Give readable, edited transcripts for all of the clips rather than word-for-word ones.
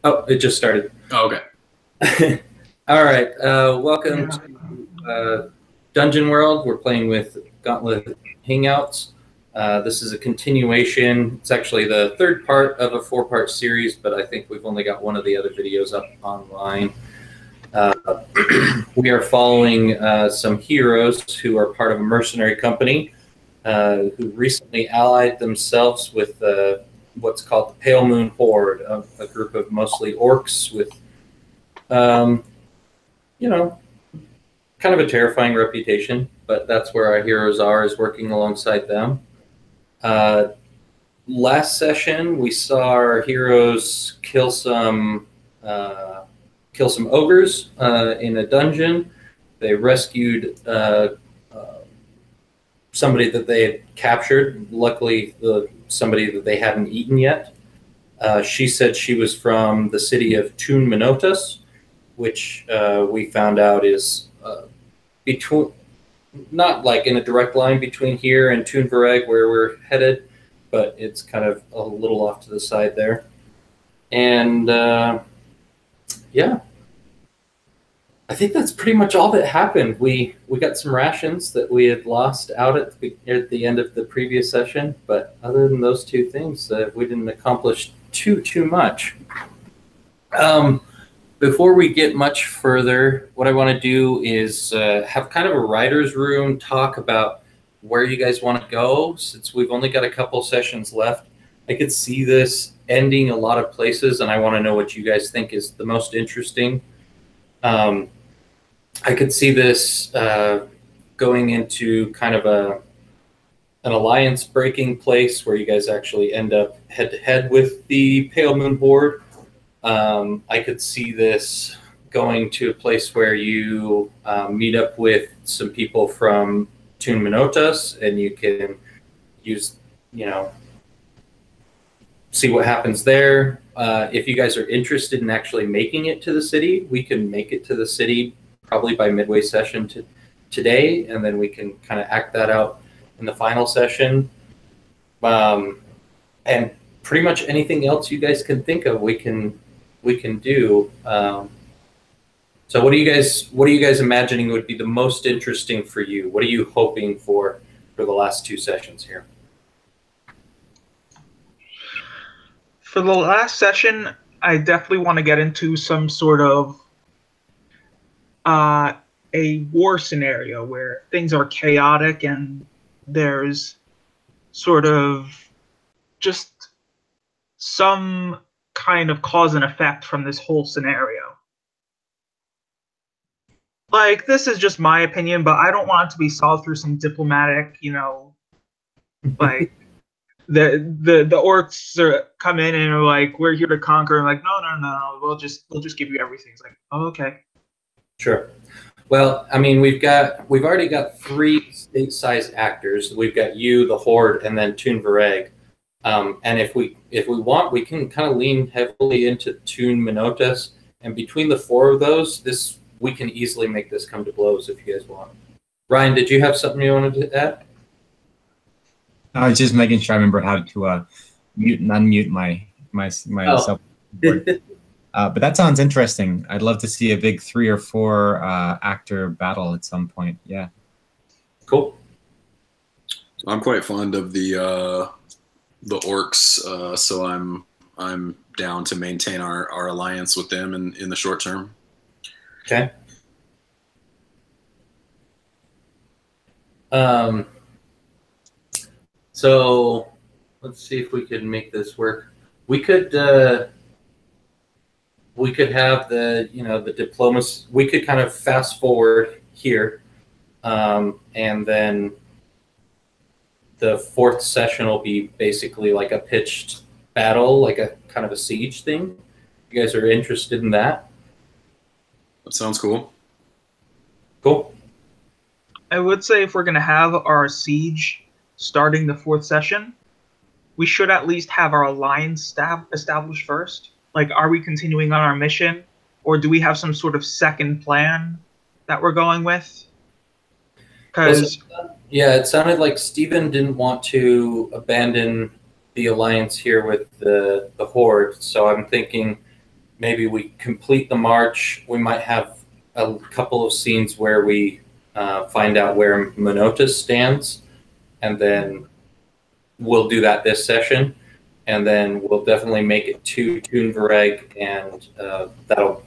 Oh, it just started. Oh, okay. All right. Welcome to Dungeon World. We're playing with Gauntlet Hangouts. This is a continuation. It's actually the third part of a four-part series, but I think we've only got one of the other videos up online. We are following some heroes who are part of a mercenary company who recently allied themselves with what's called the Pale Moon Horde, a group of mostly orcs with, you know, kind of a terrifying reputation, but that's where our heroes are, is working alongside them. Last session, we saw our heroes kill some ogres in a dungeon. They rescued somebody that they had captured. Luckily, somebody that they hadn't eaten yet. She said she was from the city of Tun Minotas, which we found out is between, not like in a direct line between here and Tun Vareg, where we're headed, but it's kind of a little off to the side there. And yeah, I think that's pretty much all that happened. We got some rations that we had lost out at the end of the previous session, but other than those two things, we didn't accomplish too much. Before we get much further, what I want to do is have kind of a writer's room talk about where you guys want to go. Since we've only got a couple sessions left, I could see this ending a lot of places, and I want to know what you guys think is the most interesting. I could see this going into kind of an alliance breaking place where you guys actually end up head-to-head with the Pale Moon Horde. I could see this going to a place where you meet up with some people from Tun Minotas, and you can use, see what happens there. If you guys are interested in actually making it to the city, we can make it to the city probably by midway session today, and then we can kind of act that out in the final session. And pretty much anything else you guys can think of, we can do. So what are you guys imagining would be the most interesting for you? What are you hoping for the last two sessions here? For the last session, I definitely want to get into some sort of a war scenario where things are chaotic and there's sort of just some kind of cause and effect from this whole scenario. Like, this is just my opinion, but I don't want it to be solved through some diplomatic, like the orcs come in and are like, we're here to conquer, and like, no, we'll just give you everything. It's like, oh, okay. Sure. Well, I mean, we've already got 3 state-sized actors. We've got you, the Horde, and then Tun Vareg. And if we want, we can kind of lean heavily into Tun Minotas. And between the 4 of those, we can easily make this come to blows if you guys want. Ryan, did you have something you wanted to add? I was just making sure I remember how to mute and unmute myself. But that sounds interesting. I'd love to see a big 3 or 4 actor battle at some point. Yeah. Cool. So I'm quite fond of the orcs, so I'm down to maintain our alliance with them in the short term. Okay. So let's see if we can make this work. We could have the diplomacy. We could kind of fast forward here, and then the 4th session will be basically like a pitched battle, like a kind of a siege thing. You guys are interested in that? That sounds cool. Cool. I would say if we're going to have our siege starting the 4th session, we should at least have our alliance established first. Like, are we continuing on our mission, or do we have some sort of second plan that we're going with? Because yeah, it sounded like Steven didn't want to abandon the alliance here with the Horde, so I'm thinking maybe we complete the march. We might have a couple of scenes where we find out where Monotus stands, and then we'll do that this session, and then we'll definitely make it to Toonvareg, and that'll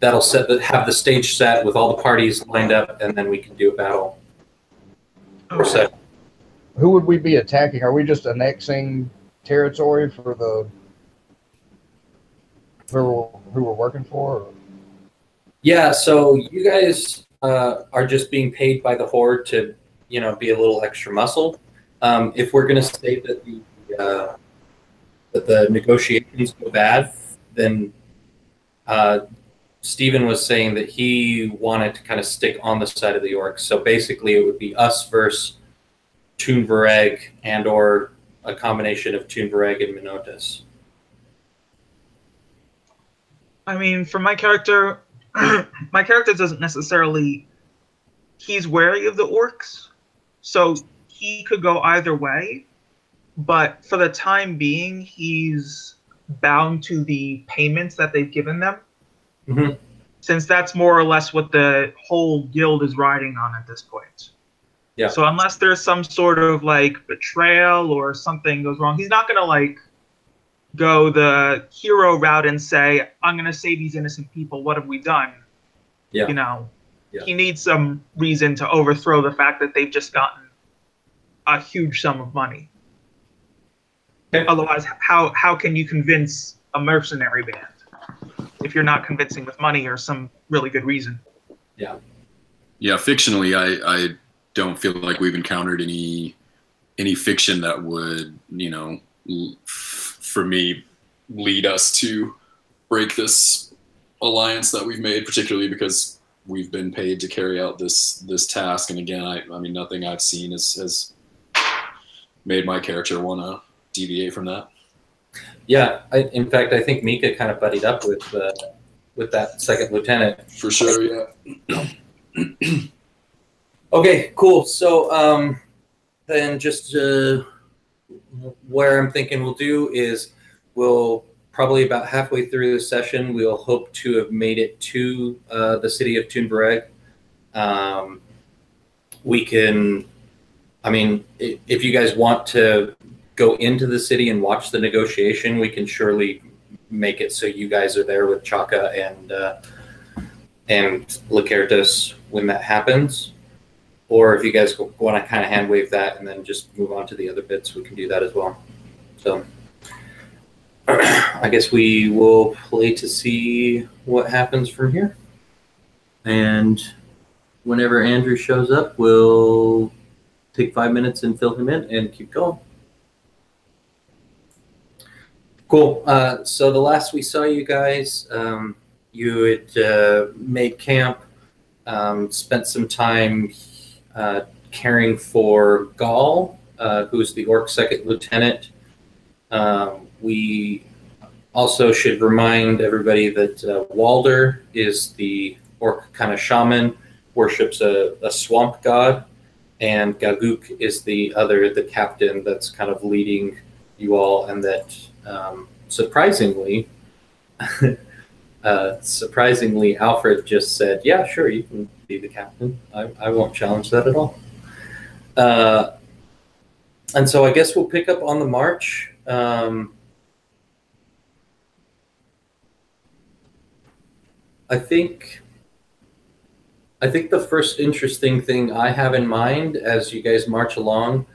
have the stage set with all the parties lined up, and then we can do a battle. Okay. Who would we be attacking? Are we just annexing territory for the who we're working for? Or? Yeah, so you guys are just being paid by the Horde to, be a little extra muscle. If we're going to say that the negotiations go bad, then Stephen was saying that he wanted to kind of stick on the side of the orcs. So basically, it would be us versus Toonvareg, and or a combination of Toonvareg and Minotus. I mean, for my character, my character doesn't necessarily. He's wary of the orcs, so he could go either way. But for the time being, he's bound to the payments that they've given them, since that's more or less what the whole guild is riding on at this point. Yeah. So unless there's some sort of betrayal or something goes wrong, he's not gonna go the hero route and say, "I'm gonna save these innocent people. What have we done?" Yeah. Yeah. He needs some reason to overthrow the fact that they've just gotten a huge sum of money. Okay. Otherwise, how can you convince a mercenary band if you're not convincing with money or some really good reason? Yeah. Yeah, fictionally, I don't feel like we've encountered any fiction that would, for me, lead us to break this alliance that we've made, particularly because we've been paid to carry out this task. And again, I mean, nothing I've seen has made my character want to deviate from that. Yeah, in fact, I think Mika kind of buddied up with that second lieutenant. For sure, yeah. Okay, cool. So then just where I'm thinking we'll do is we'll probably about halfway through the session, we'll hope to have made it to the city of Toonvareg. We can, if you guys want to go into the city and watch the negotiation, we can surely make it so you guys are there with Chaka and Lacertus when that happens. Or if you guys want to kind of hand wave that and then just move on to the other bits, we can do that as well. So I guess we will play to see what happens from here. And whenever Andrew shows up, we'll take 5 minutes and fill him in and keep going. Cool. So the last we saw you guys, you had made camp, spent some time caring for Gaul, who's the orc second lieutenant. We also should remind everybody that Walder is the orc kind of shaman, worships a swamp god, and Gaguk is the captain that's kind of leading you all, and that surprisingly, Alfred just said, "Yeah, sure, you can be the captain. I won't challenge that at all." And so I guess we'll pick up on the march. I think the first interesting thing I have in mind as you guys march along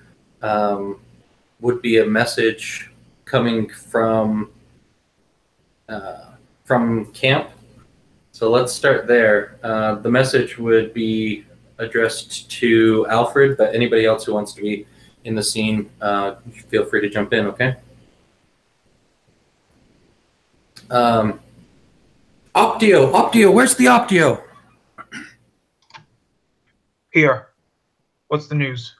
would be a message coming from camp. So let's start there. The message would be addressed to Alfred, but anybody else who wants to be in the scene, feel free to jump in, okay? Optio, where's the Optio? Here. What's the news?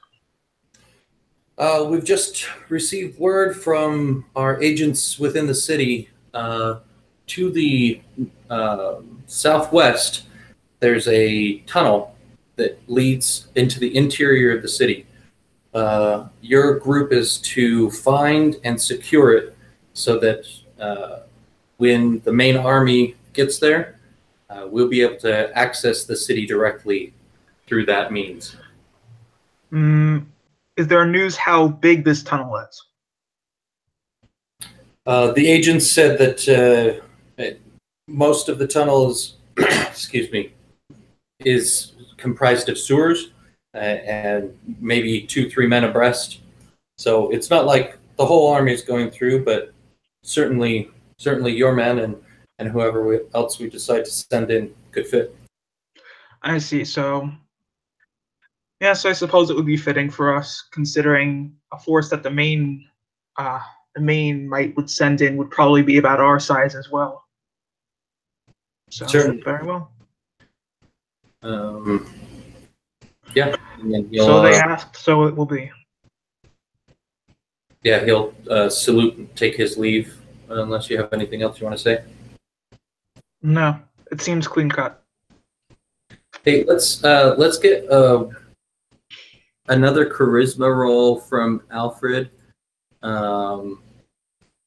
We've just received word from our agents within the city. To the southwest, there's a tunnel that leads into the interior of the city. Your group is to find and secure it so that when the main army gets there, we'll be able to access the city directly through that means. Is there news how big this tunnel is? The agents said that most of the tunnel is, excuse me, is comprised of sewers and maybe 2-3 men abreast. So it's not like the whole army is going through, but certainly your men and whoever else we decide to send in could fit. I see. So, yes, I suppose it would be fitting for us, considering a force that the main might would send in would probably be about our size as well. So, Certainly. very well. Yeah. So they asked, so it will be. Yeah, he'll salute and take his leave, unless you have anything else you want to say. No, it seems clean cut. Hey, let's get another charisma roll from Alfred,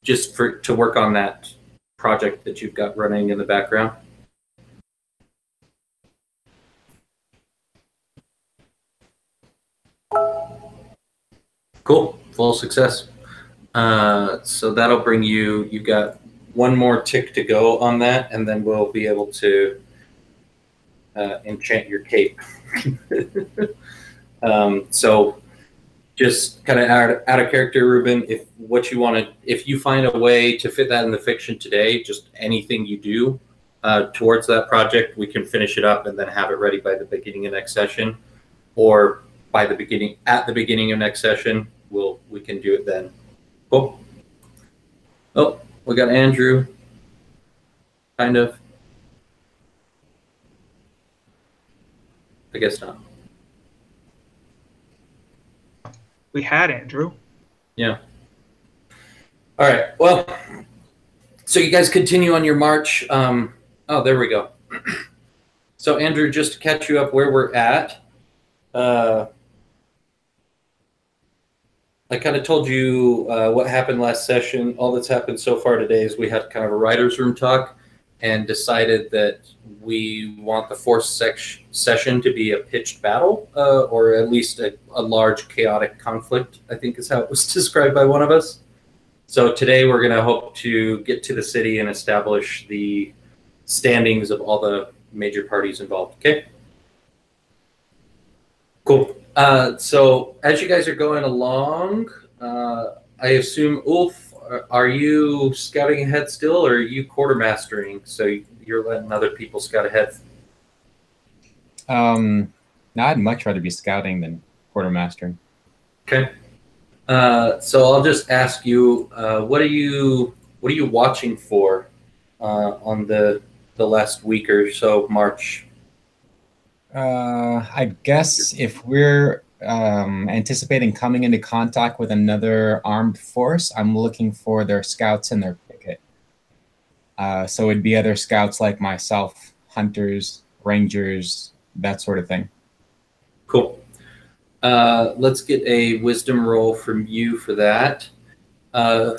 just to work on that project that you've got running in the background. Cool, full success. So that'll bring you. You've got one more tick to go on that, and then we'll be able to enchant your cape. So just kind of out of character, Ruben, if you find a way to fit that in the fiction today, just anything you do towards that project, we can finish it up and then have it ready by the beginning of next session, or at the beginning of next session, we can do it then. Cool. Oh, we got Andrew. Kind of. I guess not. We had Andrew. Yeah. All right. Well, so you guys continue on your march. Oh, there we go. So Andrew, just to catch you up where we're at, I kind of told you what happened last session. All that's happened so far today is we had kind of a writer's room talk and decided that we want the fourth session to be a pitched battle, or at least a large chaotic conflict, I think is how it was described by one of us. So today we're going to hope to get to the city and establish the standings of all the major parties involved. Okay? Cool. So as you guys are going along, I assume, Ulf, are you scouting ahead still, or are you quartermastering? So you're letting other people scout ahead? No, I'd much rather be scouting than quartermastering. Okay. So I'll just ask you, what are you watching for on the last week or so of March? I guess if we're anticipating coming into contact with another armed force, I'm looking for their scouts and their picket. So it'd be other scouts like myself, hunters, rangers, that sort of thing. Cool. Let's get a wisdom roll from you for that.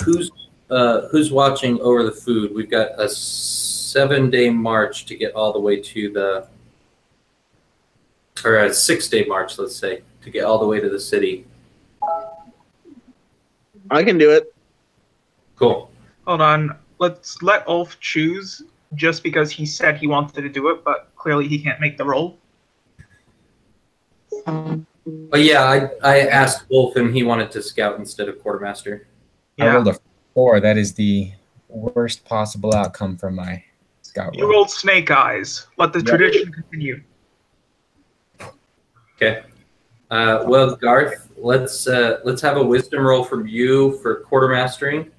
Who's watching over the food? We've got a 7-day march to get all the way to or a 6-day march, let's say, to get all the way to the city. I can do it. Cool. Hold on. Let's let Ulf choose, just because he said he wanted to do it, but clearly he can't make the roll. But yeah, I asked Ulf and he wanted to scout instead of quartermaster. I Yeah. rolled a 4. That is the worst possible outcome for my scout You roll. rolled snake eyes. Let the Yep. tradition continue. Okay. Well, Garth, let's have a wisdom roll from you for quartermastering.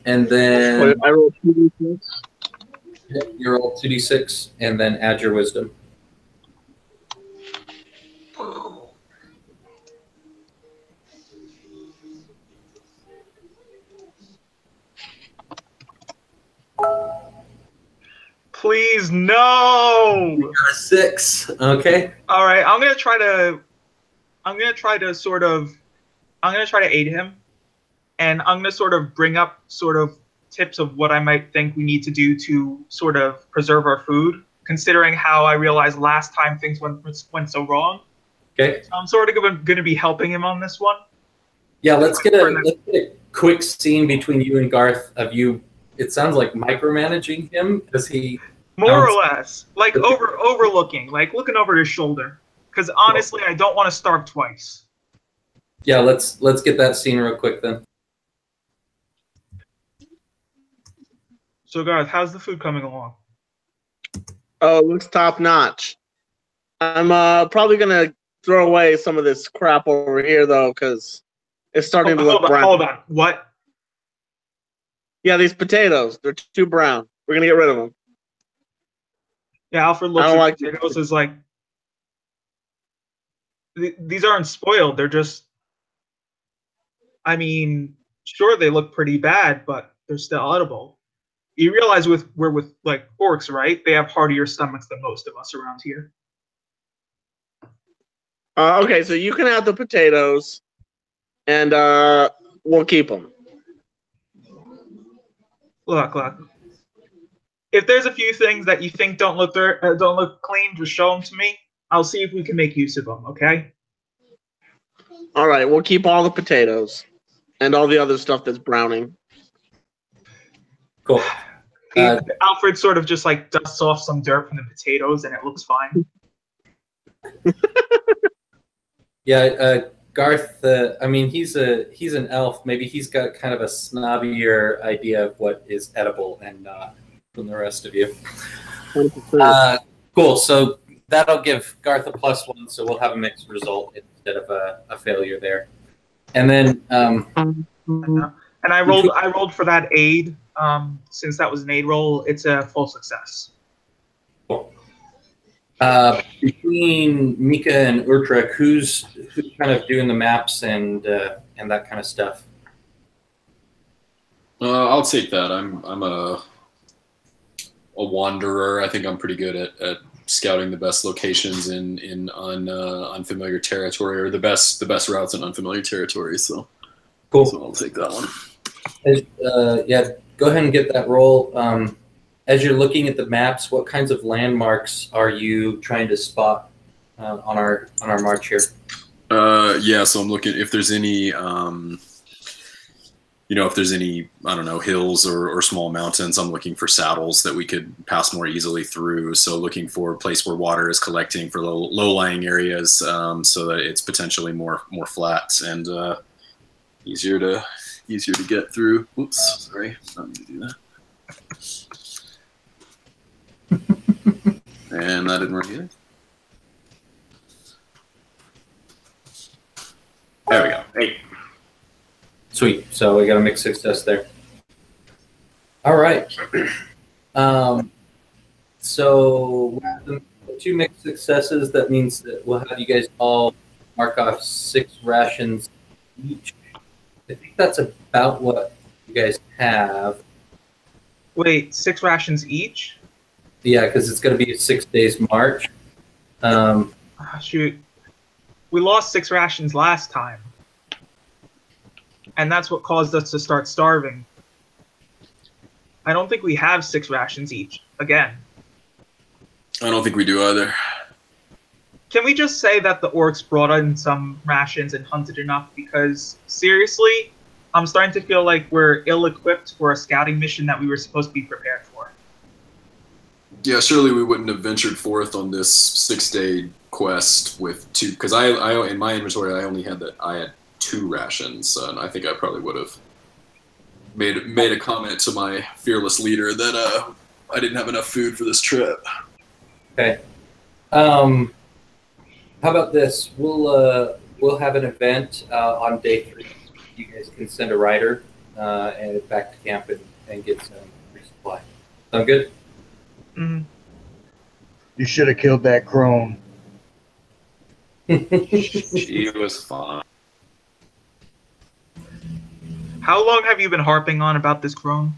And then I rolled 2d6. you roll 2d6 and then add your wisdom. Please, no! A 6. Okay. All right, I'm gonna try to aid him. and I'm gonna sort of bring up sort of tips of what I might think we need to do to sort of preserve our food, considering how I realized last time things went so wrong. Okay. So I'm sort of going to be helping him on this one. Yeah, let's get a quick scene between you and Garth of you. It sounds like micromanaging him because he more or less like overlooking, like looking over his shoulder. Because honestly, I don't want to starve twice. Yeah, let's get that scene real quick then. So Garth, how's the food coming along? Oh, it looks top notch. I'm probably gonna throw away some of this crap over here though, because it's starting to look brown. Hold on. What? Yeah, these potatoes, they're too brown. We're gonna get rid of them. Yeah, Alfred looks at the potatoes as like, these aren't spoiled. They're just, I mean, sure, they look pretty bad, but they're still edible. You realize we're with like orcs, right? They have heartier stomachs than most of us around here. Okay, so you can have the potatoes, and we'll keep them. Look. If there's a few things that you think don't look clean, just show them to me. I'll see if we can make use of them. Okay. All right, we'll keep all the potatoes and all the other stuff that's browning. Cool. Alfred sort of just like dusts off some dirt from the potatoes, and it looks fine. Yeah, Garth. I mean, he's an elf. Maybe he's got kind of a snobbier idea of what is edible and not than the rest of you. Cool. So that'll give Garth a +1. So we'll have a mixed result instead of a failure there. And then and I rolled for that aid. Since that was an aid roll, it's a full success. Cool. Between Mika and Urtrek, who's kind of doing the maps and that kind of stuff? I'll take that. I'm a wanderer. I think I'm pretty good at scouting the best locations in unfamiliar territory, or the best routes in unfamiliar territory. So cool. So I'll take that one. Yeah, go ahead and get that roll. As you're looking at the maps, what kinds of landmarks are you trying to spot on our march here? Yeah, so I'm looking if there's any, if there's any, I don't know, hills or small mountains. I'm looking for saddles that we could pass more easily through. So looking for a place where water is collecting for low-lying areas, so that it's potentially more flat and easier to get through. Oops, sorry, not mean to do that. And that didn't work either. There we go. 8. Sweet. So we got a mixed success there. All right. So the 2 mixed successes, that means that we'll have you guys all mark off 6 rations each. I think that's about what you guys have. Wait, 6 rations each? Yeah, because it's going to be a 6 days march. Shoot. We lost 6 rations last time. And that's what caused us to start starving. I don't think we have 6 rations each, again. I don't think we do either. Can we just say that the orcs brought in some rations and hunted enough? Because, seriously, I'm starting to feel like we're ill-equipped for a scouting mission that we were supposed to be prepared for. Yeah, surely we wouldn't have ventured forth on this 6-day quest with 2, because I in my inventory I had 2 rations, and I think I probably would have made a comment to my fearless leader that I didn't have enough food for this trip. Okay. How about this? We'll have an event on day 3. You guys can send a rider and back to camp and get some resupply. Sound good? Mm-hmm. You should have killed that crone. She was fine. How long have you been harping on about this crone?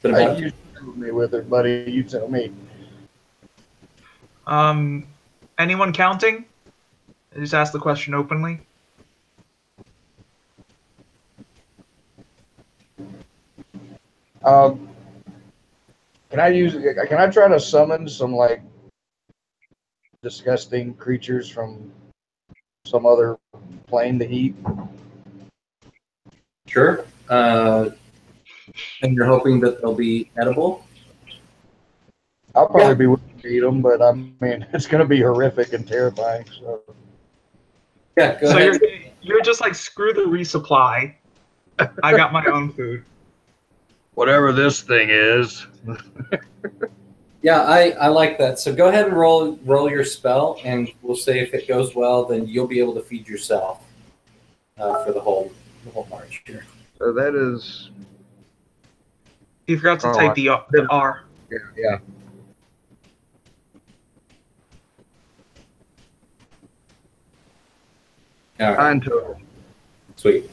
You tell me with her, buddy. You tell me. Anyone counting? I just asked the question openly. Um, can I try to summon some like disgusting creatures from some other plane to eat? Sure. And you're hoping that they'll be edible? I'll probably be willing to eat them, but I mean, it's going to be horrific and terrifying. So Yeah, go So ahead. you're just like, screw the resupply. I got my own food. whatever this thing is. Yeah, I like that. So go ahead and roll your spell, and we'll say if it goes well, then you'll be able to feed yourself for the whole march here. So that is. You forgot to type the R. Yeah. All right. 9 total. Sweet.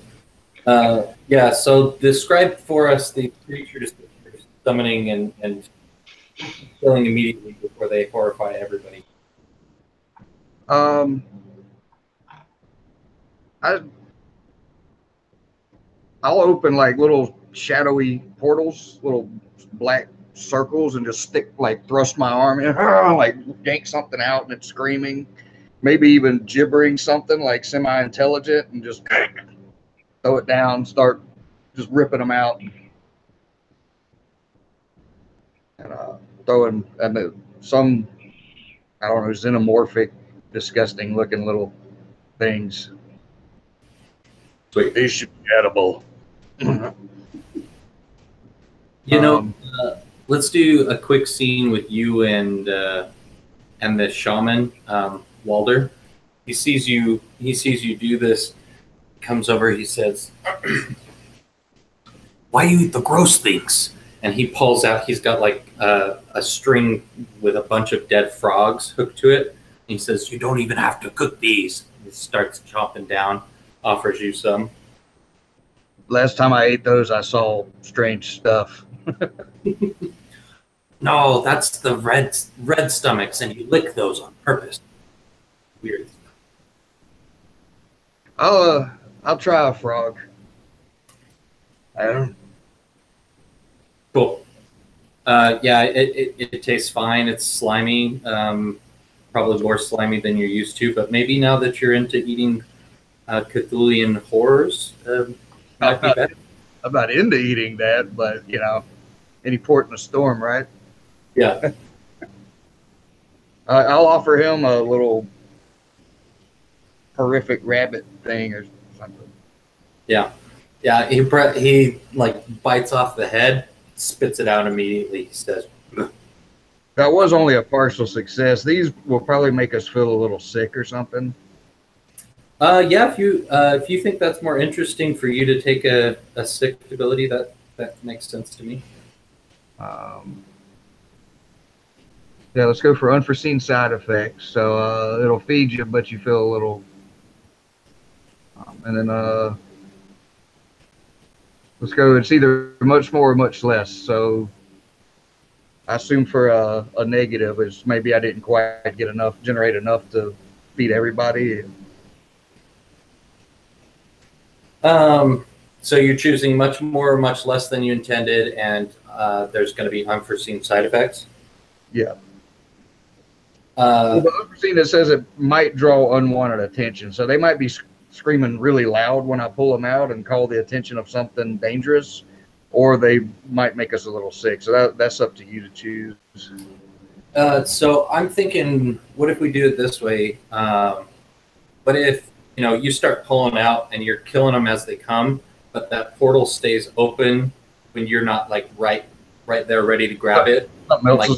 Yeah, so describe for us the creatures that you're summoning and killing immediately before they horrify everybody. I'll open like little shadowy portals, little black circles, and just thrust my arm in, like yank something out, and it's screaming, maybe even gibbering something like semi-intelligent, and just throw it down, start just ripping them out, and throwing some, I don't know, xenomorphic, disgusting looking little things. Sweet. These should be edible. You know, let's do a quick scene with you and the shaman, Walder. He sees you do this, comes over, he says, "Why you eat the gross things?" And he pulls out, he's got like a string with a bunch of dead frogs hooked to it. And he says, "You don't even have to cook these." He starts chomping down, offers you some. Last time I ate those, I saw strange stuff. No, that's the red stomachs, and you lick those on purpose. Weird. I'll try a frog. Cool. Yeah, it tastes fine. It's slimy, probably more slimy than you're used to. But maybe now that you're into eating Cthulhian horrors, might be better. I'm not into eating that, but you know, any port in a storm, right? Yeah. I'll offer him a little horrific rabbit thing or something. Yeah. Yeah. He like bites off the head, spits it out immediately. He says, That was only a partial success. These will probably make us feel a little sick or something. Yeah, if you think that's more interesting for you to take a sick ability, that makes sense to me. Yeah, let's go for unforeseen side effects. So it'll feed you, but you feel a little. And then let's go. It's either much more or much less. So I assume for a negative is maybe I didn't quite generate enough to feed everybody. So you're choosing much more or much less than you intended, and there's going to be unforeseen side effects? Yeah. Well, the unforeseen, it says it might draw unwanted attention. So they might be screaming really loud when I pull them out and call the attention of something dangerous, or they might make us a little sick. So that's up to you to choose. So I'm thinking, what if we do it this way? What if you start pulling out and you're killing them as they come, but that portal stays open when you're not like right there ready to grab it? Like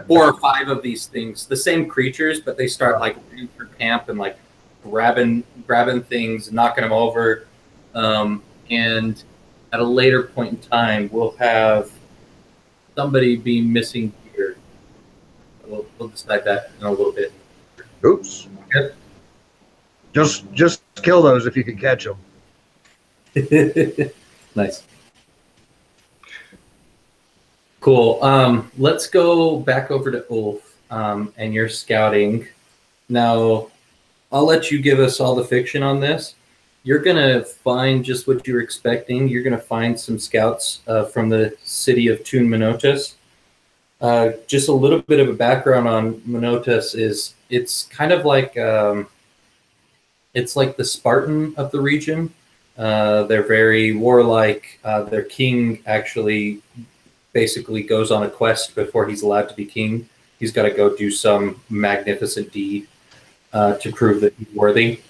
4 or 5 of these things, the same creatures, but they start like running through camp and like grabbing things, knocking them over, and at a later point in time, we'll have somebody be missing here. We'll decide that in a little bit. Oops. Okay. Just kill those if you can catch them. Nice. Cool. Let's go back over to Ulf and your scouting. Now, I'll let you give us all the fiction on this, you're gonna find just what you're expecting. You're gonna find some scouts from the city of Tun Minotas. Just a little bit of a background on Minotas is it's kind of like it's like the Spartan of the region. They're very warlike. Their king actually basically goes on a quest before he's allowed to be king. He's got to go do some magnificent deed to prove that he's worthy.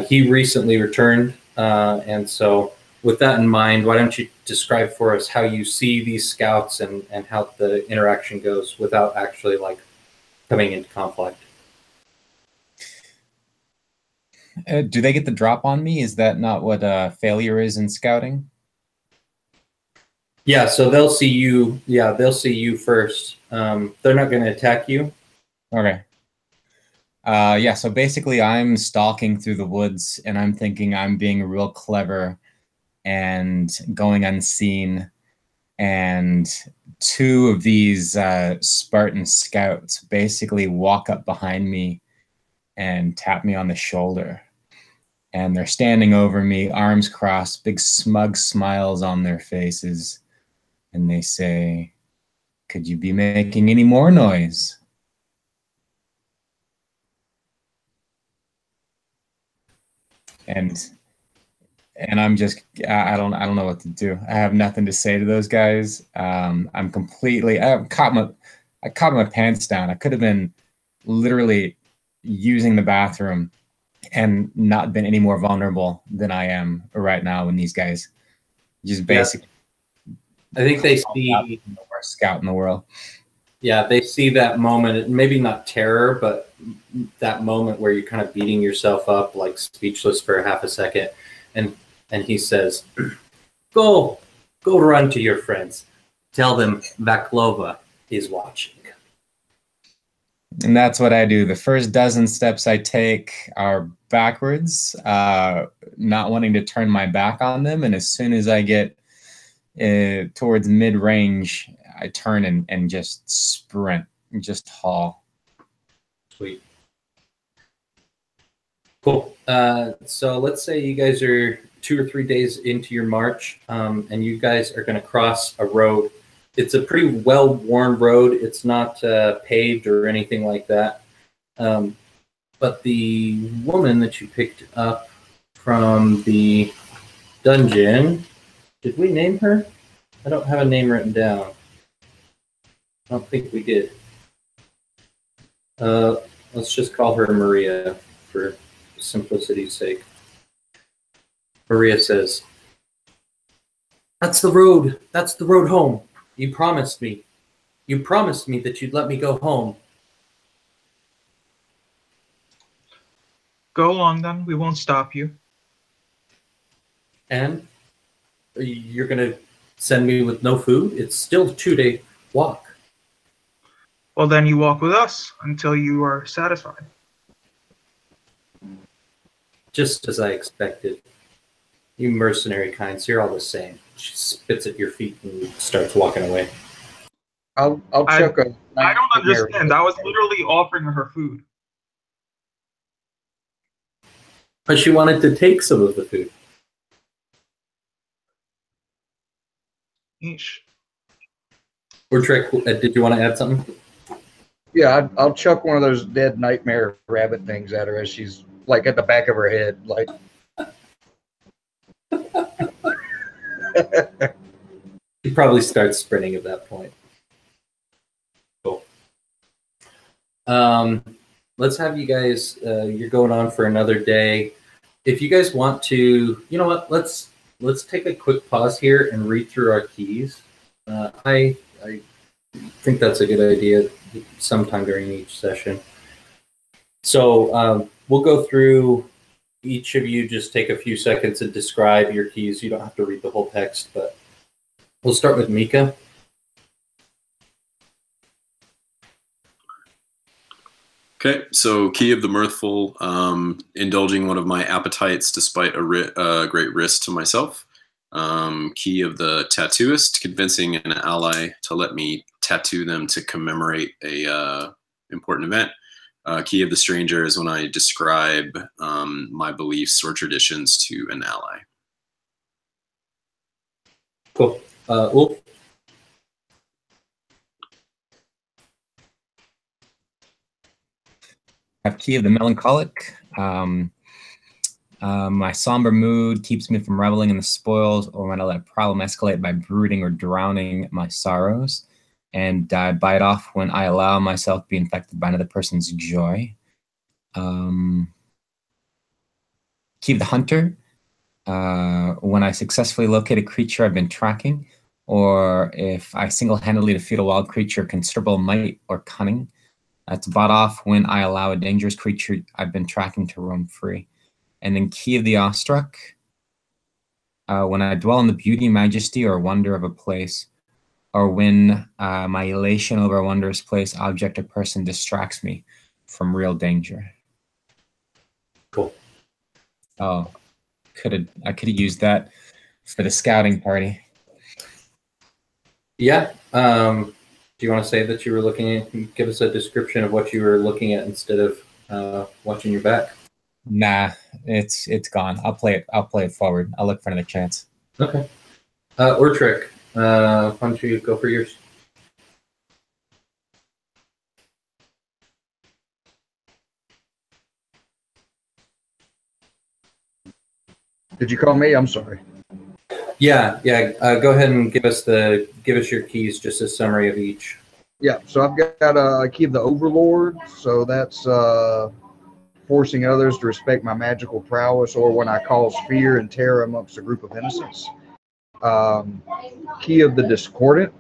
He recently returned, and so with that in mind, why don't you describe for us how you see these scouts and how the interaction goes without actually like coming into conflict? Do they get the drop on me? Is that not what failure is in scouting? Yeah, so they'll see you. Yeah, they'll see you first. They're not going to attack you. Okay. Yeah, so basically I'm stalking through the woods and I'm thinking I'm being real clever and going unseen. And two of these Spartan scouts basically walk up behind me and tap me on the shoulder. And they're standing over me, arms crossed, big smug smiles on their faces. And they say, "Could you be making any more noise?" And I'm just, I don't know what to do. I have nothing to say to those guys. I'm completely, I caught my pants down. I could have been literally using the bathroom and not been any more vulnerable than I am right now when these guys just basically. I think they see the worst scout in the world. Yeah, they see that moment, maybe not terror, but that moment where you're kind of beating yourself up, like speechless for a half a second. And he says, go run to your friends. Tell them Vaklova is watching. And that's what I do. The first dozen steps I take are backwards, not wanting to turn my back on them. And as soon as I get towards mid-range, I turn and just sprint, just haul. Sweet. Cool. So let's say you guys are 2 or 3 days into your march, and you guys are going to cross a road. It's a pretty well-worn road. It's not paved or anything like that. But the woman that you picked up from the dungeon, did we name her? I don't have a name written down. I don't think we did. Let's just call her Maria for simplicity's sake. Maria says, "That's the road. That's the road home. You promised me. You promised me that you'd let me go home." Go along then. We won't stop you. And you're going to send me with no food? It's still a 2-day walk. Well, then you walk with us until you are satisfied. Just as I expected. You mercenary kinds, you're all the same. She spits at your feet and starts walking away. I'll check a. I don't understand. I was literally offering her food. But she wanted to take some of the food. Yeesh. Or Trick, did you want to add something? Yeah, I'll chuck one of those dead nightmare rabbit things at her as she's like at the back of her head, like. She probably starts sprinting at that point. Cool. Let's have you guys. You're going on for another day. If you guys want to, you know what? Let's take a quick pause here and read through our keys. I think that's a good idea sometime during each session. So we'll go through, each of you just take a few seconds and describe your keys. You don't have to read the whole text, but we'll start with Mika. Okay, so Key of the Mirthful, indulging one of my appetites despite a great risk to myself. Key of the Tattooist, convincing an ally to let me tattoo them to commemorate a important event. Key of the stranger is when I describe my beliefs or traditions to an ally. Cool. Ulf? I have key of the melancholic. My somber mood keeps me from reveling in the spoils or when I let a problem escalate by brooding or drowning my sorrows. And I bite off when I allow myself to be infected by another person's joy. Key of the hunter. When I successfully locate a creature I've been tracking, or if I single-handedly defeat a wild creature of considerable might or cunning. That's bought off when I allow a dangerous creature I've been tracking to roam free. And then key of the awestruck. When I dwell on the beauty, majesty, or wonder of a place, or when my elation over a wondrous place, object, or person distracts me from real danger. Cool. Oh, I could have used that for the scouting party. Yeah. Do you want to say that you were looking at, give us a description of what you were looking at instead of watching your back? Nah, it's gone. I'll play it forward. I'll look for another chance. Okay. Ortrick, why don't you go for yours? Did you call me? I'm sorry. Yeah. Go ahead and give us your keys, just a summary of each. Yeah, so I've got a key of the Overlord, so that's forcing others to respect my magical prowess, or when I cause fear and terror amongst a group of innocents. Key of the Discordant,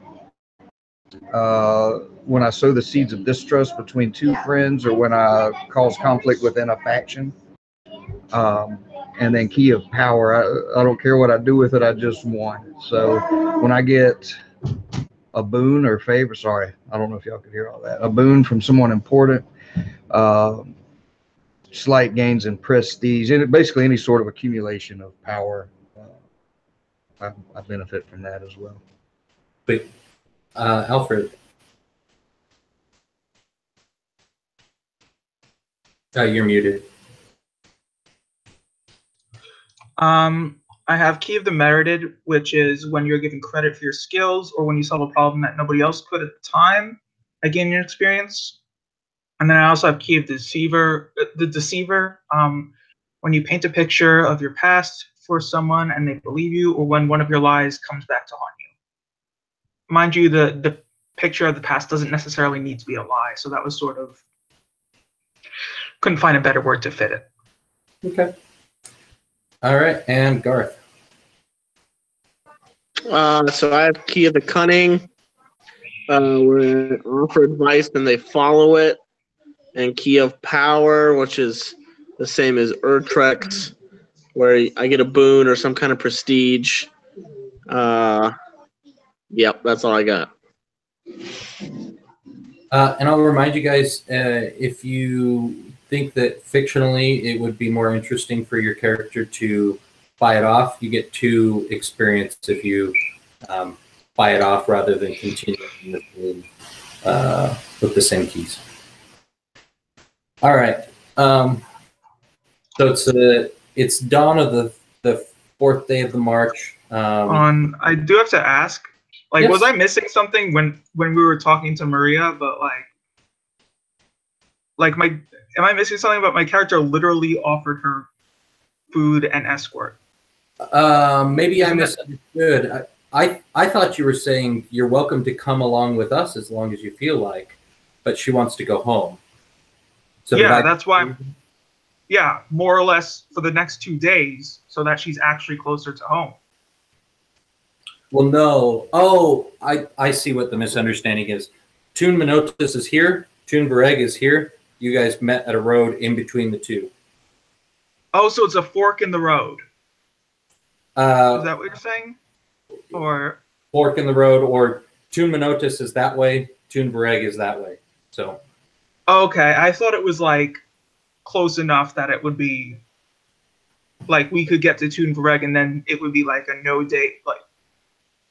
when I sow the seeds of distrust between two friends, or when I cause conflict within a faction. And then key of power, I don't care what I do with it, I just want it. So when I get a boon or favor, sorry, I don't know if y'all could hear all that, a boon from someone important, slight gains in prestige, and basically any sort of accumulation of power, I benefit from that as well. But Alfred, you're muted. I have Key of the Merited, which is when you're given credit for your skills or when you solve a problem that nobody else could at the time. I gain your experience. And then I also have Key of the Deceiver, when you paint a picture of your past for someone and they believe you, or when one of your lies comes back to haunt you. Mind you, the picture of the past doesn't necessarily need to be a lie, so that was sort of, couldn't find a better word to fit it. Okay. All right, and Garth. So I have Key of the Cunning, where I offer advice and they follow it, and Key of Power, which is the same as Urtrex, where I get a boon or some kind of prestige. Yep, that's all I got. And I'll remind you guys, if you think that fictionally it would be more interesting for your character to buy it off, you get 2 experience if you buy it off rather than continuing with the same keys. All right. So it's dawn of the 4th day of the march. I do have to ask, like, yes. Was I missing something when we were talking to Maria? But am I missing something? But my character literally offered her food and escort. Maybe I misunderstood. I thought you were saying you're welcome to come along with us as long as you feel like, but she wants to go home. So yeah, that's why. Yeah, more or less for the next 2 days, so that she's actually closer to home. Well, no. Oh, I see what the misunderstanding is. Tun Minotus is here. Tun Vareg is here. You guys met at a road in between the 2. Oh, so it's a fork in the road. Is that what you're saying? Or fork in the road, or Tun Minotus is that way, Tun Vareg is that way. So. Okay, I thought it was like close enough that it would be like we could get to Tun Vareg and then it would be like a no date, like.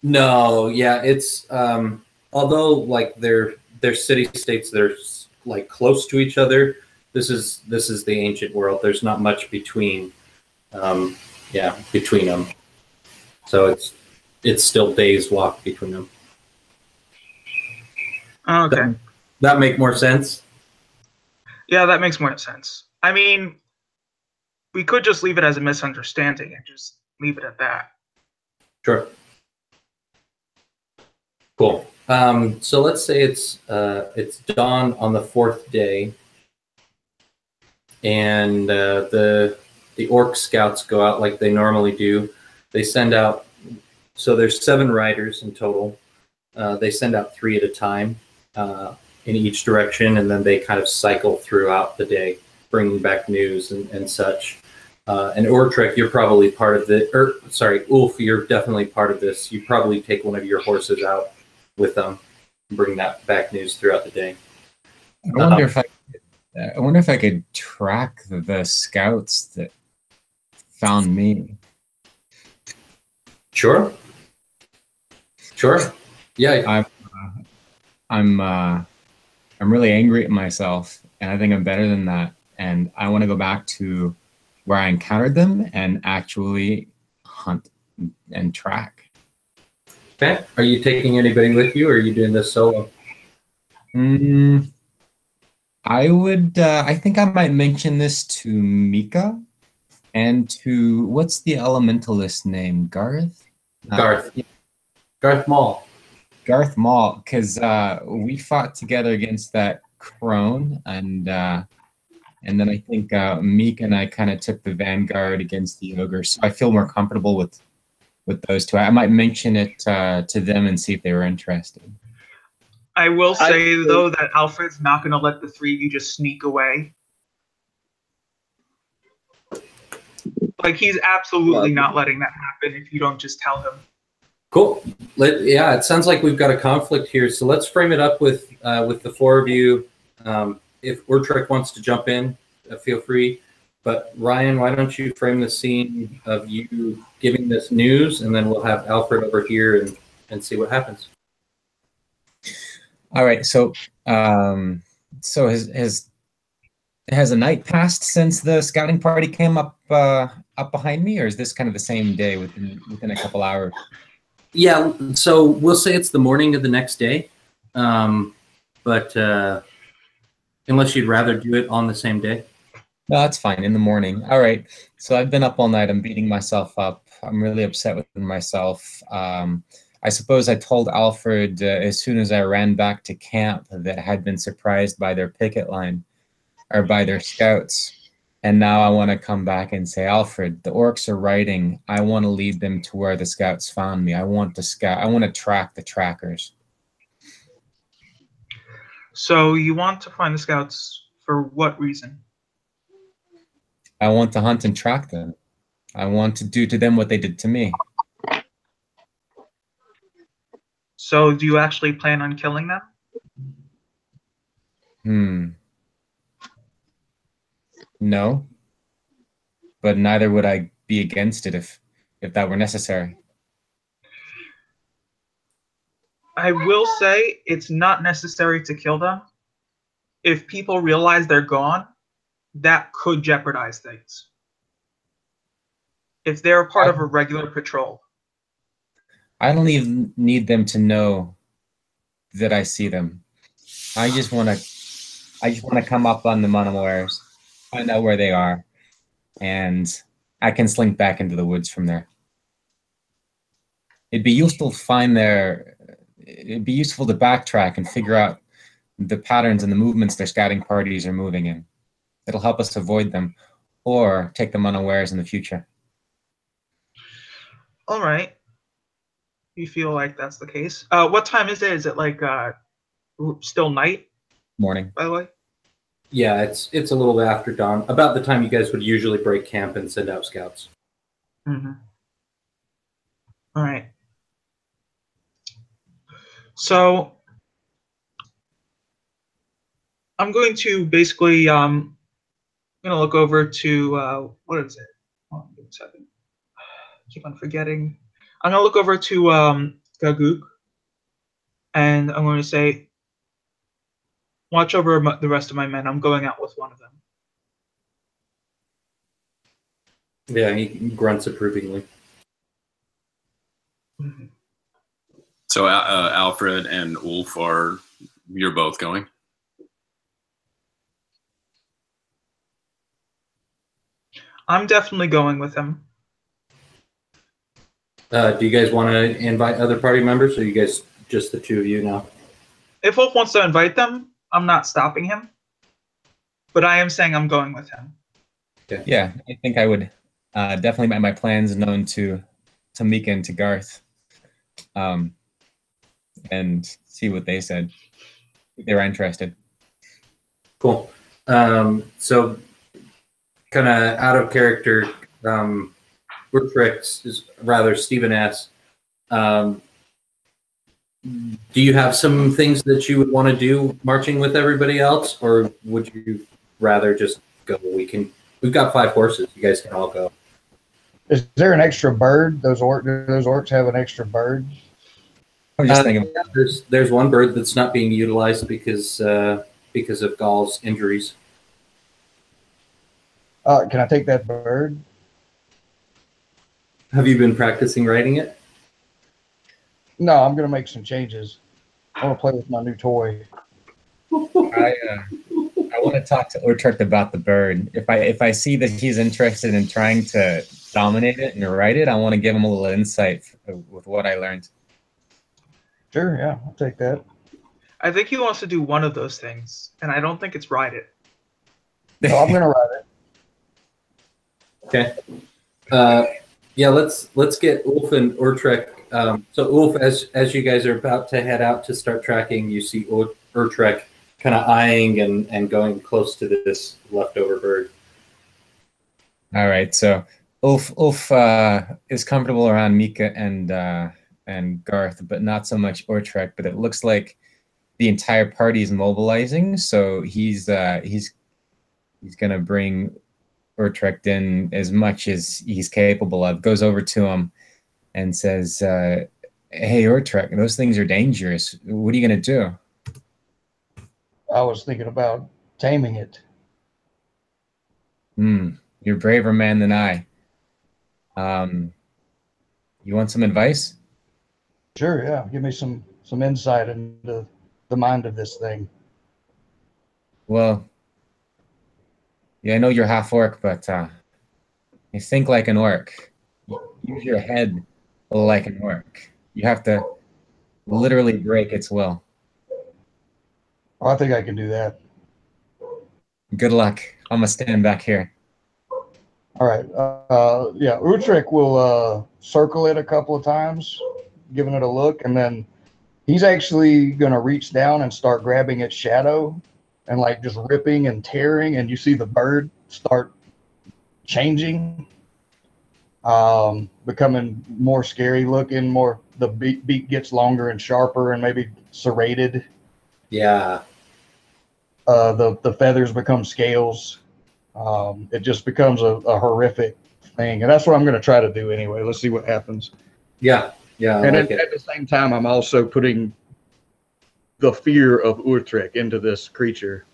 No, yeah, it's although like they're city states, they're like close to each other. This is the ancient world. There's not much between, between them. So it's still days walk between them. Okay. That make more sense? Yeah, that makes more sense. I mean, we could just leave it as a misunderstanding and just leave it at that. Sure. Cool. So let's say it's dawn on the 4th day, and the orc scouts go out like they normally do. They send out, so there's 7 riders in total. They send out 3 at a time in each direction, and then they kind of cycle throughout the day, bringing back news and such. And Ortrek, you're probably part of the, Ulf, you're definitely part of this. You probably take one of your horses out with them and bring that back news throughout the day. I wonder if I could track the scouts that found me. Sure. Yeah. I'm really angry at myself, and I think I'm better than that. And I want to go back to where I encountered them and actually hunt and track. Okay. Are you taking anybody with you, or are you doing this solo? I think I might mention this to Mika and to, what's the elementalist name? Garth? Garth. Garth Maul. Garth Maul, because we fought together against that crone, and then I think Meek and I kind of took the vanguard against the ogre, so I feel more comfortable with those two. I might mention it to them and see if they were interested. I will say, though, that Alfred's not going to let the 3 of you just sneak away. Like, he's absolutely not letting that happen if you don't just tell him. Cool. Yeah, it sounds like we've got a conflict here. So let's frame it up with the 4 of you. If Ortrek wants to jump in, feel free. But Ryan, why don't you frame the scene of you giving this news, and then we'll have Alfred over here and see what happens. All right. So has a night passed since the scouting party came up behind me, or is this kind of the same day within a couple hours? Yeah. So we'll say it's the morning of the next day, but unless you'd rather do it on the same day. No, that's fine. In the morning. All right. So I've been up all night. I'm beating myself up. I'm really upset with myself. I suppose I told Alfred as soon as I ran back to camp that I had been surprised by their picket line, or by their scouts. And now I want to come back and say, Alfred, the orcs are riding. I want to lead them to where the scouts found me. I want to scout. I want to track the trackers. So you want to find the scouts for what reason? I want to hunt and track them. I want to do to them what they did to me. So do you actually plan on killing them? No. But neither would I be against it if that were necessary. I will say it's not necessary to kill them. If people realize they're gone, that could jeopardize things. If they're part of a regular patrol. I don't even need them to know that I see them. I just want to come up on them unawares, find out where they are, and I can slink back into the woods from there. It'd be useful to backtrack and figure out the patterns and the movements their scouting parties are moving in. It'll help us avoid them or take them unawares in the future. All right. You feel like that's the case. What time is it? Is it like still night? Morning. By the way? Yeah, it's a little bit after dawn. About the time you guys would usually break camp and send out scouts. Mm-hmm. All right. So I'm going to basically look over to what is it? Hold on, give me a second. I keep on forgetting. I'm gonna look over to Gaguk, and I'm going to say, Watch over the rest of my men. I'm going out with one of them. Yeah, he grunts approvingly. Mm-hmm. So Alfred and Ulf you're both going? I'm definitely going with him. Do you guys want to invite other party members, or you guys just the two of you now? If Wolf wants to invite them, I'm not stopping him. But I am saying I'm going with him. Okay. Yeah, I think I would definitely make my plans known to Mika and to Garth, and see what they said. If they were interested. Cool. So, kind of out of character, Utrecht is rather Stephen asks, do you have some things that you would want to do marching with everybody else, or would you rather just go? We've got 5 horses. You guys can all go. Is there an extra bird? Do those orcs have an extra bird? I was just thinking. Yeah, there's one bird that's not being utilized because of Gaul's injuries. Can I take that bird? Have you been practicing riding it? No, I'm going to make some changes. I want to play with my new toy. I want to talk to Utrecht about the bird. If I see that he's interested in trying to dominate it and ride it, I want to give him a little insight with what I learned. Sure, yeah, I'll take that. I think he wants to do one of those things, and I don't think it's ride it. No, I'm going to ride it. Okay. Yeah, let's get Ulf and Utrecht. So Ulf, as you guys are about to head out to start tracking, you see Utrecht kind of eyeing and going close to this leftover bird. All right, so Ulf is comfortable around Mika and Garth, but not so much Utrecht. But it looks like the entire party is mobilizing, so he's gonna bring Utrecht in as much as he's capable of. Goes over to him and says, "Hey, Utrecht, those things are dangerous. What are you gonna do?" I was thinking about taming it. You're a braver man than I. You want some advice? Sure, yeah. Give me some insight into the mind of this thing. Well, yeah, I know you're half orc, but you think like an orc. Use your head like an orc. You have to literally break its will. Oh, I think I can do that. Good luck. I'm gonna stand back here. All right. Yeah, Utrecht will circle it a couple of times, giving it a look, and then he's actually going to reach down and start grabbing its shadow and like just ripping and tearing, and you see the bird start changing, becoming more scary looking, the beak gets longer and sharper and maybe serrated. Yeah. The feathers become scales. It just becomes a horrific thing, and that's what I'm going to try to do anyway. Let's see what happens. Yeah. And at the same time, I'm also putting the fear of Utrecht into this creature,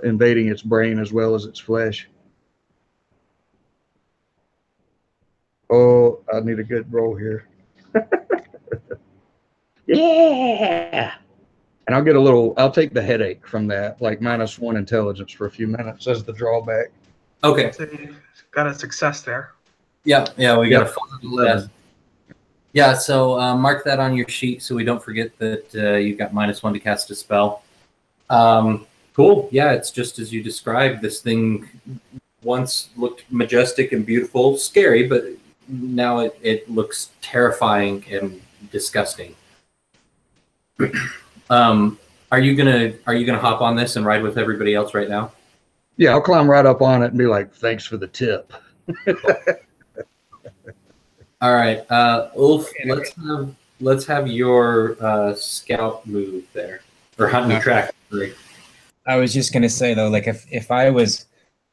invading its brain as well as its flesh. Oh, I need a good roll here. Yeah. And I'll take the headache from that, like -1 intelligence for a few minutes as the drawback. Okay. So you got a success there. Yeah, we got a 11. success. Yeah, so mark that on your sheet so we don't forget that you've got -1 to cast a spell. Cool. Yeah, it's just as you described. This thing once looked majestic and beautiful, scary, but now it looks terrifying and disgusting. Are you gonna hop on this and ride with everybody else right now? Yeah, I'll climb right up on it and be like, "Thanks for the tip." All right, Ulf. Let's have your scout move there, or hunt and track. I was just gonna say though, like if I was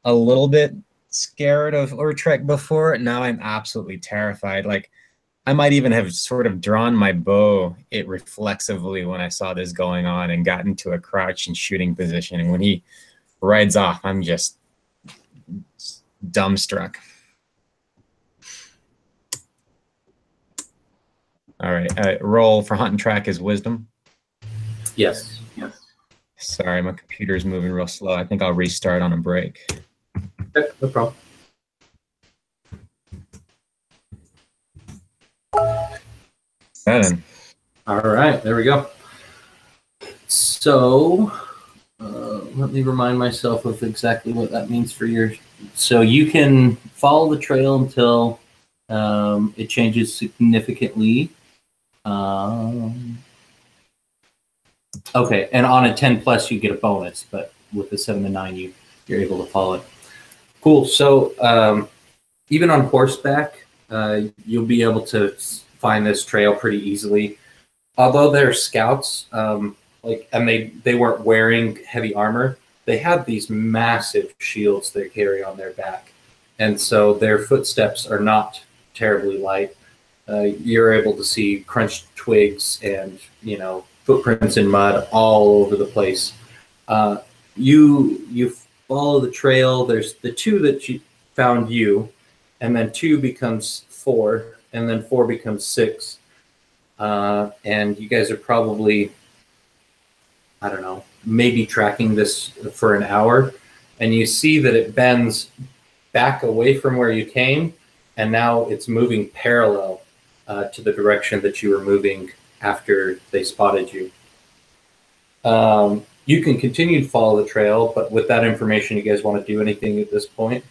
a little bit scared of Utrecht before, now I'm absolutely terrified. Like I might even have sort of drawn my bow it reflexively when I saw this going on and got into a crouch and shooting position. And when he rides off, I'm just dumbstruck. All right, roll for hunt and track is wisdom. Yes. Sorry, my computer's moving real slow. I think I'll restart on a break. Okay, no problem. Seven. All right, there we go. So let me remind myself of exactly what that means for your. So you can follow the trail until it changes significantly. Okay, and on a 10 plus, you get a bonus, but with the 7 to 9, you're able to follow it. Cool. So even on horseback, you'll be able to find this trail pretty easily. Although they're scouts, and they weren't wearing heavy armor, they have these massive shields they carry on their back, and so their footsteps are not terribly light. You're able to see crunched twigs and footprints in mud all over the place. You follow the trail. There's the 2 that you found you, and then 2 becomes 4, and then 4 becomes 6. And you guys are probably, I don't know, maybe tracking this for an hour, and you see that it bends back away from where you came, and now it's moving parallel to the direction that you were moving after they spotted you. You can continue to follow the trail, but with that information, you guys want to do anything at this point?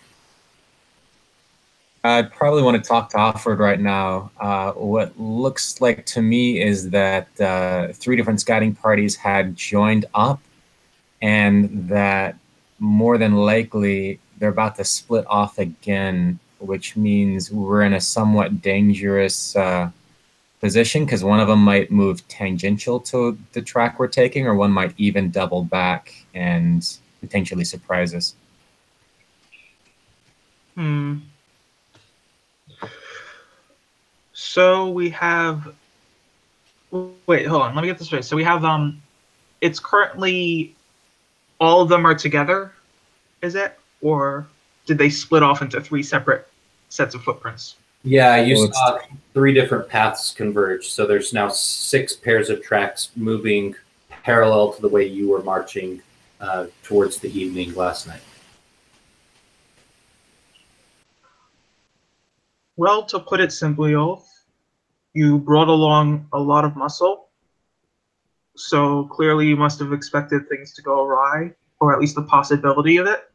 I probably want to talk to Offord right now. What looks like to me is that 3 different scouting parties had joined up, and that more than likely they're about to split off again, which means we're in a somewhat dangerous position, because one of them might move tangential to the track we're taking, or one might even double back and potentially surprise us. So we have. Wait, hold on. Let me get this straight. So we have it's currently all of them are together, is it, or did they split off into 3 separate sets of footprints? Yeah, you saw 3 different paths converge. So there's now 6 pairs of tracks moving parallel to the way you were marching towards the evening last night. Well, to put it simply, Ulf, you brought along a lot of muscle, so clearly you must have expected things to go awry, or at least the possibility of it.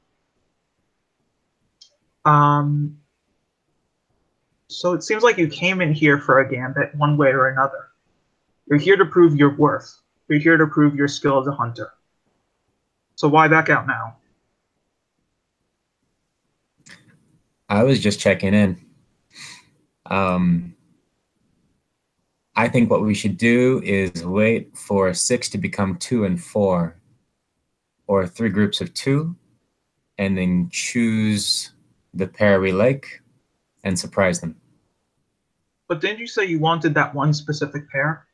So it seems like you came in here for a gambit one way or another. You're here to prove your worth. You're here to prove your skill as a hunter. So why back out now? I was just checking in. I think what we should do is wait for 6 to become 2 and 4, or 3 groups of 2, and then choose the pair we like and surprise them. But didn't you say you wanted that one specific pair?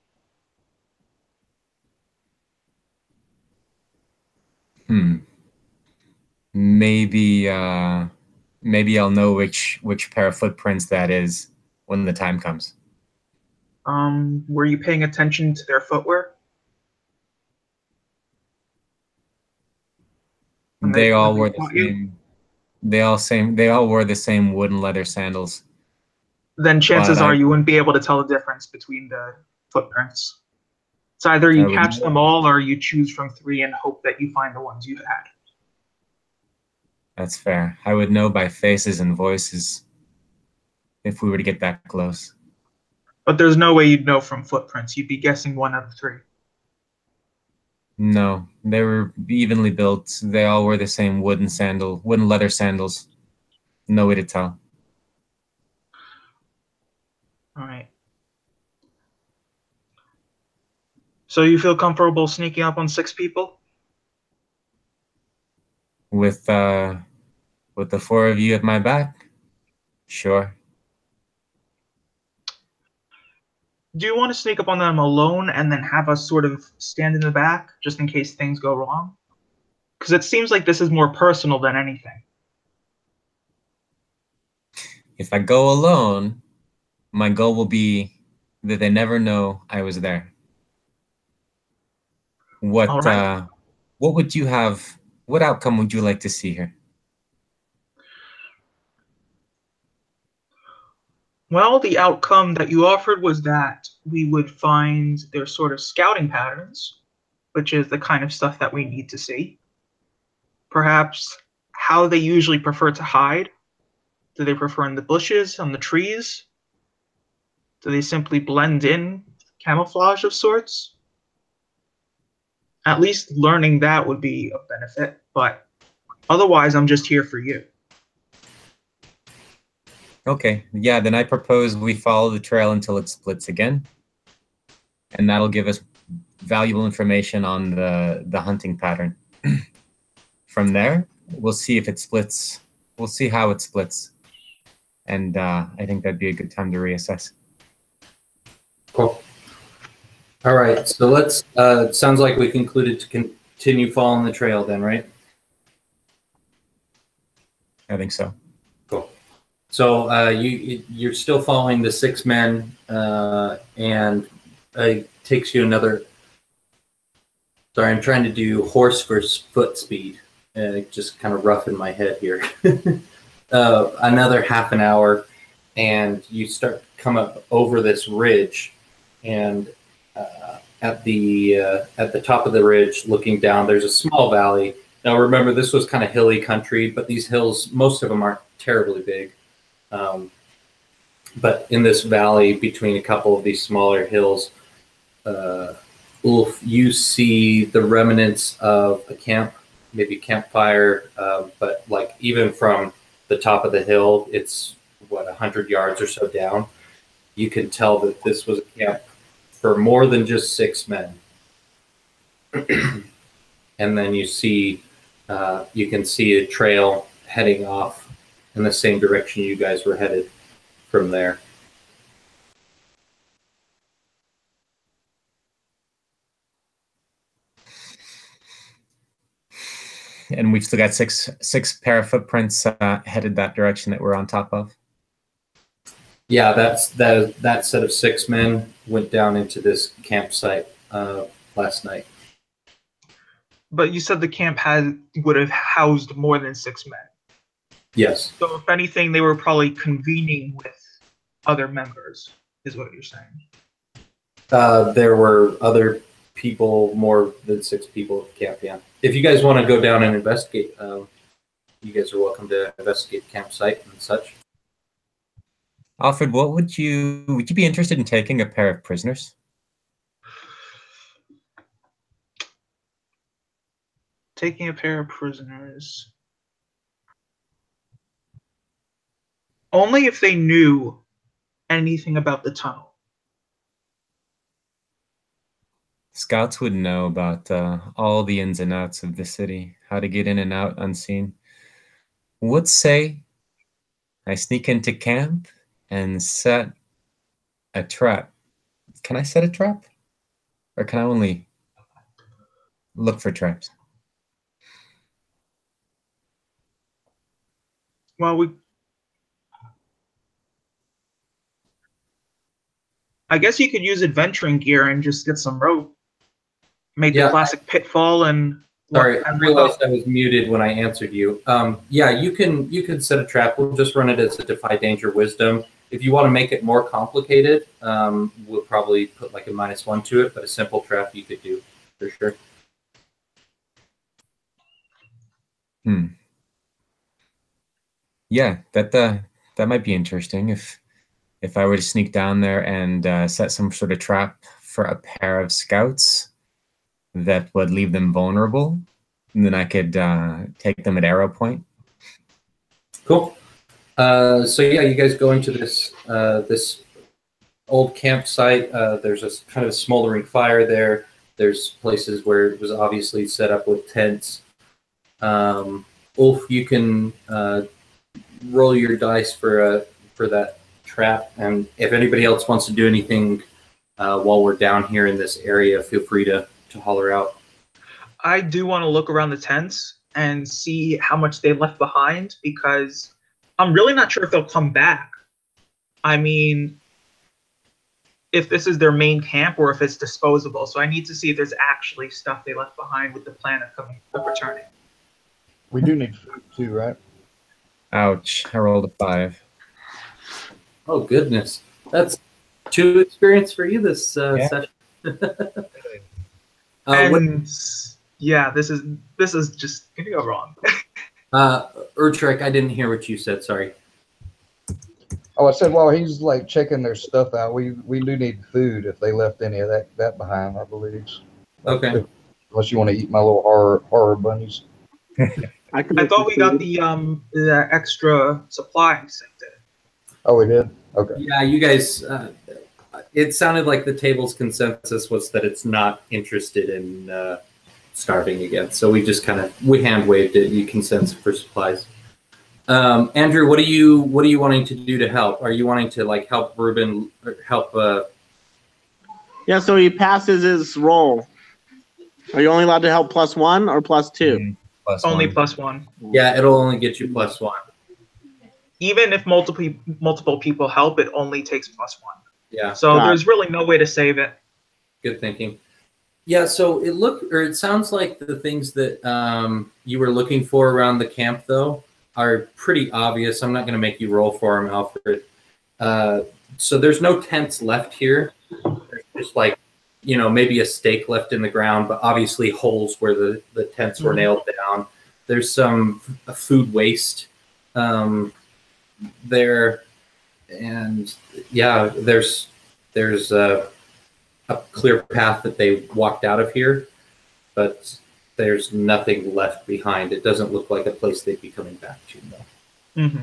Maybe I'll know which pair of footprints that is when the time comes. Were you paying attention to their footwear? They all wore the same. They all wore the same wooden leather sandals. Then chances are you wouldn't be able to tell the difference between the footprints. It's either you catch them all, or you choose from 3 and hope that you find the ones you had. That's fair. I would know by faces and voices if we were to get that close. But there's no way you'd know from footprints. You'd be guessing 1 out of 3. No, they were evenly built. They all wore the same wooden leather sandals. No way to tell. All right. So you feel comfortable sneaking up on 6 people? With the 4 of you at my back? Sure. Do you want to sneak up on them alone and then have us sort of stand in the back just in case things go wrong? Because it seems like this is more personal than anything. If I go alone, my goal will be that they never know I was there. All right. What would you have? What outcome would you like to see here? Well, the outcome that you offered was that we would find their sort of scouting patterns, which is the kind of stuff that we need to see. Perhaps how they usually prefer to hide. Do they prefer in the bushes, on the trees? Do they simply blend in, camouflage of sorts? At least learning that would be a benefit, but otherwise I'm just here for you. Okay, yeah, then I propose we follow the trail until it splits again. And that'll give us valuable information on the hunting pattern. From there, we'll see if it splits. We'll see how it splits. And I think that'd be a good time to reassess. Cool. All right, so let's, sounds like we concluded to continue following the trail then, right? I think so. Cool. So you're still following the 6 men, and it takes you another. Sorry, I'm trying to do horse versus foot speed. Just kind of rough in my head here. Another half an hour, and you start to come up over this ridge, and at the top of the ridge, looking down, there's a small valley. Now remember, this was kind of hilly country, but these hills, most of them aren't terribly big. But in this valley, between a couple of these smaller hills, Ulf, you see the remnants of a camp, maybe campfire, but like even from the top of the hill, it's what, 100 yards or so down. You can tell that this was a camp for more than just 6 men. And then you see, you can see a trail heading off in the same direction you guys were headed from there. And we've still got six pair of footprints headed that direction that we're on top of. Yeah, that set of 6 men went down into this campsite last night. But you said the camp would have housed more than 6 men. Yes. So if anything, they were probably convening with other members, is what you're saying. There were other people, more than 6 people at the camp, yeah. If you guys want to go down and investigate, you guys are welcome to investigate the campsite and such. Alfred, would you be interested in taking a pair of prisoners? Taking a pair of prisoners. Only if they knew anything about the tunnel. Scouts would know about all the ins and outs of the city, how to get in and out unseen. Would say I sneak into camp and set a trap. Can I set a trap? Or can I only look for traps? Well, I guess you could use adventuring gear and just get some rope. Make the classic pitfall and... Sorry, I realized I was muted when I answered you. Yeah, you can set a trap. We'll just run it as a Defy Danger Wisdom. If you want to make it more complicated, we'll probably put like a -1 to it, but a simple trap you could do for sure. Yeah, that might be interesting if I were to sneak down there and set some sort of trap for a pair of scouts that would leave them vulnerable, and then I could take them at arrow point. Cool. So yeah, you guys go into this this old campsite. There's a kind of smoldering fire there. There's places where it was obviously set up with tents. Ulf, you can roll your dice for that trap, and if anybody else wants to do anything while we're down here in this area, feel free to holler out. I do want to look around the tents and see how much they left behind, because I'm really not sure if they'll come back. I mean, if this is their main camp or if it's disposable. So I need to see if there's actually stuff they left behind with the plan of returning. We do need food too, right? Ouch! I rolled a 5. Oh goodness, that's 2 experience for you this session. Yeah, this is just gonna go wrong. Urtrek, I didn't hear what you said. Sorry. Oh, I said while he's like checking their stuff out, we do need food if they left any of that behind, I believe. Okay. Unless you want to eat my little horror bunnies. I thought we got the extra supply sent in. Oh, we did? Okay. Yeah, you guys. It sounded like the table's consensus was that it's not interested in starving again. So we just we hand waved it. You consent for supplies. Andrew, what are you wanting to do to help? Are you wanting to like help Ruben or help? Yeah, so he passes his roll. Are you only allowed to help +1 or +2? Only +1. Yeah, it'll only get you +1. Even if multiple people help, it only takes +1. Yeah. So there's really no way to save it. Good thinking. Yeah. So it sounds like the things that you were looking for around the camp, though, are pretty obvious. I'm not going to make you roll for them, Alfred. So there's no tents left here. There's just like, maybe a stake left in the ground, but obviously holes where the tents were nailed down. There's some food waste there. And yeah, there's a clear path that they walked out of here, but there's nothing left behind. It doesn't look like a place they'd be coming back to, though.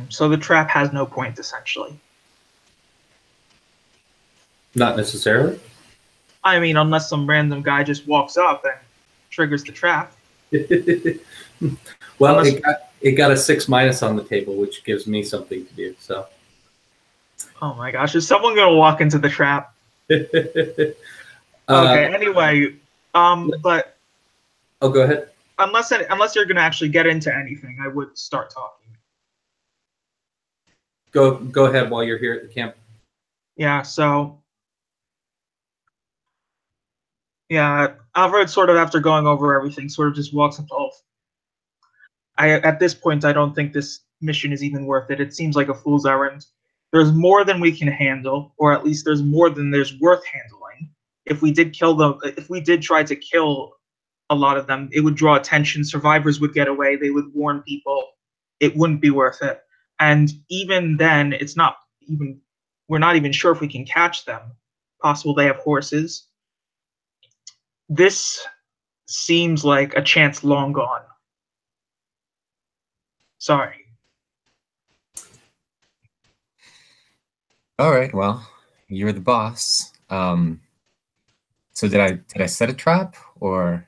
So the trap has no point, essentially. Not necessarily. I mean, unless some random guy just walks up and triggers the trap. Well, it got a 6- on the table, which gives me something to do. So. Oh my gosh, is someone gonna walk into the trap? Okay. Anyway, but. Oh, go ahead. Unless you're gonna actually get into anything, I would start talking. Go ahead while you're here at the camp. Yeah. So. Yeah, Alfred sort of, after going over everything, sort of just walks up to Ulf. At this point, I don't think this mission is even worth it. It seems like a fool's errand. There's more than we can handle, or at least there's more than there's worth handling. If we did try to kill a lot of them, it would draw attention. Survivors would get away. They would warn people. It wouldn't be worth it. And even then, we're not even sure if we can catch them. Possible they have horses. This seems like a chance long gone. Sorry. All right. Well, you're the boss. So did I set a trap or?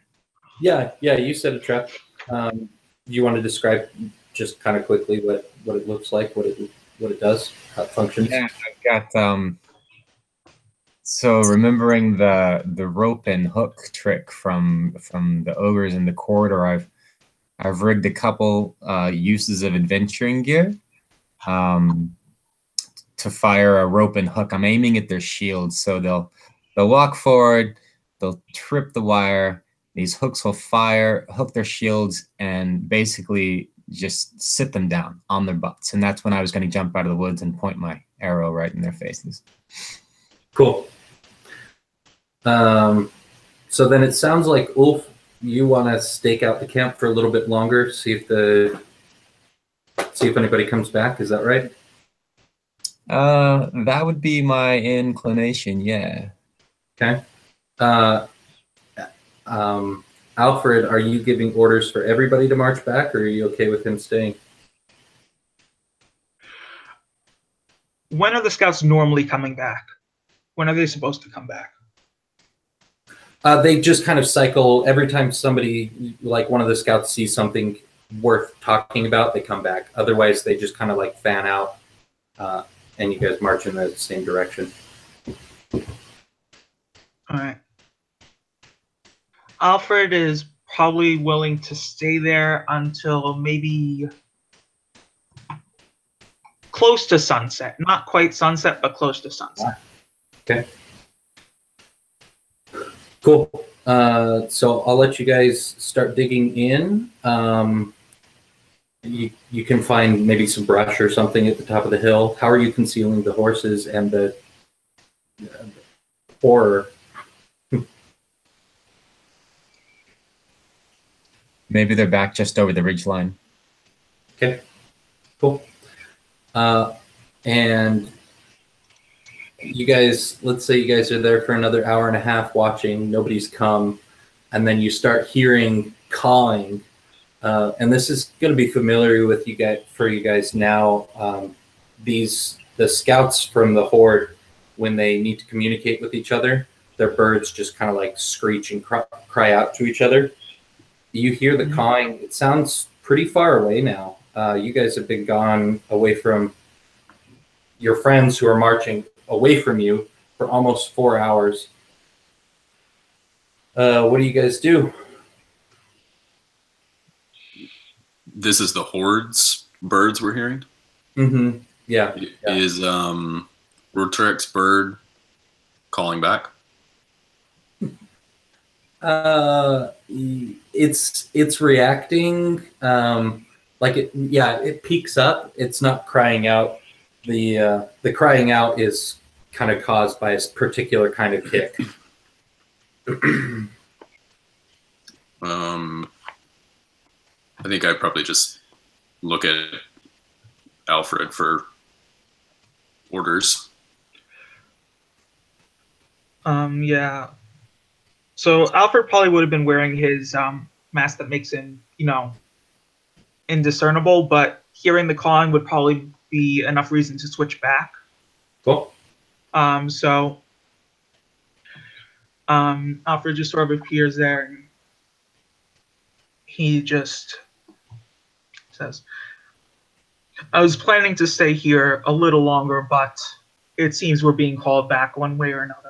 Yeah. You set a trap. You want to describe just kind of quickly what it looks like, what it does, how it functions? Yeah, I've got So remembering the rope and hook trick from the ogres in the corridor, I've rigged a couple uses of adventuring gear to fire a rope and hook. I'm aiming at their shields, so they'll walk forward, they'll trip the wire. These hooks will hook their shields, and basically just sit them down on their butts. And that's when I was going to jump out of the woods and point my arrow right in their faces. Cool. So then it sounds like, Ulf, you want to stake out the camp for a little bit longer, see if anybody comes back. Is that right? That would be my inclination, yeah. Okay. Alfred, are you giving orders for everybody to march back, or are you okay with him staying? When are the scouts normally coming back? When are they supposed to come back? They just kind of cycle. Every time somebody, like one of the scouts, sees something worth talking about, they come back. Otherwise, they just kind of like fan out, and you guys march in the same direction. All right. Alfred is probably willing to stay there until maybe close to sunset. Not quite sunset, but close to sunset. Okay. Cool. So I'll let you guys start digging in. You can find maybe some brush or something at the top of the hill. How are you concealing the horses and the horror? Maybe they're back just over the ridge line. Okay, cool. And you guys, let's say you guys are there for another hour and a half watching, nobody's come, and then you start hearing cawing. And this is going to be familiar with you guys for you guys now. The scouts from the horde, when they need to communicate with each other, their birds just kind of like screech and cry out to each other. You hear the cawing. It sounds pretty far away now. You guys have been gone away from your friends who are marching away from you for almost 4 hours. What do you guys do? This is the horde's birds we're hearing? Mm-hmm. Yeah. Is Rotrek's bird calling back? It's reacting. It peaks up. It's not crying out. The crying out is kind of caused by a particular kind of kick. I think I'd probably just look at Alfred for orders. Yeah. So Alfred probably would have been wearing his mask that makes him, indiscernible, but hearing the cawing would probably be enough reason to switch back. Cool. So Alfred just sort of appears there, and he just says, I was planning to stay here a little longer, but it seems we're being called back one way or another.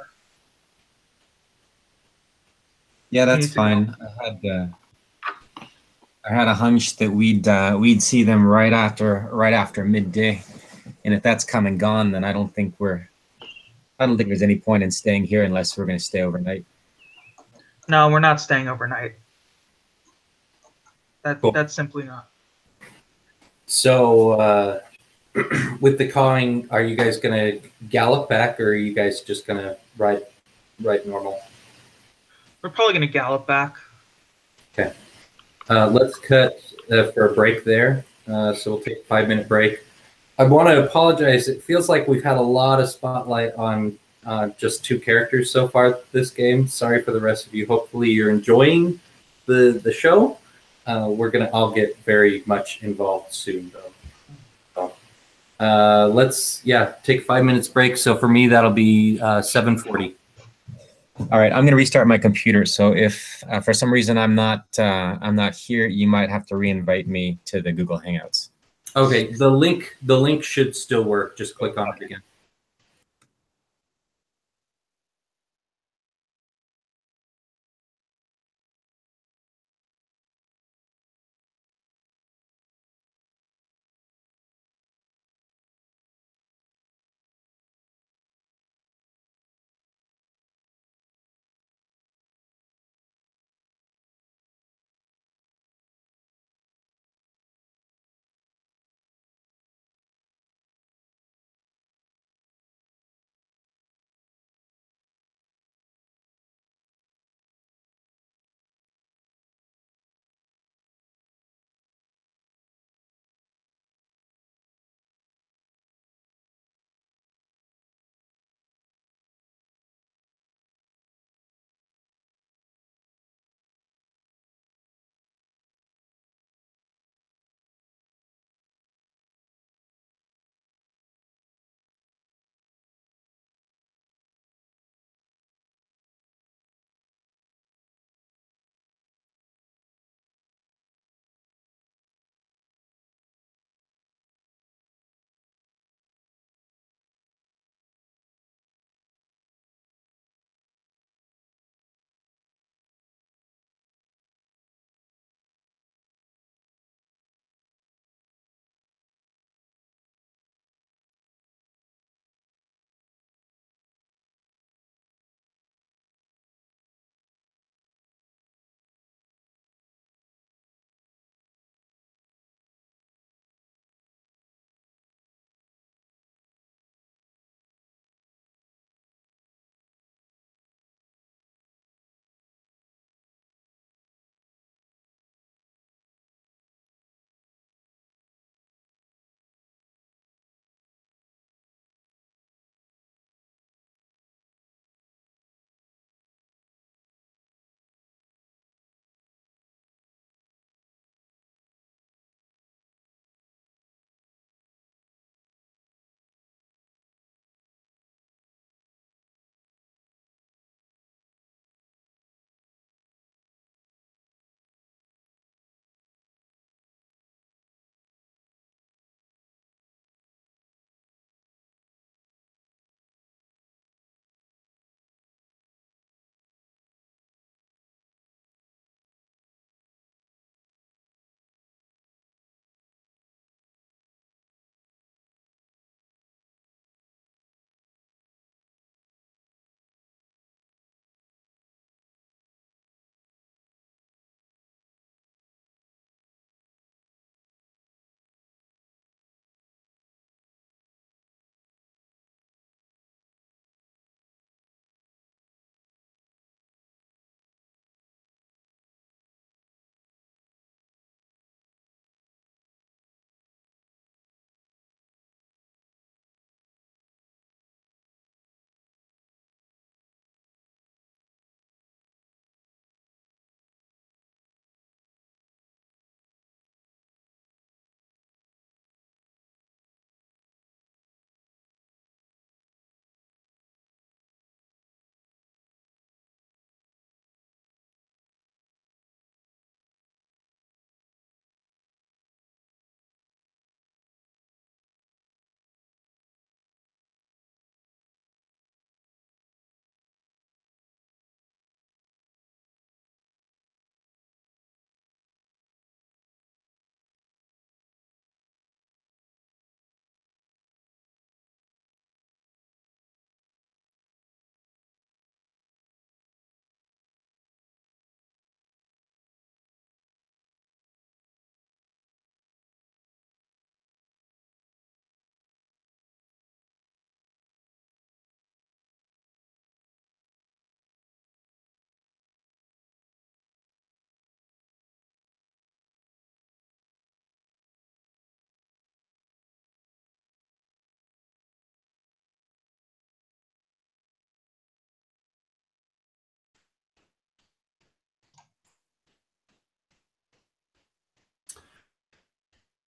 Yeah, that's fine. I had a hunch that we'd see them right after midday, and if that's come and gone, then I don't think there's any point in staying here unless we're going to stay overnight. No, we're not staying overnight. Cool. That's simply not. So, with the cawing, are you guys going to gallop back, or are you guys just going to ride normal? We're probably going to gallop back. Okay. Let's cut for a break there. So we'll take a 5-minute break. I want to apologize. It feels like we've had a lot of spotlight on just 2 characters so far this game. Sorry for the rest of you. Hopefully you're enjoying the show. We're going to all get very much involved soon, though. So, let's take a 5 minutes break. So for me, that'll be 7:40. All right, I'm going to restart my computer. So if for some reason I'm not here, you might have to re-invite me to the Google Hangouts. Okay, the link should still work. Just click on it again.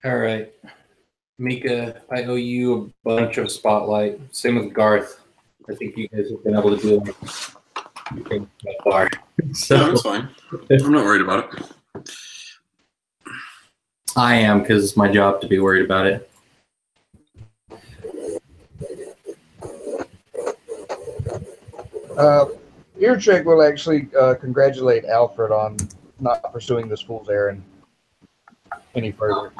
All right. Mika, I owe you a bunch of spotlight. Same with Garth. I think you guys have been able to do it so far. So that's fine. I'm not worried about it. I am, because it's my job to be worried about it. Eartrick will actually congratulate Alfred on not pursuing this fool's errand any further.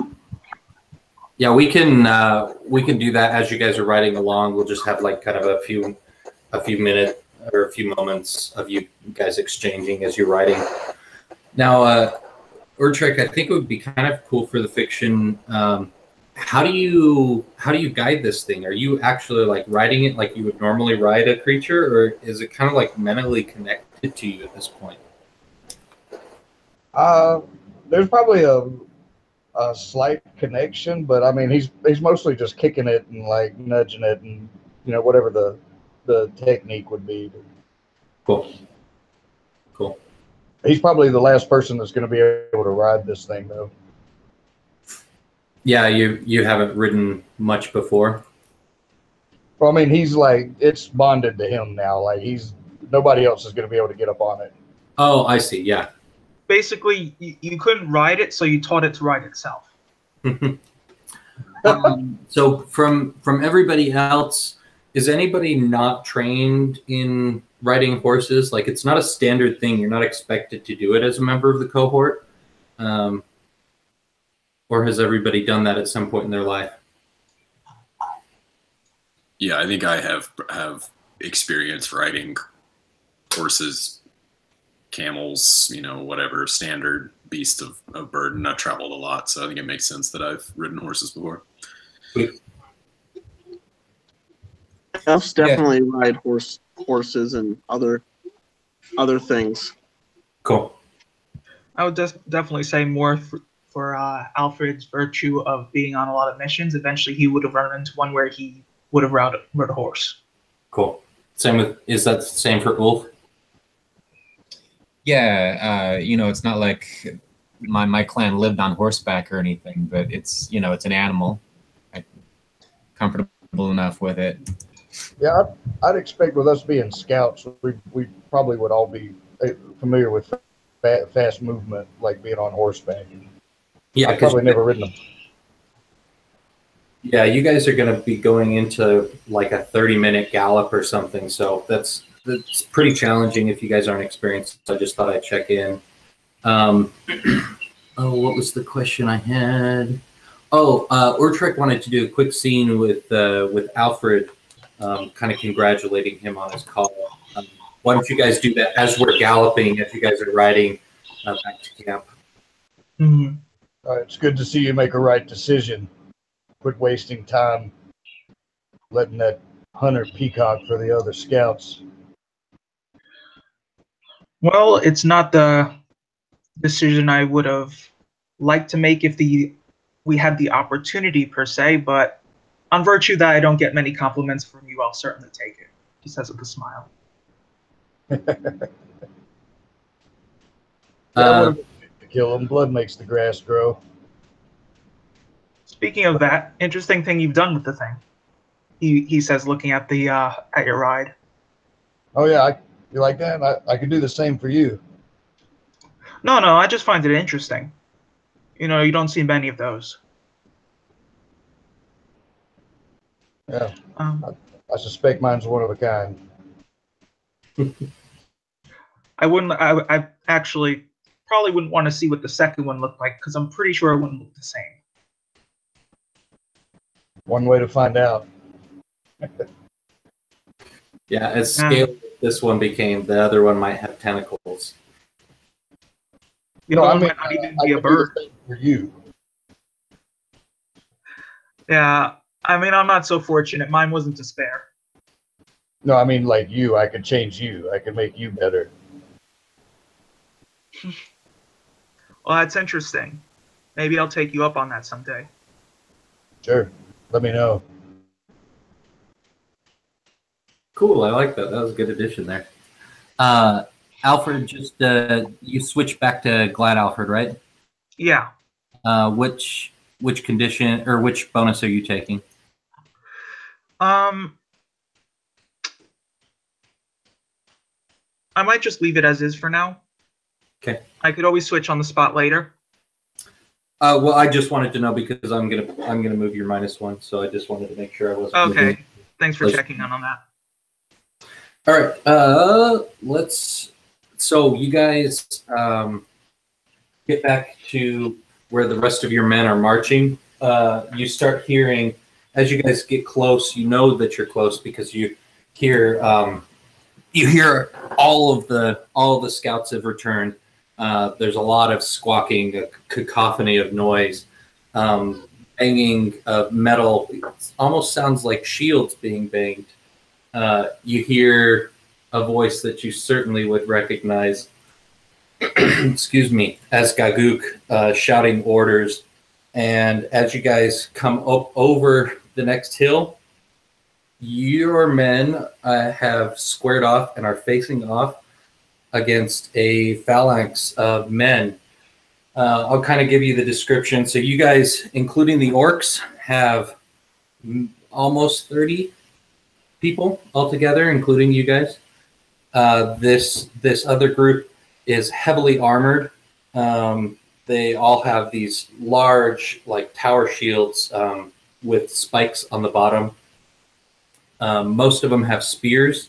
Yeah, we can do that as you guys are riding along. We'll just have like kind of a few minutes or a few moments of you guys exchanging as you're riding. Now, Urtrek, I think it would be kind of cool for the fiction. How do you guide this thing? Are you actually like riding it like you would normally ride a creature, or is it kind of like mentally connected to you at this point? There's probably a slight connection, but I mean he's mostly just kicking it and like nudging it and whatever the technique would be. Cool. He's probably the last person that's going to be able to ride this thing though. Yeah, you haven't ridden much before. Well, I mean he's like it's bonded to him now. Like nobody else is going to be able to get up on it. Oh, I see. Yeah. Basically, you couldn't ride it, so you taught it to ride itself. So from everybody else, is anybody not trained in riding horses? Like, it's not a standard thing. You're not expected to do it as a member of the cohort. Or has everybody done that at some point in their life? Yeah, I think I have experience riding horses, camels, whatever standard beast of burden. I've traveled a lot, so I think it makes sense that I've ridden horses before. Elves definitely ride horses and other things. Cool. I would definitely say more for Alfred's virtue of being on a lot of missions. Eventually, he would have run into one where he would have rode a horse. Cool. Is that the same for Ulf? Yeah, it's not like my clan lived on horseback or anything, but it's it's an animal. I'm comfortable enough with it. Yeah, I'd expect with us being scouts, we probably would all be familiar with fast movement, like being on horseback. Yeah, I've probably never ridden them. Yeah, you guys are going to be going into like a 30-minute gallop or something, so that's pretty challenging if you guys aren't experienced. So I just thought I'd check in. What was the question I had? Urtrek wanted to do a quick scene with Alfred, kind of congratulating him on his call. Why don't you guys do that as we're galloping, as you guys are riding back to camp? Mm-hmm. It's good to see you make a right decision. Quit wasting time letting that hunter peacock for the other scouts. Well, it's not the decision I would have liked to make if we had the opportunity per se, but on virtue that I don't get many compliments from you, I'll certainly take it. He says with a smile. To kill him. Blood makes the grass grow. Speaking of that, interesting thing you've done with the thing. He says, looking at the at your ride. Oh yeah, you like that? I could do the same for you. No, I just find it interesting. You don't see many of those. Yeah, I suspect mine's one of a kind. I actually probably wouldn't want to see what the second one looked like, because I'm pretty sure it wouldn't look the same. One way to find out. Yeah, as scaled as this one became, the other one might have tentacles. Might not even be a bird. For you. Yeah, I'm not so fortunate. Mine wasn't to spare. No, I mean like you. I could change you. I could make you better. Well, that's interesting. Maybe I'll take you up on that someday. Sure. Let me know. Cool, I like that. That was a good addition there. Alfred, just you switched back to Glad Alfred, right? Yeah. Which which condition or which bonus are you taking? I might just leave it as is for now. Okay. I could always switch on the spot later. Well, I just wanted to know because I'm gonna move your -1, so I just wanted to make sure I wasn't. Okay. Thanks for checking in on that. All right. Let's. So you guys get back to where the rest of your men are marching. You start hearing as you guys get close. You know that you're close because you hear all of the scouts have returned. There's a lot of squawking, a cacophony of noise, banging of metal. It almost sounds like shields being banged. You hear a voice that you certainly would recognize, excuse me, as Gaguk shouting orders. And as you guys come up over the next hill, your men have squared off and are facing off against a phalanx of men. I'll kind of give you the description. So you guys, including the orcs, have almost 30 people altogether, including you guys. This other group is heavily armored. They all have these large, like tower shields with spikes on the bottom. Most of them have spears.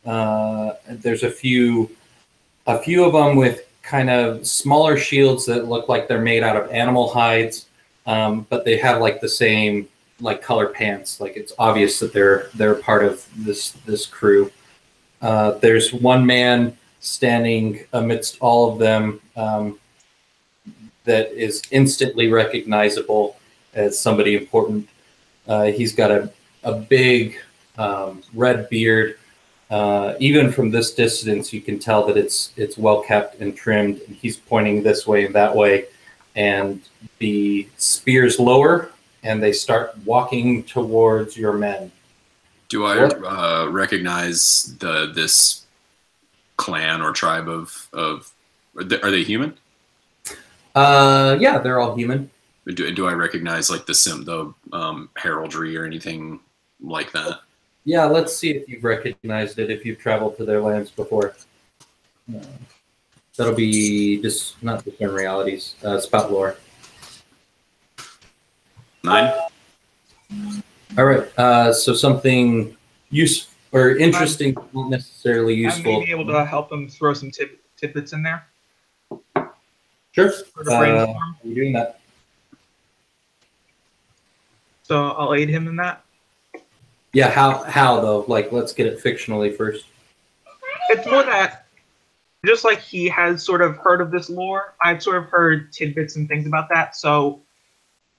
There's a few of them with kind of smaller shields that look like they're made out of animal hides, but they have like the same like color pants. Like it's obvious that they're part of this crew. There's one man standing amidst all of them that is instantly recognizable as somebody important. He's got a big red beard. Even from this distance, you can tell that it's well kept and trimmed. And he's pointing this way and that way, and the spears lower, and they start walking towards your men. Do I recognize this clan or tribe of? Are they human? Yeah, they're all human. Do I recognize like the heraldry or anything like that? Yeah, let's see if you've recognized it, if you've traveled to their lands before. That'll be just not discern realities, spout lore. 9. All right, so something useful or interesting, not necessarily useful. I may be able to help him throw some tidbits in there. Sure. For the brainstorm. You're doing that. So I'll aid him in that. Yeah, how though? Like, let's get it fictionally first. It's more that, just like he has sort of heard of this lore, I've sort of heard tidbits and things about that. So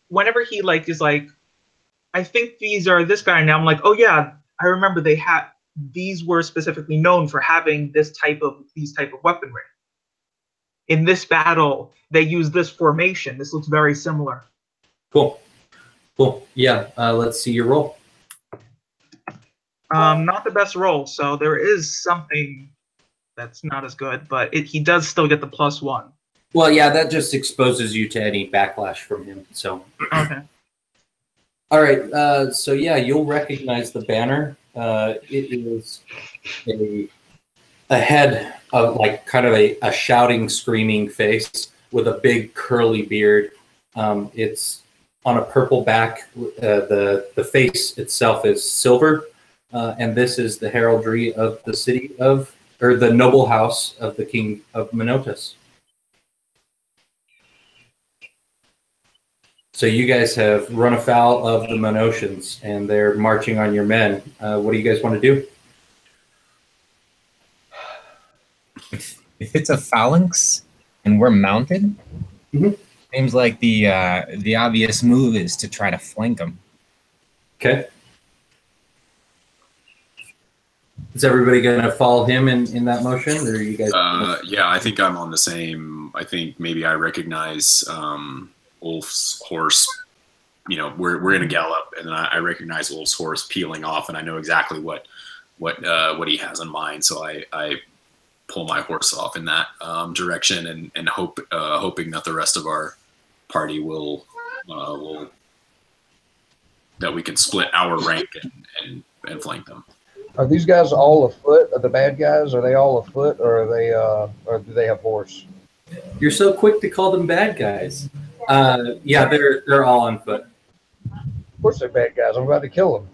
whenever he like is like, I think these are this guy now, I'm like, oh yeah, I remember these were specifically known for having these type of weaponry. In this battle, they use this formation. This looks very similar. Cool. Yeah, let's see your roll. Not the best roll, so there is something that's not as good, but he does still get the +1. Well, yeah, that just exposes you to any backlash from him. So. Okay. All right. So yeah, you'll recognize the banner. It is a head of like kind of a shouting, screaming face with a big curly beard. It's on a purple back. The face itself is silver. And this is the heraldry of the city of, or the noble house of the king of Minotus. So you guys have run afoul of the Minotans, and they're marching on your men. What do you guys want to do? If it's a phalanx and we're mounted, seems like the obvious move is to try to flank them. Okay. Is everybody going to follow him in that motion, or are you guys? Yeah, I think I'm on the same. I think maybe I recognize Ulf's horse. You know, we're going to gallop, and then I recognize Ulf's horse peeling off, and I know exactly what he has in mind. So I pull my horse off in that direction, and hoping that the rest of our party will that we can split our rank and flank them. Are these guys all afoot? Are the bad guys? Are they all afoot, or are they? Or do they have horse? You're so quick to call them bad guys. Yeah, they're all on foot. Of course they're bad guys. I'm about to kill them.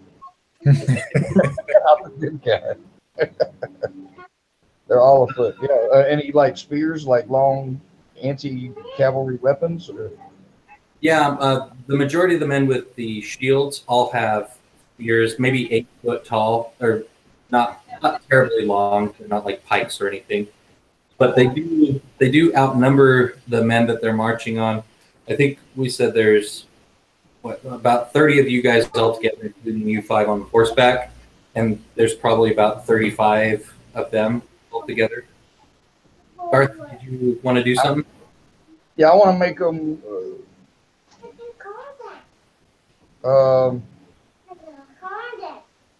I'm a good guy. They're all afoot. Yeah. Any like spears, like long anti-cavalry weapons? Or? Yeah, the majority of the men with the shields all have spears, maybe 8 foot tall, or not terribly long. They're not like pikes or anything, but they do outnumber the men that they're marching on. I think we said there's about 30 of you guys altogether, including you 5 on horseback, and there's probably about 35 of them altogether. Garth, did you want to do something? Yeah, I want to make them. I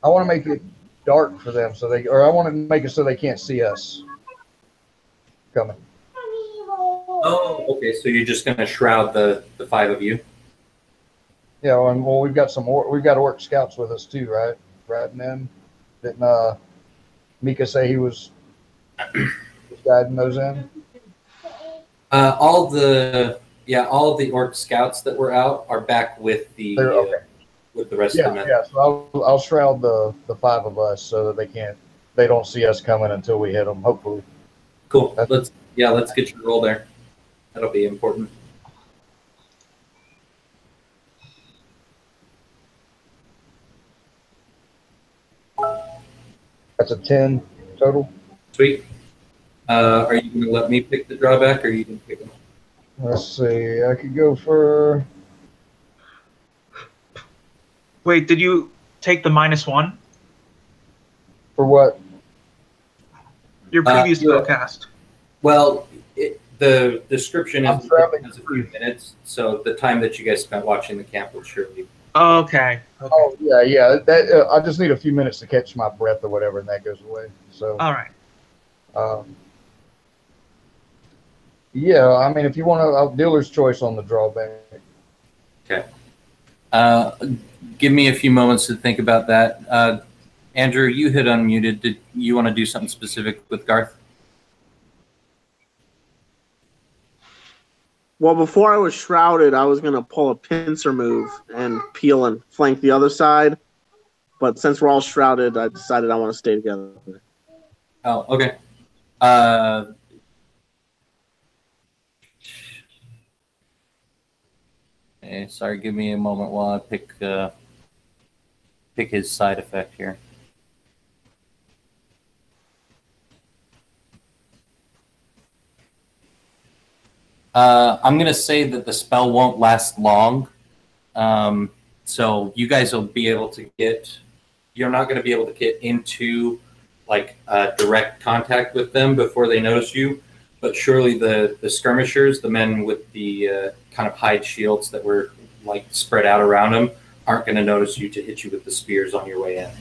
want to make it dark for them, I want to make it so they can't see us coming. Oh, okay. So you're just going to shroud the 5 of you. Yeah, and well, we've got orc scouts with us too, right? Riding in. Didn't Mika say he was guiding those in? All of the orc scouts that were out are back with the with the rest of the men. Yeah, so I'll shroud the 5 of us so that they don't see us coming until we hit them. Hopefully. Cool. Let's get your roll there. That'll be important. That's a 10 total. Sweet. Are you going to let me pick the drawback, or are you going to pick them? Let's see. I could go for. Wait, did you take the -1? For what? Your previous spellcast. Well, the description is a few minutes, so the time that you guys spent watching the camp would surely. Okay. Oh yeah. That I just need a few minutes to catch my breath or whatever, and that goes away. So. All right. Yeah, I mean, if you want a dealer's choice on the drawback. Okay. Give me a few moments to think about that. Andrew, you had unmuted. Did you want to do something specific with Garth? Well, before I was shrouded, I was going to pull a pincer move and peel and flank the other side. But since we're all shrouded, I decided I want to stay together. Oh, okay. Okay, sorry, give me a moment while I pick his side effect here. I'm going to say that the spell won't last long. So you guys will be able to you're not going to be able to get into like direct contact with them before they notice you. But surely the skirmishers, the men with the kind of hide shields that were like spread out around them, aren't going to notice you to hit you with the spears on your way in.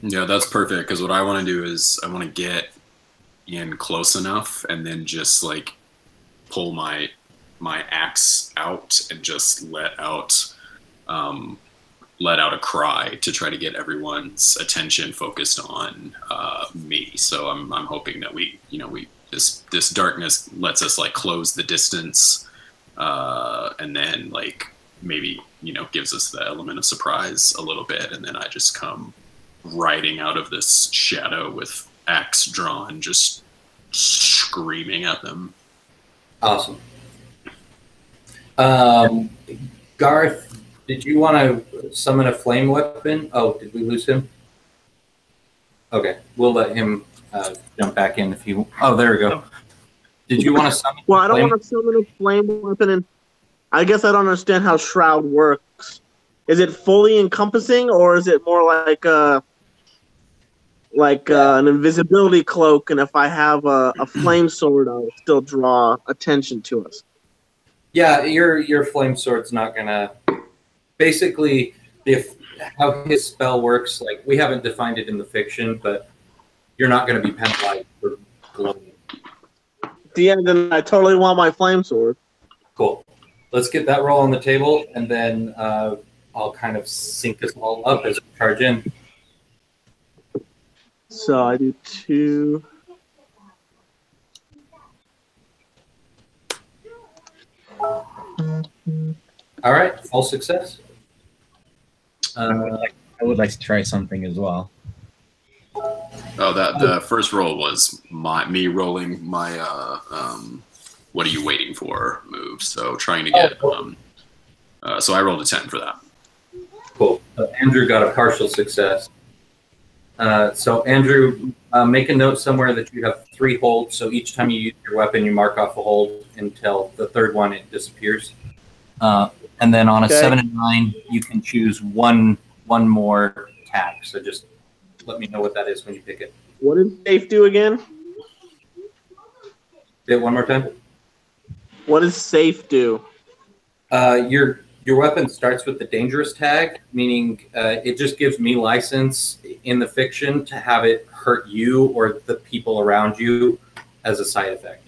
Yeah, that's perfect, because what I want to do is I want to get in close enough and then just like pull my axe out and just let out a cry to try to get everyone's attention focused on me. So I'm hoping that this darkness lets us like close the distance, and then like maybe gives us the element of surprise a little bit, and then I just come riding out of this shadow with axe drawn, just screaming at them. Awesome. Garth, did you want to summon a flame weapon? Oh, did we lose him? Okay, we'll let him jump back in if he. Oh, there we go. Did you want to summon? Well, I don't want to summon a flame weapon, and I guess I don't understand how Shroud works. Is it fully encompassing, or is it more like an invisibility cloak? And if I have a flame sword, I'll still draw attention to us. Yeah, your flame sword's not gonna. Basically, how his spell works, like we haven't defined it in the fiction, but you're not going to be penalized for glowing. At the end, then I totally want my flame sword. Cool. let's get that roll on the table, and then I'll kind of sync us all up as we charge in. So I do 2. All right, full success. I would like to try something as well. Oh, the first roll was me rolling my what are you waiting for move. So trying to get so I rolled a 10 for that. Cool. Andrew got a partial success. So Andrew, make a note somewhere that you have 3 holds. So each time you use your weapon, you mark off a hold until the third one it disappears. And then on a 7 and 9, you can choose one more tag. So just let me know what that is when you pick it. What did safe do again? Say it one more time. What does safe do? Your weapon starts with the dangerous tag, meaning it just gives me license in the fiction to have it hurt you or the people around you as a side effect.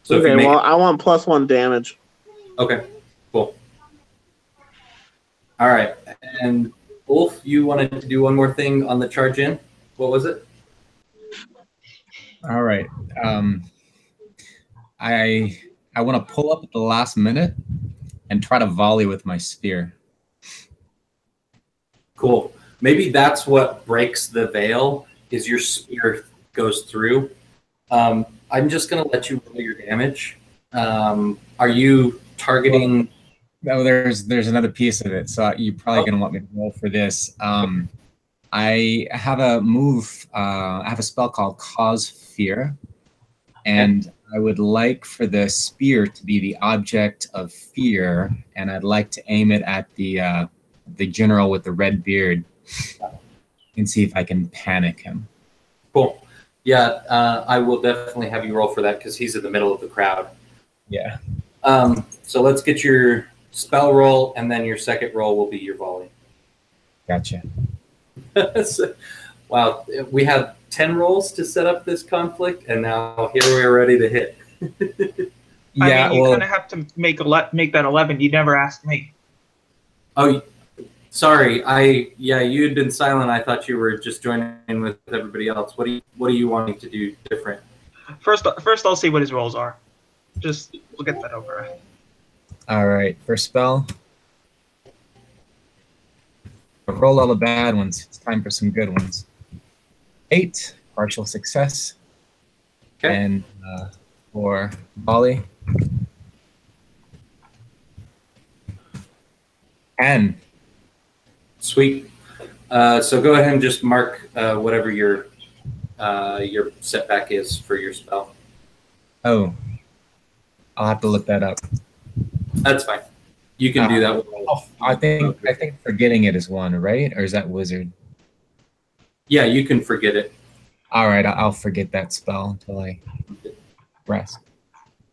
So okay, well, I want +1 damage. Okay, cool. All right, and Ulf, you wanted to do one more thing on the charge in. What was it? All right. I want to pull up at the last minute and try to volley with my spear. Cool. Maybe that's what breaks the veil, is your spear goes through. I'm just going to let you roll your damage. Are you targeting... No, there's another piece of it, so you're probably going to want me to roll for this. I have a move, I have a spell called Cause Fear, and I would like for the spear to be the object of fear, and I'd like to aim it at the general with the red beard and see if I can panic him. Cool. Yeah, I will definitely have you roll for that because he's in the middle of the crowd. Yeah. So let's get your spell roll, and then your second roll will be your volley. Gotcha. Wow, we had 10 rolls to set up this conflict, and now here we're ready to hit. Yeah, I mean, you kind of have to make that 11. You never asked me. Oh, sorry. You had been silent. I thought you were just joining in with everybody else. What are you wanting to do different? First, I'll see what his rolls are. We'll get that over. All right, first spell. Roll all the bad ones. It's time for some good ones. 8, partial success. Okay. And for volley. 10. Sweet. So go ahead and just mark whatever your setback is for your spell. Oh, I'll have to look that up. That's fine. You can do that. I think forgetting it is 1, right? Or is that wizard? Yeah, you can forget it. All right, I'll forget that spell until I rest.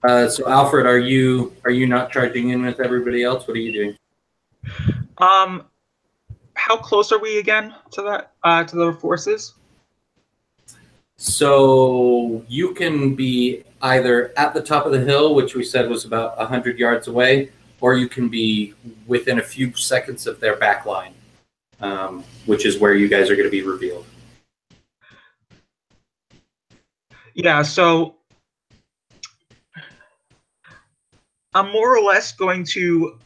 So Alfred, are you not charging in with everybody else? What are you doing? How close are we again to that to the forces? So you can be either at the top of the hill, which we said was about 100 yards away, or you can be within a few seconds of their back line, which is where you guys are going to be revealed. Yeah, so I'm more or less going to,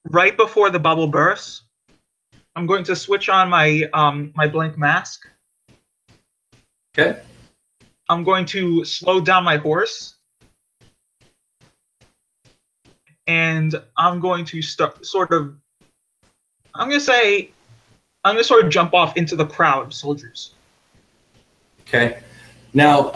right before the bubble bursts, I'm going to switch on my my blink mask. Okay. I'm going to slow down my horse, and I'm going to sort of jump off into the crowd of soldiers. Okay. Now,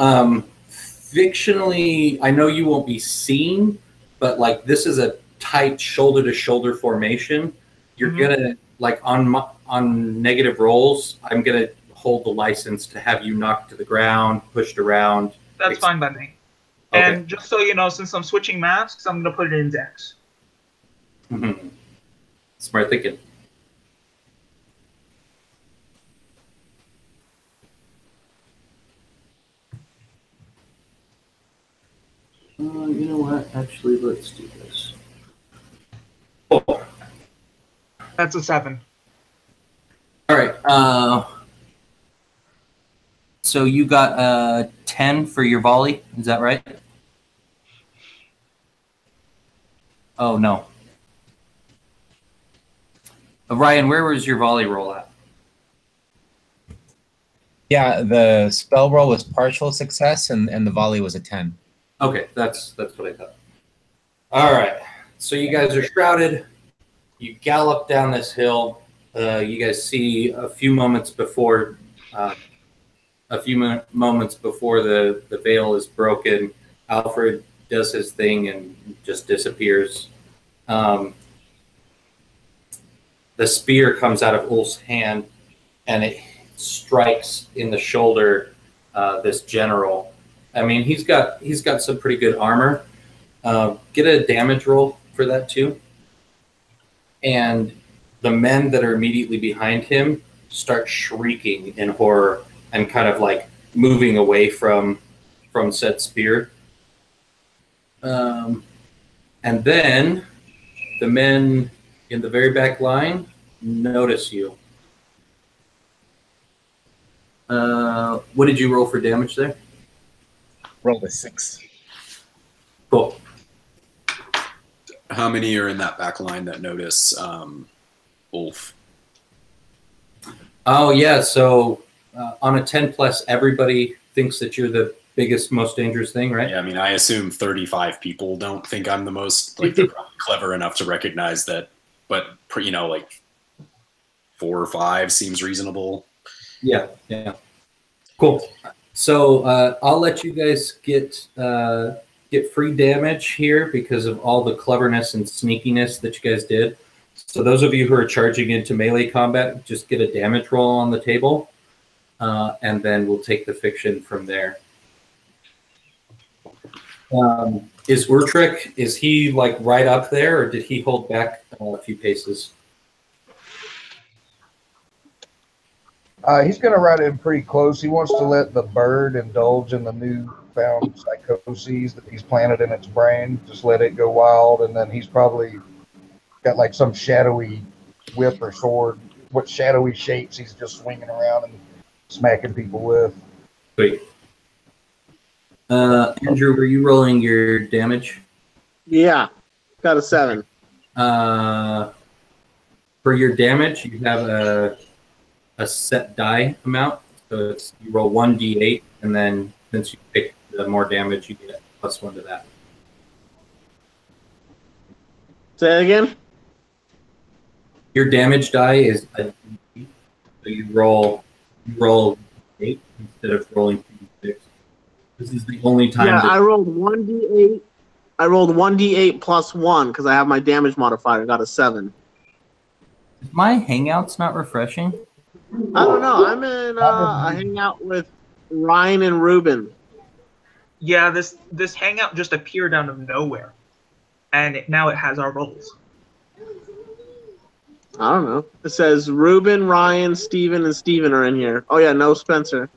fictionally, I know you won't be seen, but like this is a tight shoulder-to-shoulder formation. You're gonna on negative rolls. I'm gonna hold the license to have you knocked to the ground, pushed around. That's fine by me. Okay. And just so you know, since I'm switching masks, I'm gonna put it in Dex. Mm-hmm. Smart thinking. You know what? Actually, let's do this. That's a 7. All right. So you got 10 for your volley. Is that right? Oh, no. Ryan, where was your volley roll at? Yeah, the spell roll was partial success, and the volley was a 10. Okay, that's what I thought. All right. So you guys are shrouded. You gallop down this hill. You guys see a few moments before the veil is broken, Alfred does his thing and just disappears. The spear comes out of Ulf's hand, and it strikes in the shoulder this general. I mean, he's got some pretty good armor. Get a damage roll for that too. And the men that are immediately behind him start shrieking in horror and kind of like moving away from said spear. And then the men in the very back line notice you. What did you roll for damage there? Rolled a 6. Cool. How many are in that back line that notice Ulf? Oh, yeah. So on a 10 plus, everybody thinks that you're the biggest, most dangerous thing, right? Yeah, I mean, I assume 35 people don't think I'm the most, like, they're probably clever enough to recognize that, but, you know, like 4 or 5 seems reasonable. Yeah. Cool. So I'll let you guys get free damage here because of all the cleverness and sneakiness that you guys did. So those of you who are charging into melee combat, just get a damage roll on the table, and then we'll take the fiction from there. Is Urtrick, is he like right up there, or did he hold back a few paces? He's going to ride in pretty close. He wants to let the bird indulge in the newfound psychoses that he's planted in its brain. Just let it go wild, and then he's probably got like some shadowy whip or sword. What shadowy shapes he's just swinging around and smacking people with. Sweet. Andrew, were you rolling your damage? Yeah, got a 7. For your damage, you have a set die amount. So it's, you roll 1d8, and then since you pick the more damage, you get +1 to that. Say it again? Your damage die is a d8, so you roll 8 instead of rolling 2d6. This is the only time. Yeah, I rolled 1d8. I rolled 1d8 +1 because I have my damage modifier. I got a 7. Is my Hangouts not refreshing? I don't know. I'm in a hangout with Ryan and Ruben. Yeah, this hangout just appeared out of nowhere, and now it has our roles. I don't know. It says Ruben, Ryan, Steven, and Steven are in here. Oh, yeah, no Spencer.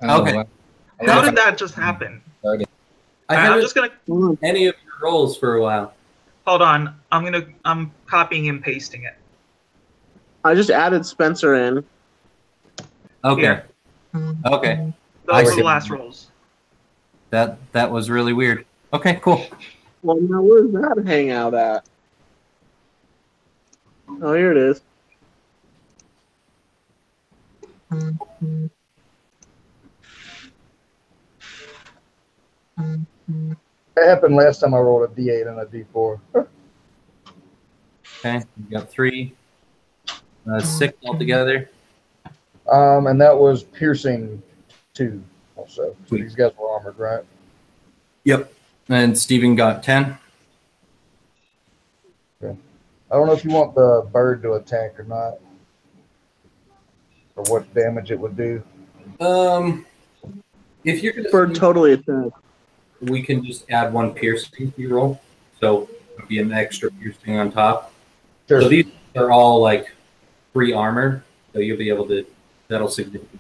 Okay. How did that just happen? I I'm haven't just gonna any of your rolls for a while. hold on. I'm copying and pasting it. I just added Spencer in. Okay. Here. Okay. Those were see. the last rolls. That was really weird. Okay, cool. Well, now where's that hangout at? Oh, here it is. That happened last time I rolled a D8 and a D4. Okay, you got 3, 6 altogether. And that was piercing 2 also. So Sweet. these guys were armored, right? Yep. And Steven got 10. Okay. I don't know if you want the bird to attack or not, or what damage it would do. If you're gonna Bird totally attacked. we can just add 1 piercing to your roll, so it'll be an extra piercing on top. Sure. So these are all like 3 armor, so you'll be able to. That'll significantly.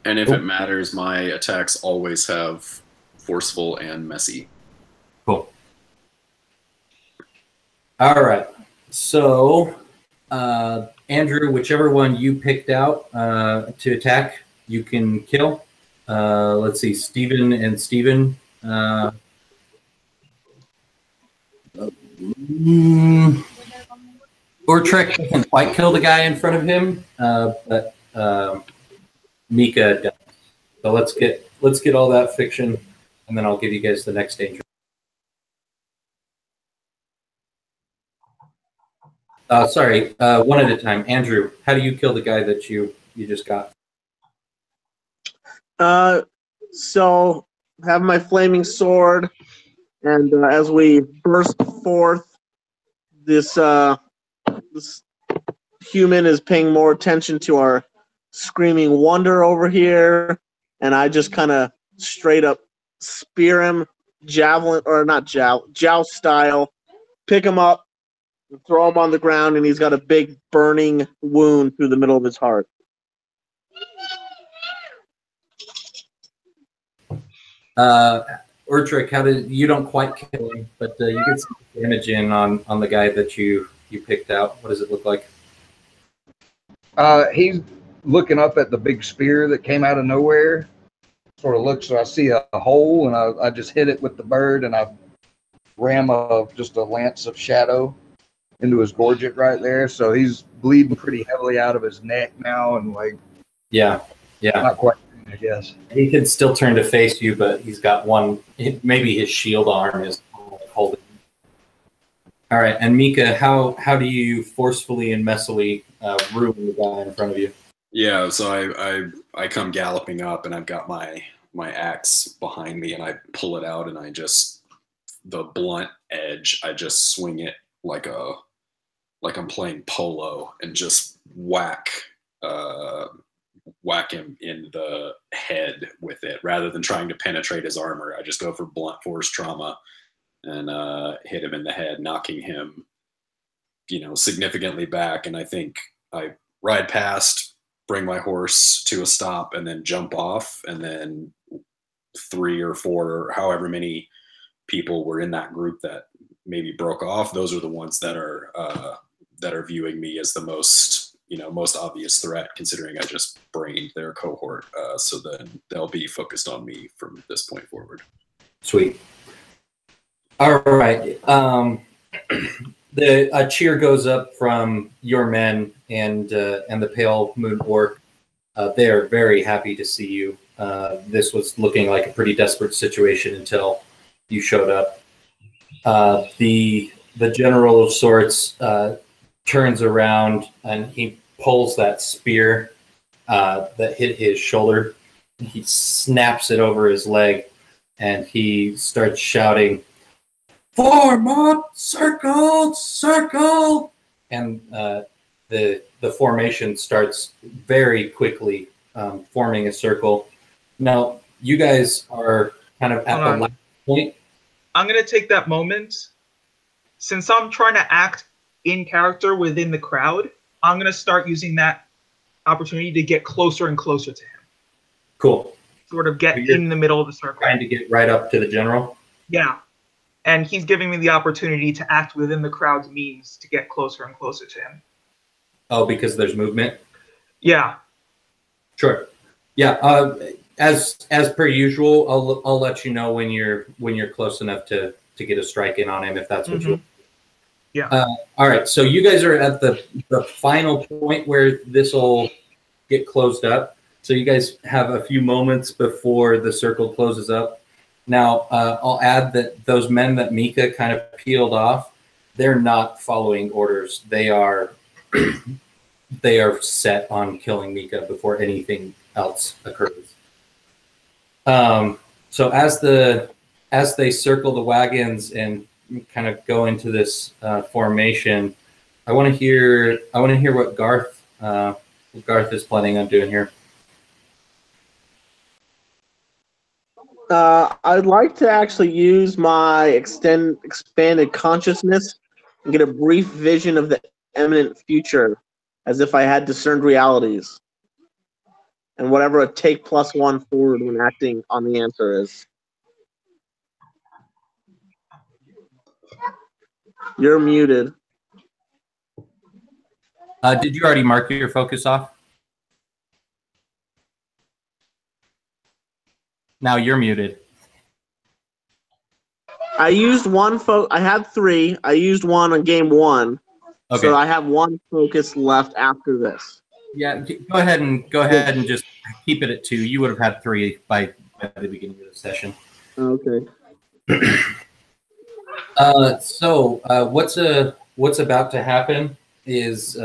And if it matters, my attacks always have forceful and messy. Cool. All right. So Andrew, whichever one you picked out to attack, you can kill. Let's see, Stephen and Stephen. Ortrek doesn't quite kill the guy in front of him, but Mika does. So let's get all that fiction, and then I'll give you guys the next danger. Sorry, one at a time. Andrew, how do you kill the guy that you just got? So have my flaming sword, and as we burst forth, this human is paying more attention to our screaming wonder over here, and I just kind of straight up spear him, javelin or not joust style, pick him up, and throw him on the ground, and he's got a big burning wound through the middle of his heart. Urtrick, you don't quite kill him, but you get some damage in on the guy that you picked out. What does it look like? He's looking up at the big spear that came out of nowhere. Sort of looks, so I see a hole, and I just hit it with the bird, and I ram just a lance of shadow into his gorget right there. So he's bleeding pretty heavily out of his neck now, and yeah, not quite, I guess. He can still turn to face you, but he's got one. Maybe his shield arm is holding. All right, and Mika, how do you forcefully and messily ruin the guy in front of you? Yeah, so I come galloping up, and I've got my axe behind me, and I pull it out, and the blunt edge, I just swing it like I'm playing polo, and just whack him in the head with it. Rather than trying to penetrate his armor, I just go for blunt force trauma and hit him in the head, knocking him, significantly back. And I think I ride past, bring my horse to a stop, and then jump off. And then 3 or 4, however many people were in that group that maybe broke off, those are the ones that are viewing me as the most obvious threat, considering I just brained their cohort. So then they'll be focused on me from this point forward. Sweet. All right. A cheer goes up from your men and the Pale Moon Orc. They are very happy to see you. This was looking like a pretty desperate situation until you showed up. The general of sorts turns around and he pulls that spear that hit his shoulder. He snaps it over his leg, and he starts shouting, "Form up, circle, circle!" And the formation starts very quickly forming a circle. Now, you guys are kind of at the last point. I'm going to take that moment. Since I'm trying to act in character within the crowd, I'm going to start using that opportunity to get closer and closer to him. Cool. Sort of get in the middle of the circle. Trying to get right up to the general? Yeah. And he's giving me the opportunity to act within the crowd's means to get closer and closer to him. Oh, because there's movement? Yeah. Sure. Yeah. As per usual, I'll let you know when you're close enough to get a strike in on him, if that's what you want. Yeah. All right. So you guys are at the final point where this will get closed up. So you guys have a few moments before the circle closes up. Now, I'll add that those men that Mika kind of peeled off, they're not following orders. They are set on killing Mika before anything else occurs. So as they circle the wagons and kind of go into this formation, I want to hear what Garth is planning on doing here. I'd like to actually use my expanded consciousness and get a brief vision of the imminent future, as if I had discerned realities, and whatever a take +1 forward when acting on the answer is. You're muted. Did you already mark your focus off? Now you're muted. I used one I had 3. I used one on game 1. Okay. So I have 1 focus left after this. Yeah, go ahead and just keep it at 2. You would have had 3 by the beginning of the session. Okay. So what's about to happen is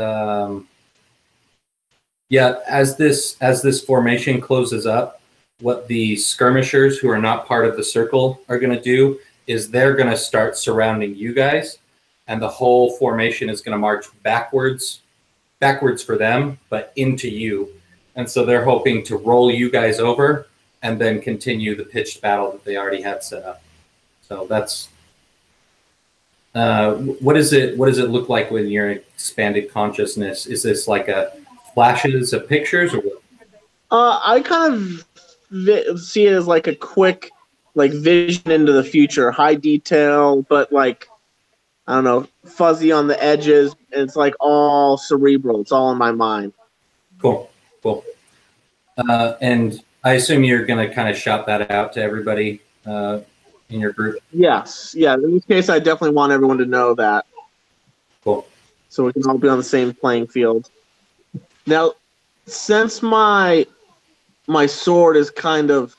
as this formation closes up, what the skirmishers who are not part of the circle are going to do is they're going to start surrounding you guys, and the whole formation is going to march backwards for them, but into you. And so they're hoping to roll you guys over and then continue the pitched battle that they already had set up. So that's what does it look like when you're in expanded consciousness? Is this like a flashes of pictures, or what? I kind of see it as like a quick vision into the future, high detail, but like, I don't know, fuzzy on the edges. It's like all cerebral. It's all in my mind. Cool. And I assume you're going to kind of shout that out to everybody in your group? Yes. Yeah. In this case, I definitely want everyone to know that. Cool. So we can all be on the same playing field. Now, since my sword is kind of,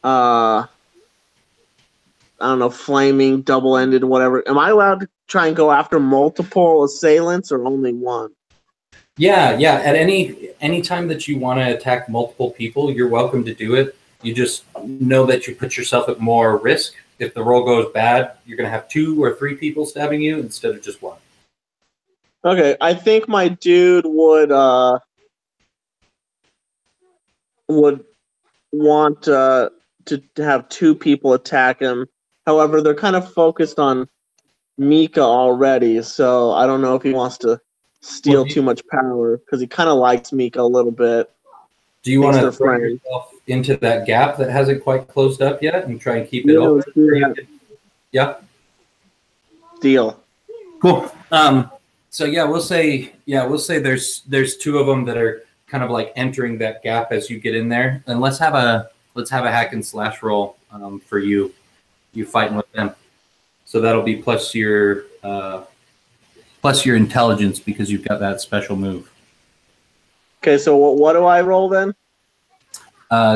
I don't know, flaming, double-ended, whatever, am I allowed to try and go after multiple assailants or only one? Yeah. At any time that you want to attack multiple people, you're welcome to do it. You just know that you put yourself at more risk. If the roll goes bad, you're going to have 2 or 3 people stabbing you instead of just 1. Okay, I think my dude would want to have 2 people attack him. However, they're kind of focused on Mika already, so I don't know if he wants to steal too much power, because he kind of likes Mika a little bit. Do you want to throw yourself into that gap that hasn't quite closed up yet and try and keep it open? Yeah. Deal. Cool. So we'll say there's 2 of them that are kind of like entering that gap as you get in there, and let's have a hack and slash roll for you fighting with them. So that'll be plus your intelligence, because you've got that special move. Okay, so what do I roll then?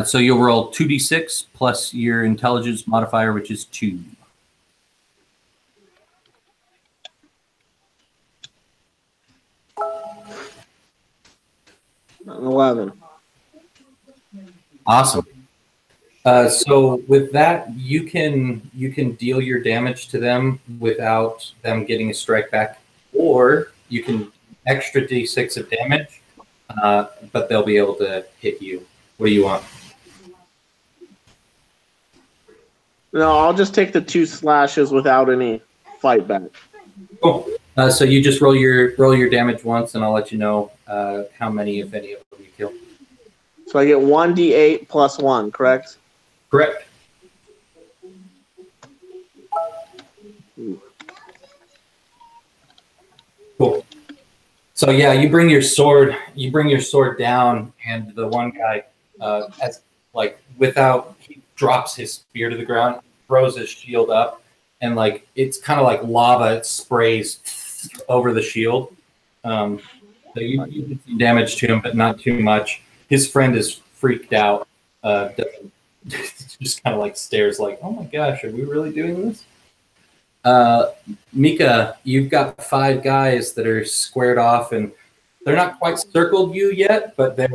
So you'll roll 2d6 plus your intelligence modifier, which is 2. An 11. Awesome. So with that, you can deal your damage to them without them getting a strike back, or you can extra d6 of damage, but they'll be able to hit you. What do you want? No, I'll just take the 2 slashes without any fight back. Cool. So you just roll your damage once, and I'll let you know how many, if any, of them you kill. So I get 1d8 plus 1, correct? Correct. Cool. So you bring your sword down, and the one guy, he drops his spear to the ground, throws his shield up, and it's kind of like lava. It sprays over the shield. So you did some damage to him, but not too much. His friend is freaked out. Just kind of stares like, oh my gosh, are we really doing this? Mika, you've got 5 guys that are squared off, and they're not quite circled you yet, but they're,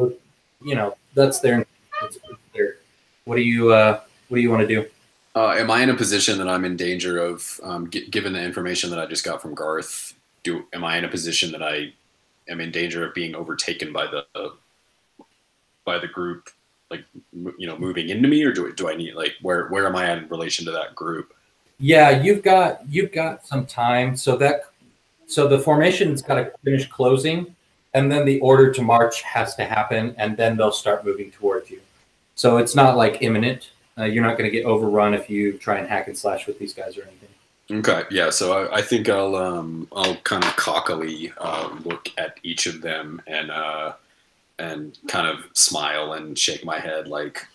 that's their. What do you want to do? Am I in a position that I'm in danger of, given the information that I just got from Garth? Am I in a position that I am in danger of being overtaken by the group, moving into me, or do I need where am I at in relation to that group? Yeah, you've got some time. So the formation's got to finish closing, and then the order to march has to happen, and then they'll start moving towards you. So it's not imminent. You're not going to get overrun if you try and hack and slash with these guys or anything. Okay, yeah. So I think I'll kind of cockily look at each of them and kind of smile and shake my head like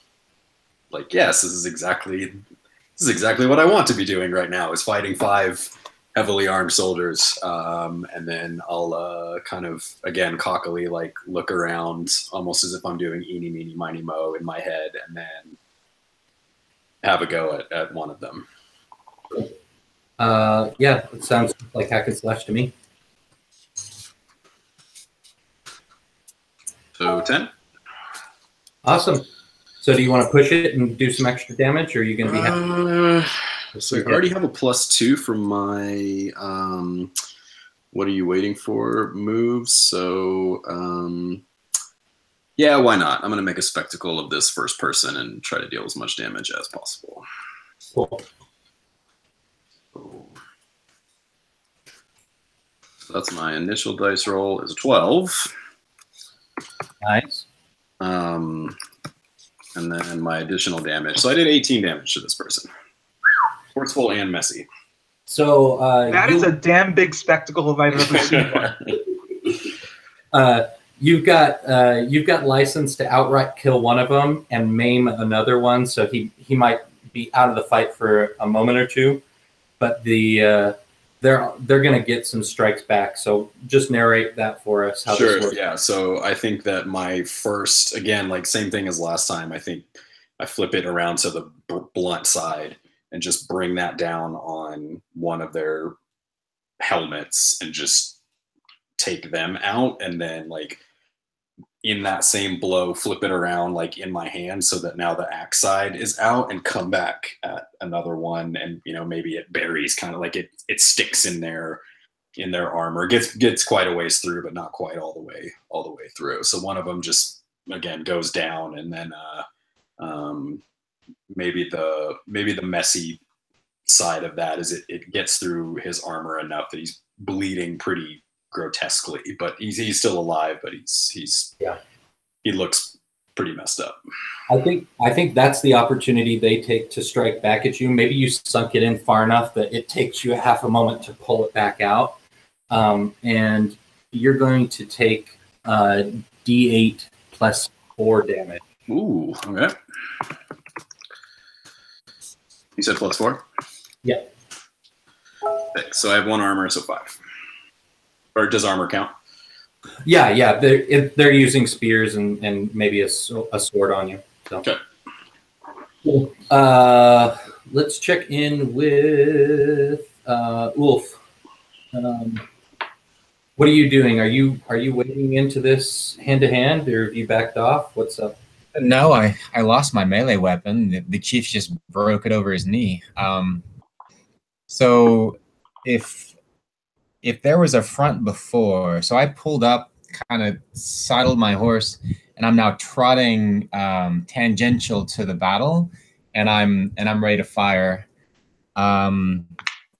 yes, this is exactly what I want to be doing right now, is fighting 5 heavily armed soldiers. And then I'll kind of again cockily like look around almost as if I'm doing eeny meeny miny mo in my head, and then have a go at one of them. Yeah, it sounds like hack and slash to me. So 10. Awesome. So do you want to push it and do some extra damage, or are you going to be happy? So I already have a +2 from my what are you waiting for moves. So yeah, why not? I'm going to make a spectacle of this first person and try to deal as much damage as possible. Cool. So that's my initial dice roll is a 12. Nice. And then my additional damage. So I did 18 damage to this person. Forceful and messy. So That is a damn big spectacle if I've ever seen one. You've got license to outright kill one of them and maim another one, so he might be out of the fight for a moment or two, but they're going to get some strikes back. So just narrate that for us. How Sure. this works. Yeah. So I think that my first, again, like same thing as last time. I think I flip it around to the blunt side and just bring that down on one of their helmets and just take them out, and then like in that same blow flip it around like in my hand so that now the axe side is out, and come back at another one, and maybe it buries, kind of like it sticks in their armor, gets quite a ways through but not quite all the way through. So one of them just again goes down, and then maybe the messy side of that is it gets through his armor enough that he's bleeding pretty grotesquely, but he's still alive, but he looks pretty messed up. I think that's the opportunity they take to strike back at you. Maybe you sunk it in far enough that it takes you a half a moment to pull it back out, and you're going to take D8 plus 4 damage. Ooh, okay. You said +4? Yeah. Okay, so I have 1 armor, so 5. Or does armor count? Yeah. They're using spears and maybe a sword on you. So. Okay. Cool. Let's check in with Ulf. What are you doing? Are you wading into this hand to hand, or have you backed off? What's up? No, I lost my melee weapon. The chief just broke it over his knee. So if there was a front before, so I pulled up, kind of saddled my horse, and I'm now trotting tangential to the battle, and I'm ready to fire.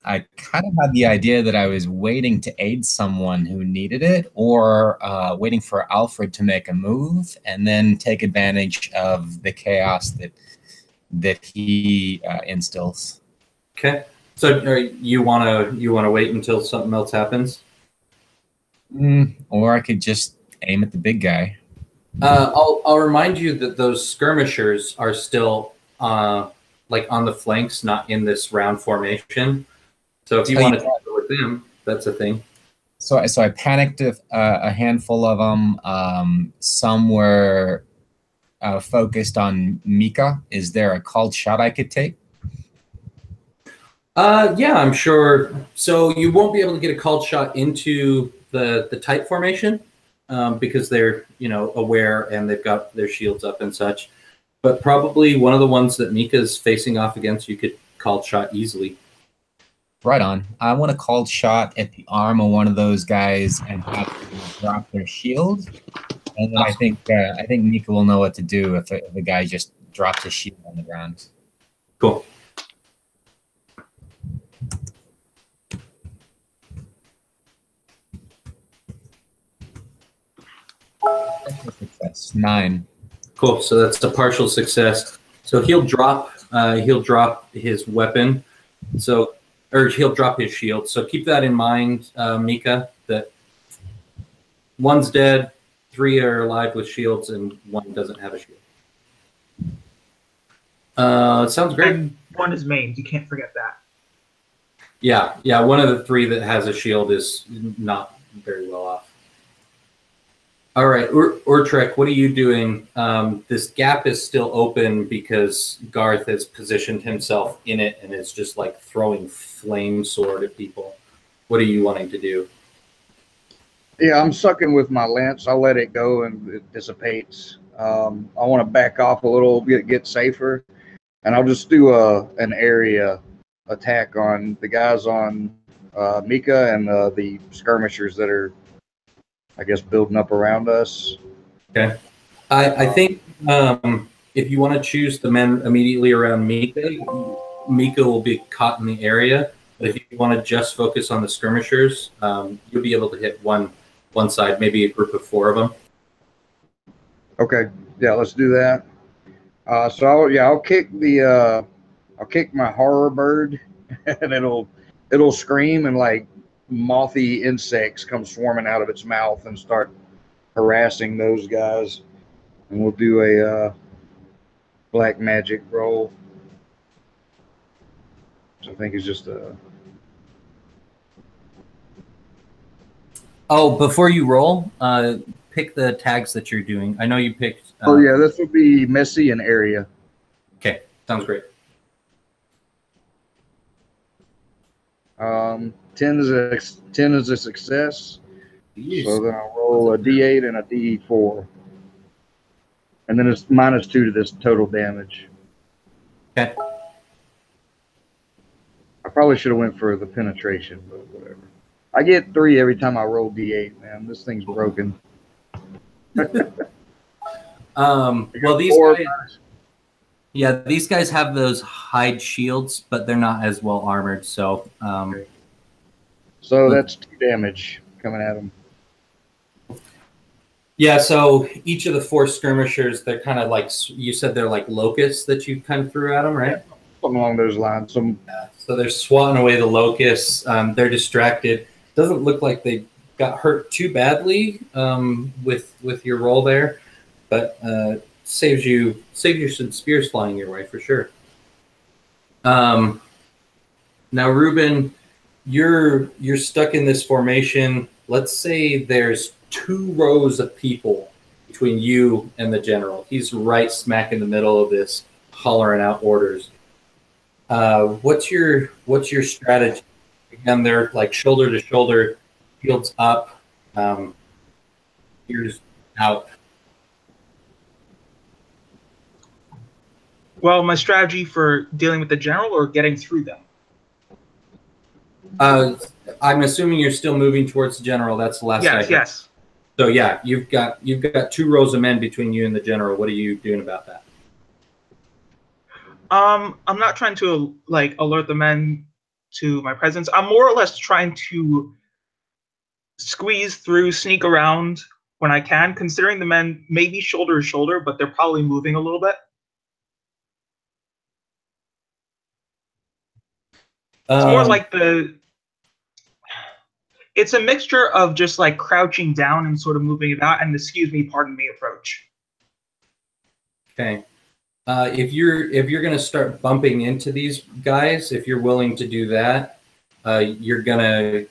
I kind of had the idea that I was waiting to aid someone who needed it, or waiting for Alfred to make a move and then take advantage of the chaos that he instills. Okay. So you wanna wait until something else happens? Or I could just aim at the big guy. I'll remind you that those skirmishers are still like on the flanks, not in this round formation. So if you want to talk with them, that's a thing. So I panicked a handful of them. Some were focused on Mika. Is there a called shot I could take? Yeah, I'm sure. So you won't be able to get a called shot into the tight formation because they're aware and they've got their shields up and such. But probably one of the ones that Mika's facing off against, you could called shot easily. Right on. I want a called shot at the arm of one of those guys and have them drop their shield. And then I think Mika will know what to do if the guy just drops his shield on the ground. Cool. Success. 9. Cool. So that's a partial success. So he'll drop his weapon. So or he'll drop his shield. So keep that in mind, Mika, that one's dead, 3 are alive with shields, and 1 doesn't have a shield. Sounds great. And 1 is maimed. You can't forget that. Yeah. One of the 3 that has a shield is not very well off. All right, Urtrek, what are you doing? This gap is still open because Garth has positioned himself in it and is just like throwing flame sword at people. What are you wanting to do? Yeah, I'm sucking with my lance. I'll let it go and it dissipates. I want to back off a little, get safer, and I'll just do an area attack on the guys on Mika and the skirmishers that are, I guess, building up around us. Okay. I think if you want to choose the men immediately around Mika, Mika will be caught in the area. But if you want to just focus on the skirmishers, you'll be able to hit one side, maybe a group of 4 of them. Okay. Yeah, let's do that. So I'll kick my horror bird, and it'll scream, and like mothy insects come swarming out of its mouth and start harassing those guys. And we'll do a black magic roll, which I think is just a. Oh, before you roll, pick the tags that you're doing. I know you picked. Oh yeah, this will be messy and area. Okay, sounds great. 10 is a success. Jeez. So then I'll roll a D8 and a D4, and then it's -2 to this total damage. Okay. I probably should have went for the penetration, but whatever. I get 3 every time I roll D8. Man, this thing's broken. Well, these guys have those hide shields, but they're not as well armored. So, Okay. So that's 2 damage coming at them. Yeah. So each of the 4 skirmishers, they're kind of like you said, they're like locusts that you kind of threw at them, right? Yeah, something along those lines. So they're swatting away the locusts. They're distracted. Doesn't look like they got hurt too badly with your roll there, but saves you some spears flying your way for sure. Now, Ruben, you're stuck in this formation. Let's say there's 2 rows of people between you and the general. He's right smack in the middle of this, hollering out orders. What's your strategy? Again, they're like shoulder to shoulder, shields up, ears out. Well, my strategy for dealing with the general or getting through them? I'm assuming you're still moving towards the general. That's the last. Yes. So yeah, you've got 2 rows of men between you and the general. What are you doing about that? I'm not trying to like alert the men to my presence. I'm more or less trying to squeeze through, sneak around when I can, considering the men may be shoulder to shoulder, but they're probably moving a little bit. It's more like it's a mixture of just like crouching down and sort of moving about and pardon me approach. Okay. If you're going to start bumping into these guys, if you're willing to do that, you're gonna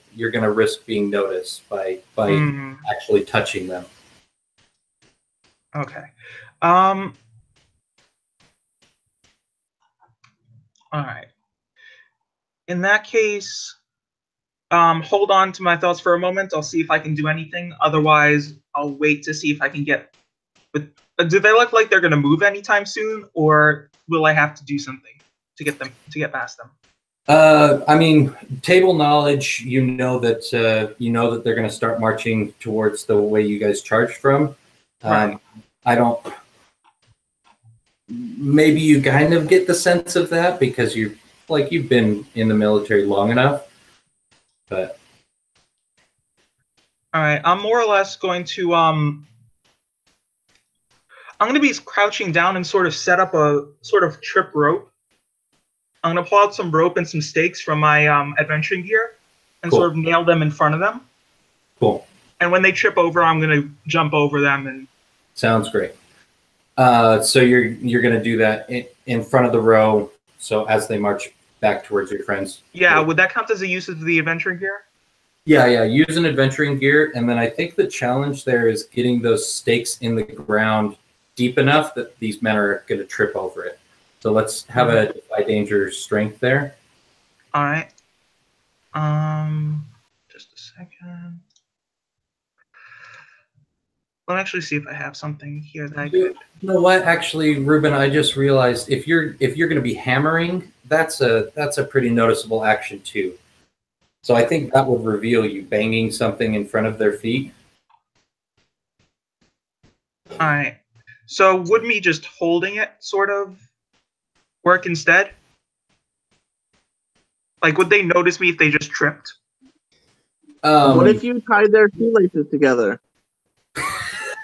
risk being noticed by actually touching them. Okay. All right. In that case, hold on to my thoughts for a moment. I'll see if I can do anything. Otherwise, I'll wait to see if I can get. But do they look like they're going to move anytime soon, or will I have to do something to get get past them? I mean, table knowledge. You know that they're going to start marching towards the way you guys charged from. Right. I don't. Maybe you kind of get the sense of that because you've been in the military long enough. But all right, I'm more or less going to I'm going to be crouching down and sort of set up a sort of trip rope I'm gonna pull out some rope and some stakes from my adventuring gear and Cool. sort of nail them in front of them. Cool. And when they trip over, I'm gonna jump over them and. Sounds great. So you're going to do that in front of the row. So as they march back towards your friends. Yeah, would that count as a use of the adventuring gear? Yeah. Use an adventuring gear, and then I think the challenge there is getting those stakes in the ground deep enough that these men are going to trip over it. So let's have a defy danger strength there. All right. Just a second. Let me actually see if I have something here that I could. You know what? Actually, Ruben, I just realized if you're going to be hammering, that's a pretty noticeable action too. So I think that would reveal you banging something in front of their feet. All right. So would me just holding it sort of work instead? Like, would they notice me if they just tripped? What if you tied their shoelaces together?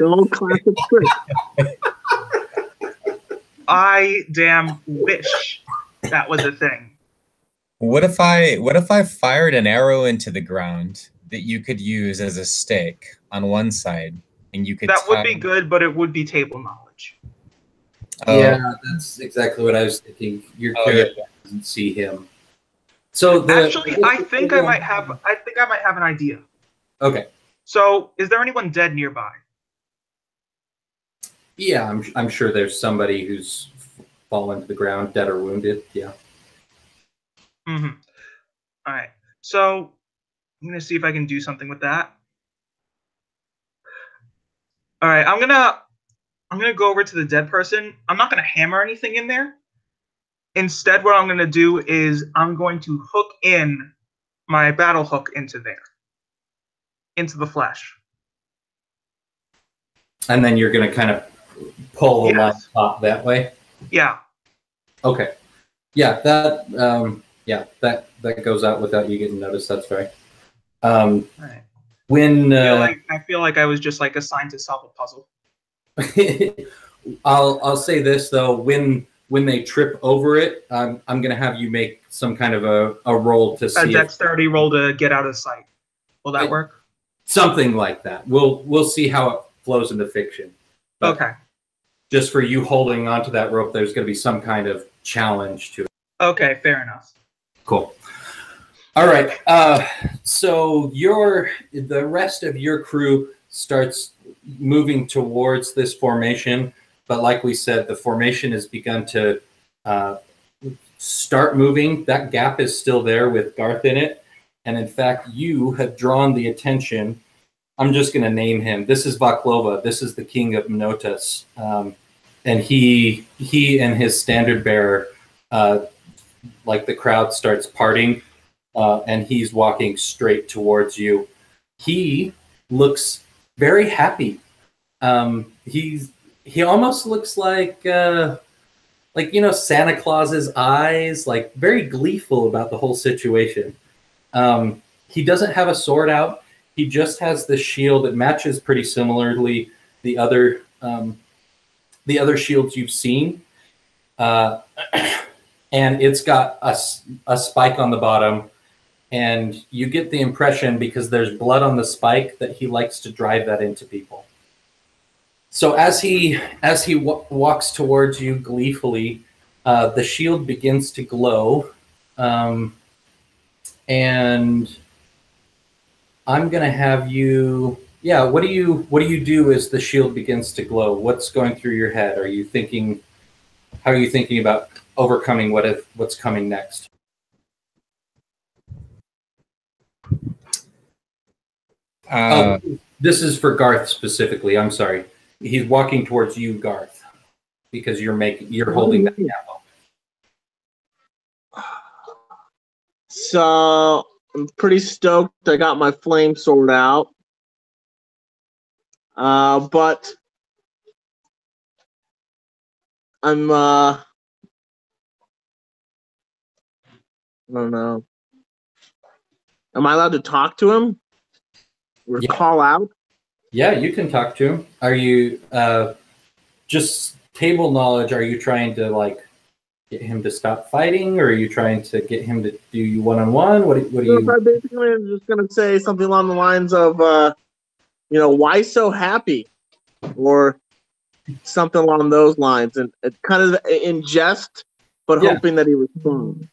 The old classic trick. I damn wish that was a thing. What if I fired an arrow into the ground that you could use as a stake on one side, and you could That would be good, but it would be table knowledge. Yeah, that's exactly what I was thinking. Your character doesn't see him. So Actually, I think I might have an idea. Okay. So, is there anyone dead nearby? Yeah, I'm sure there's somebody who's fallen to the ground, dead or wounded. Yeah. Mm-hmm. All right. So, I'm gonna see if I can do something with that. All right. I'm gonna go over to the dead person. I'm not gonna hammer anything in there. Instead, what I'm gonna do is I'm going to hook in my battle hook into the flesh. And then you're going to kind of pull the line top that way. Yeah. Okay. Yeah, that goes out without you getting noticed. That's right. All right. When I feel like I was just like assigned to solve a puzzle. I'll say this though, when they trip over it, I'm going to have you make some kind of a roll to see a dexterity roll to get out of sight. Will that work? Something like that. We'll see how it flows into fiction. But okay. Just for you holding onto that rope, there's going to be some kind of challenge to it. Okay, fair enough. Cool. All right. So the rest of your crew starts moving towards this formation, but like we said, the formation has begun to start moving. That gap is still there with Garth in it, and in fact, you have drawn the attention. I'm just going to name him. This is Vaklova. This is the king of Minotas, and he and his standard bearer, like the crowd starts parting. And he's walking straight towards you. He looks very happy. He almost looks like Santa Claus's eyes, like very gleeful about the whole situation. He doesn't have a sword out. He just has the shield that matches pretty similarly the other shields you've seen, and it's got a spike on the bottom. And you get the impression, because there's blood on the spike, that he likes to drive that into people. So as he walks towards you gleefully, the shield begins to glow, and I'm gonna have you. Yeah, what do you do as the shield begins to glow? What's going through your head? How are you thinking about overcoming what's coming next? This is for Garth specifically. I'm sorry. He's walking towards you, Garth, because you're holding that apple. So I'm pretty stoked. I got my flame sword out, but I'm I don't know. Am I allowed to talk to him? Or call out? Yeah, you can talk to him. Are you just table knowledge? Are you trying to get him to stop fighting, or are you trying to get him to do you one-on-one? What do So you? I basically am just gonna say something along the lines of, why so happy, or something along those lines, and kind of in jest, but Yeah. hoping that he responds.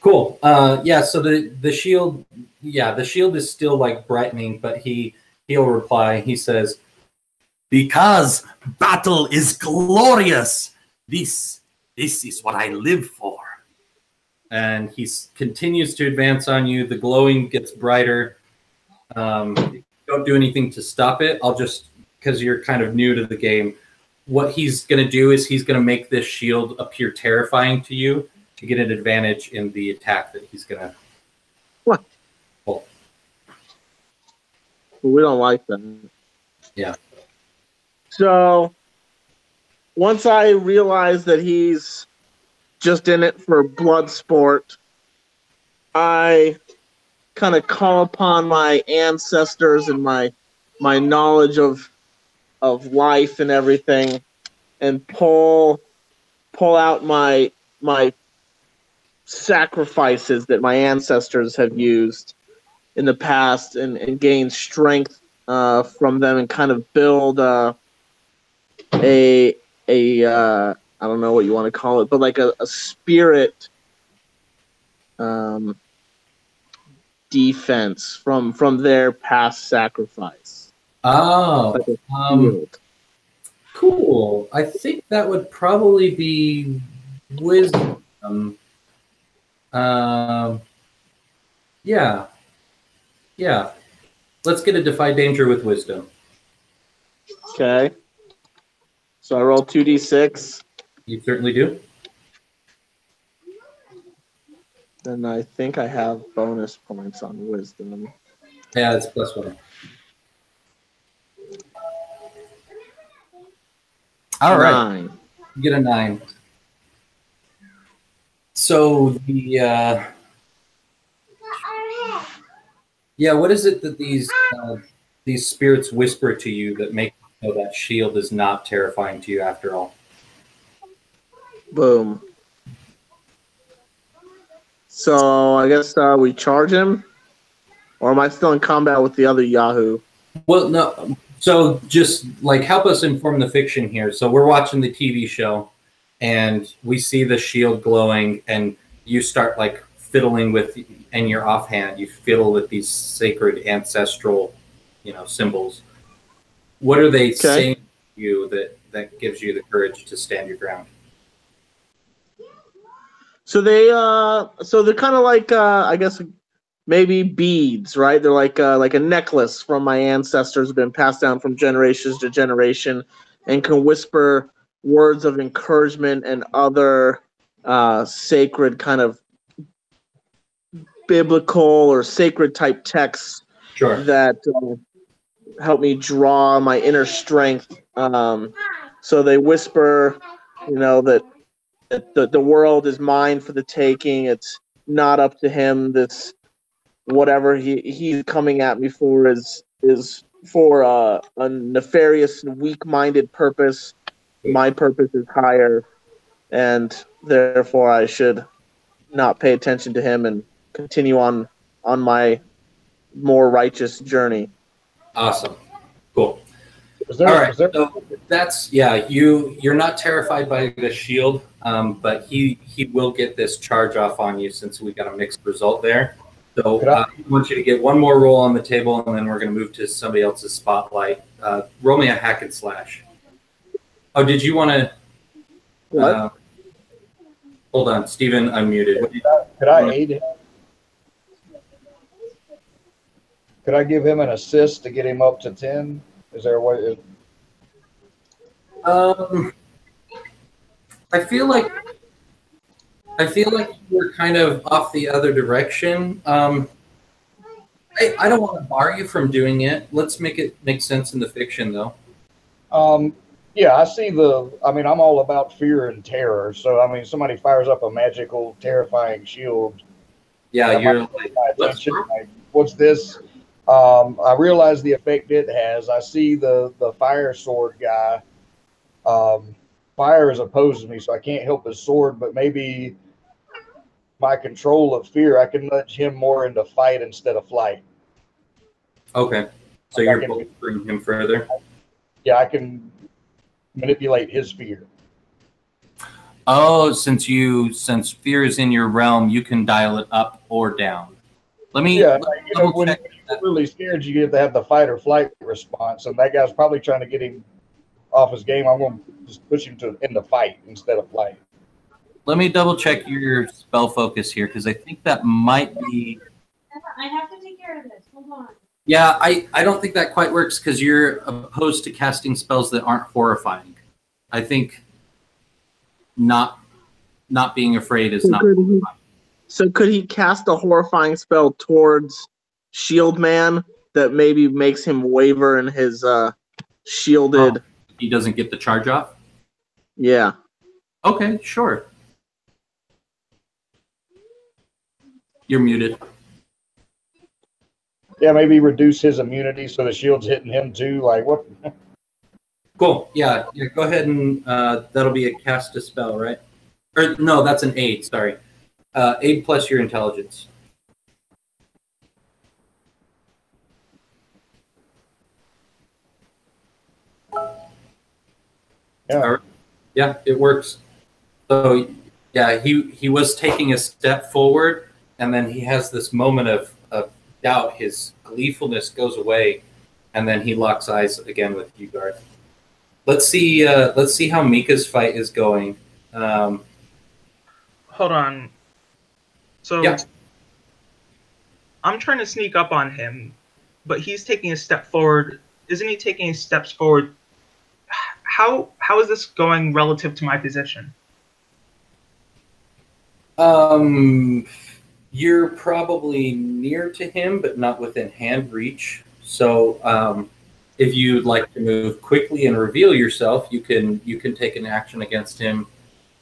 Cool. Yeah. So the shield, the shield is still like brightening, but he'll reply. He says, "Because battle is glorious. This is what I live for." And he continues to advance on you. The glowing gets brighter. Don't do anything to stop it. I'll just, because you're kind of new to the game, what he's going to do is he's going to make this shield appear terrifying to you to get an advantage in the attack that he's going to. What? Pull. We don't like that. Yeah. So once I realize that he's just in it for blood sport, I kind of call upon my ancestors and my knowledge of life and everything, and pull out my sacrifices that my ancestors have used in the past, and gain strength from them, and kind of build a I don't know what you want to call it, but like a spirit defense from their past sacrifice. Oh, Like a shield. cool. I think that would probably be wisdom. Yeah. Let's get a defy danger with wisdom. Okay. So I roll 2d6. You certainly do. And I think I have bonus points on wisdom. Yeah, it's +1. All right. 9. You get a 9. So the what is it that these spirits whisper to you that make you know that shield is not terrifying to you after all? Boom. So I guess we charge him, or am I still in combat with the other Yahoo? Well, no. So just like help us inform the fiction here. So we're watching the TV show, and we see the shield glowing, and you start like fiddling with, and you're offhand. You fiddle with these sacred ancestral, symbols. What are they saying to you that gives you the courage to stand your ground? So they're kind of like I guess maybe beads, right? They're like a necklace from my ancestors, have been passed down from generations to generation, and can whisper words of encouragement and other sacred kind of biblical or sacred type texts. Sure. That help me draw my inner strength. So they whisper, that the world is mine for the taking. It's not up to him. This whatever he's coming at me for is for a nefarious and weak-minded purpose. My purpose is higher, and therefore I should not pay attention to him and continue on my more righteous journey. Awesome. Cool. All right. So that's you're not terrified by the shield, but he will get this charge off on you since we got a mixed result there. So I want you to get one more roll on the table, and then we're going to move to somebody else's spotlight. Roll me a hack and slash. Oh, did you want to? What? Hold on, Steven, I'm muted. Could I aid him? Could I give him an assist to get him up to 10? Is there a way? I feel like you're kind of off the other direction. I don't want to bar you from doing it. Let's make it make sense in the fiction, though. Yeah, I see I'm all about fear and terror. So, somebody fires up a magical, terrifying shield. Yeah, you're like, what's this? I realize the effect it has. I see the fire sword guy fire is opposed to me, so I can't help his sword. But maybe my control of fear, I can nudge him more into fight instead of flight. Okay. So Like you're both bringing him further. Yeah, I can manipulate his fear. Oh, since fear is in your realm, you can dial it up or down. Let me. Yeah, like, when you're really scared, you have to have the fight or flight response, and that guy's probably trying to get him off his game. I'm going to just push him in the fight instead of flight. Let me double check your spell focus here, because I think that might be. I have to take care of this. Hold on. Yeah, I don't think that quite works because you're opposed to casting spells that aren't horrifying. I think not being afraid is not. So could he cast a horrifying spell towards Shield Man that maybe makes him waver in his shielded? Oh, he doesn't get the charge off? Yeah. Okay, sure. You're muted. Yeah, maybe reduce his immunity so the shield's hitting him too. Like what? Cool. Yeah. Go ahead and that'll be a cast a spell, right? Or no, that's an aid. Sorry, aid plus your intelligence. Yeah. Yeah, it works. So yeah, he was taking a step forward, and then he has this moment of doubt. His gleefulness goes away, and then he locks eyes again with you, Garth. Let's see how Mika's fight is going. Hold on. So yeah. I'm trying to sneak up on him, but he's taking a step forward. Isn't he taking steps forward? How is this going relative to my position? You're probably near to him, but not within hand reach. So, if you'd like to move quickly and reveal yourself, you can take an action against him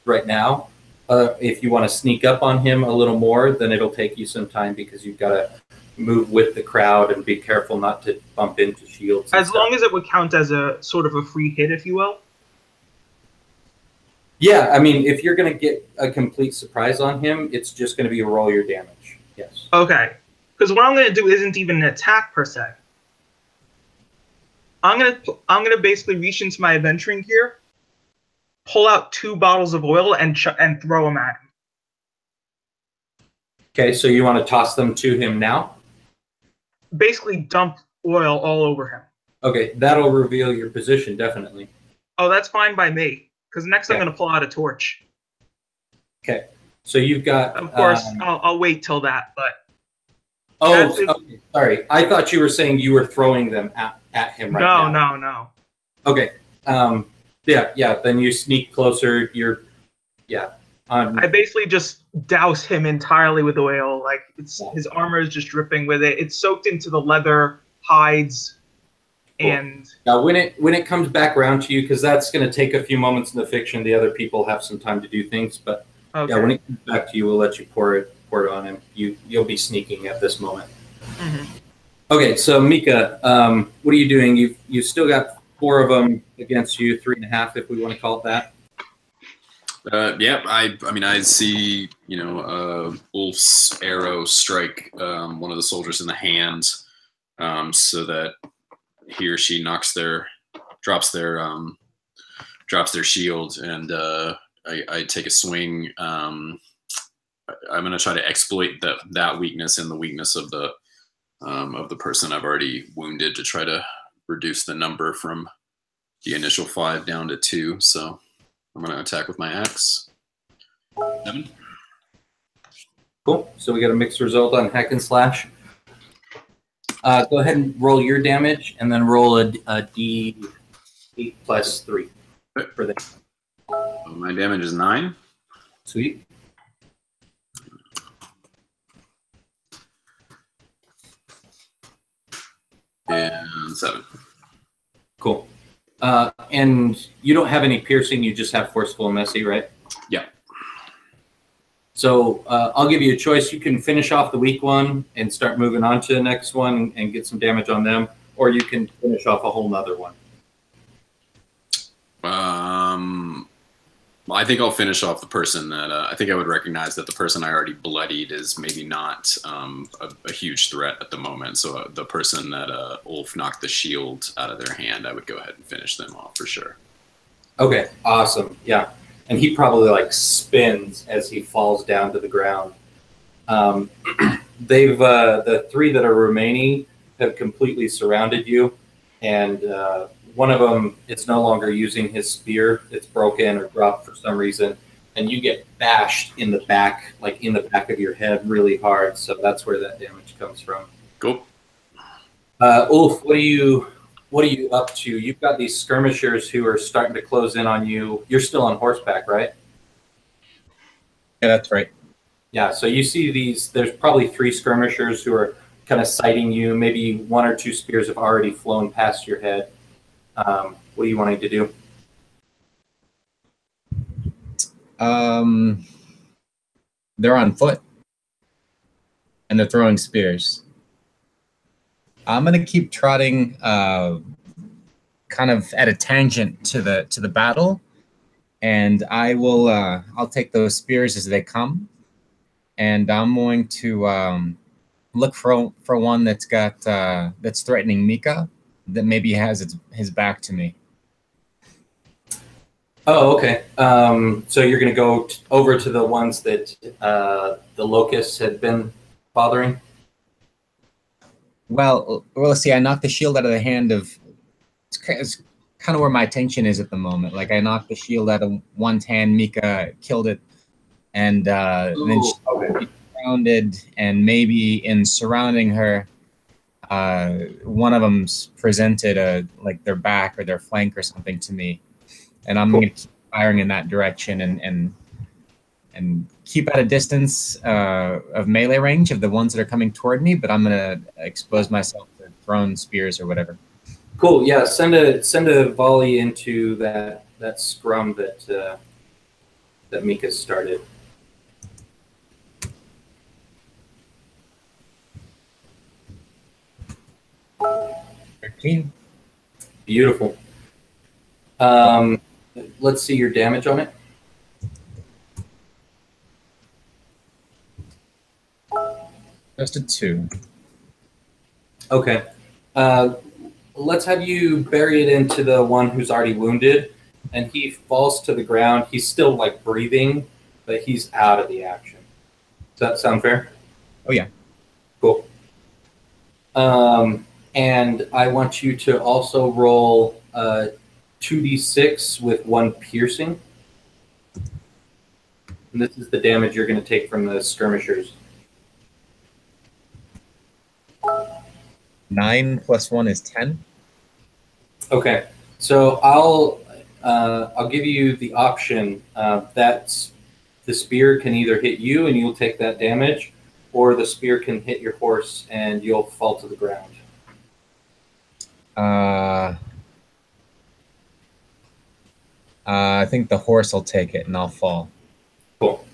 right now. If you want to sneak up on him a little more, then it'll take you some time because you've got to move with the crowd and be careful not to bump into shields. As long as it would count as a sort of a free hit, if you will. Yeah, I mean, if you're going to get a complete surprise on him, it's just going to be a roll your damage. Yes. Okay. Because what I'm going to do isn't even an attack per se. I'm gonna basically reach into my adventuring gear, pull out 2 bottles of oil, and throw them at him. Okay, so you want to toss them to him now? Basically, dump oil all over him. Okay, that'll reveal your position, definitely. Oh, that's fine by me. Because next I'm going to pull out a torch. Okay, so you've got... Of course, I'll wait till that, but... Oh, okay, sorry. I thought you were saying you were throwing them at him right now. No. Okay, yeah, then you sneak closer, I basically just douse him entirely with oil. Like, his armor is just dripping with it. It's soaked into the leather, hides, and... Now, when it comes back around to you, because that's going to take a few moments in the fiction, the other people have some time to do things, but yeah, when it comes back to you, we'll let you pour it on him. You'll be sneaking at this moment. Mm-hmm. Okay, so Mika, what are you doing? You've still got 4 of them against you, 3.5 if we want to call it that. Yeah, I mean, I see, Wolf's arrow strike one of the soldiers in the hand, so that he or she drops their shield, and I take a swing. I'm going to try to exploit that weakness and the weakness of the person I've already wounded to try to reduce the number from the initial 5 down to 2. So I'm going to attack with my axe. 7. Cool. So we got a mixed result on hack and slash. Go ahead and roll your damage, and then roll a D8 plus 3 for that. So my damage is 9. Sweet. And 7. Cool. And you don't have any piercing, you just have forceful and messy, right? Yeah. So I'll give you a choice. You can finish off the weak one and start moving on to the next one and get some damage on them, or you can finish off a whole nother one. I think I'll finish off the person that I think I would recognize that the person I already bloodied is maybe not a huge threat at the moment. So the person that Ulf knocked the shield out of their hand, I would go ahead and finish them off for sure. Okay, awesome. Yeah, and he probably like spins as he falls down to the ground. They've the three that are remaining have completely surrounded you, and one of them is no longer using his spear. It's broken or dropped for some reason, and you get bashed in the back, like in the back of your head, really hard. So that's where that damage comes from. Cool. Ulf, what are you up to? You've got these skirmishers who are starting to close in on you. You're still on horseback, right? Yeah, that's right. Yeah, so you see these, there's probably 3 skirmishers who are kind of sighting you. Maybe 1 or 2 spears have already flown past your head. What are you wanting to do? They're on foot, and they're throwing spears. I'm gonna keep trotting, kind of at a tangent to the battle, and I will. I'll take those spears as they come, and I'm going to look for one that's got that's threatening Mika, that maybe has his back to me. Oh, okay. So you're going to go over to the ones that the locusts had been bothering? Well, let's see. I knocked the shield out of the hand of. It's kind of where my attention is at the moment. Like I knocked the shield out of one's hand. Mika killed it, and then she surrounded, and maybe in surrounding her, one of them's presented like their back or their flank or something to me. And I'm going to keep firing in that direction and keep at a distance of melee range of the ones that are coming toward me, but I'm going to expose myself to thrown spears or whatever. Cool. Yeah, send a volley into that scrum that Mika started. Beautiful. Let's see your damage on it. Just a 2. Okay. Let's have you bury it into the one who's already wounded, and he falls to the ground. He's still like breathing, but he's out of the action. Does that sound fair? Oh yeah. Cool. And I want you to also roll 2d6 with 1 piercing. And this is the damage you're going to take from the skirmishers. 9 + 1 is 10. Okay, so I'll give you the option that the spear can either hit you and you'll take that damage, or the spear can hit your horse and you'll fall to the ground. I think the horse will take it and I'll fall. Cool.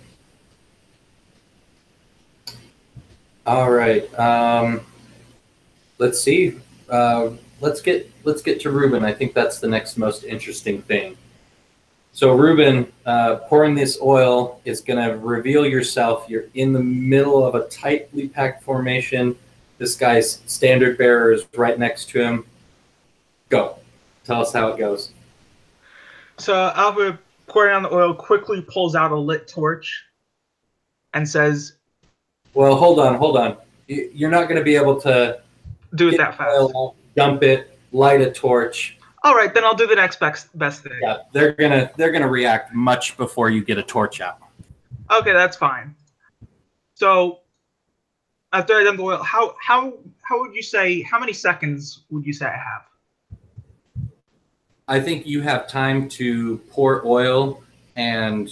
All right. Let's see. Let's get to Ruben. I think that's the next most interesting thing. So Ruben, pouring this oil is going to reveal yourself. You're in the middle of a tightly packed formation. This guy's standard bearer is right next to him. Go. Tell us how it goes. So Alva, pouring on the oil, quickly pulls out a lit torch and says, "Well, hold on. You're not going to be able to do it that fast. Oil, dump it, light a torch." All right, then I'll do the next best thing. Yeah, they're gonna react much before you get a torch out. Okay, that's fine. So after I done the oil, how would you say, how many seconds would you say I have? I think you have time to pour oil and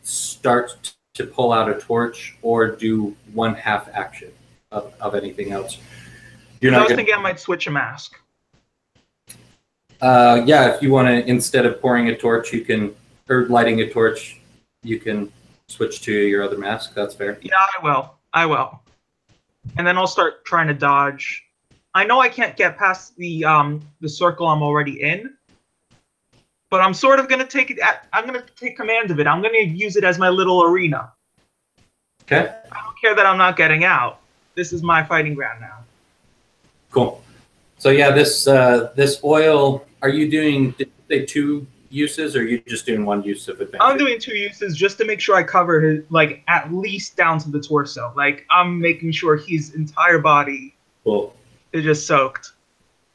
start to pull out a torch, or do 1/2 action of anything else. I was thinking I might switch a mask. Yeah, if you want to, instead of pouring a torch, or lighting a torch, you can switch to your other mask. That's fair. Yeah, I will. And then I'll start trying to dodge. I know I can't get past the circle I'm already in, but I'm sort of gonna take it. I'm gonna take command of it. I'm gonna use it as my little arena. Okay. I don't care that I'm not getting out. This is my fighting ground now. Cool. So yeah, this oil. Are you doing? Did you say 2 uses, or are you just doing 1 use of adventure? I'm doing 2 uses just to make sure I cover his, like, at least down to the torso. Like, I'm making sure his entire body is just soaked.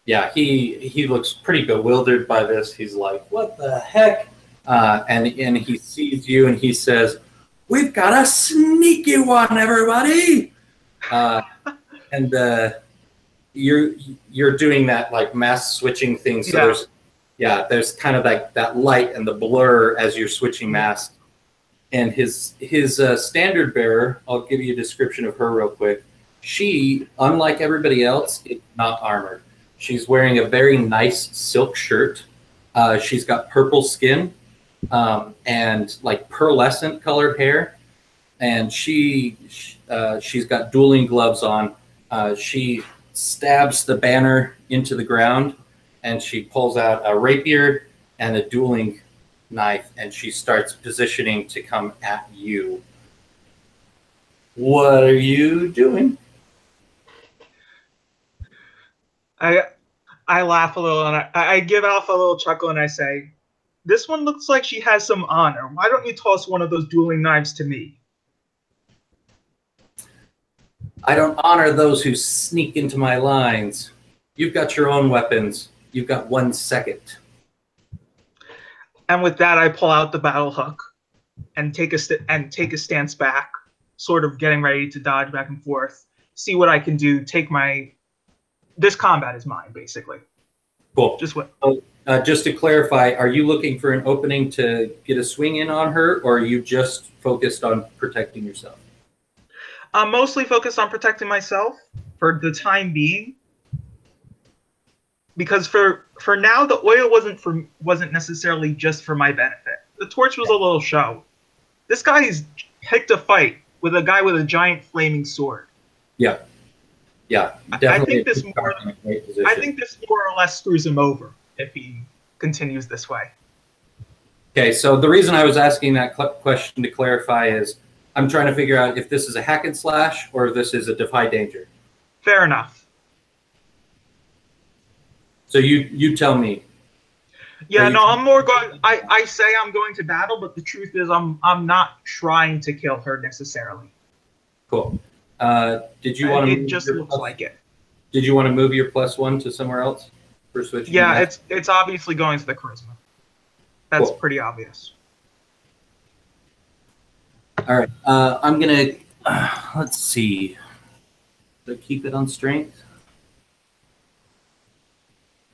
Yeah, he looks pretty bewildered by this. He's like, "What the heck?" And he sees you and he says, "We've got a sneaky one, everybody!" And you're doing that like mass switching thing. So there's kind of like that light and the blur as you're switching masks. And his standard bearer, I'll give you a description of her real quick. She, unlike everybody else, is not armored. She's wearing a very nice silk shirt. She's got purple skin and like pearlescent colored hair. And she's got dueling gloves on. She stabs the banner into the ground, and she pulls out a rapier and a dueling knife, and she starts positioning to come at you. What are you doing? I laugh a little, and I give Alpha a little chuckle, and I say, "This one looks like she has some honor. Why don't you toss one of those dueling knives to me?" I don't honor those who sneak into my lines. You've got your own weapons. You've got 1 second. And with that, I pull out the battle hook and take a stance back, sort of getting ready to dodge back and forth, see what I can do. This combat is mine, basically. Cool. Just to clarify, are you looking for an opening to get a swing in on her, or are you just focused on protecting yourself? I'm mostly focused on protecting myself for the time being, because for now the oil wasn't necessarily just for my benefit. The torch was a little show. This guy's picked a fight with a guy with a giant flaming sword. Yeah, definitely. I think this more or less screws him over if he continues this way. Okay, so the reason I was asking that question to clarify is I'm trying to figure out if this is a hack and slash or if this is a defy danger. Fair enough. So you tell me. Yeah, no, I'm more going. I say I'm going to battle, but the truth is I'm not trying to kill her necessarily. Cool. Did you want to? It just looks like it. Did you want to move your +1 to somewhere else for switching? Yeah, it's obviously going to the charisma. That's pretty obvious. All right, I'm gonna let's see. Do I keep it on strength?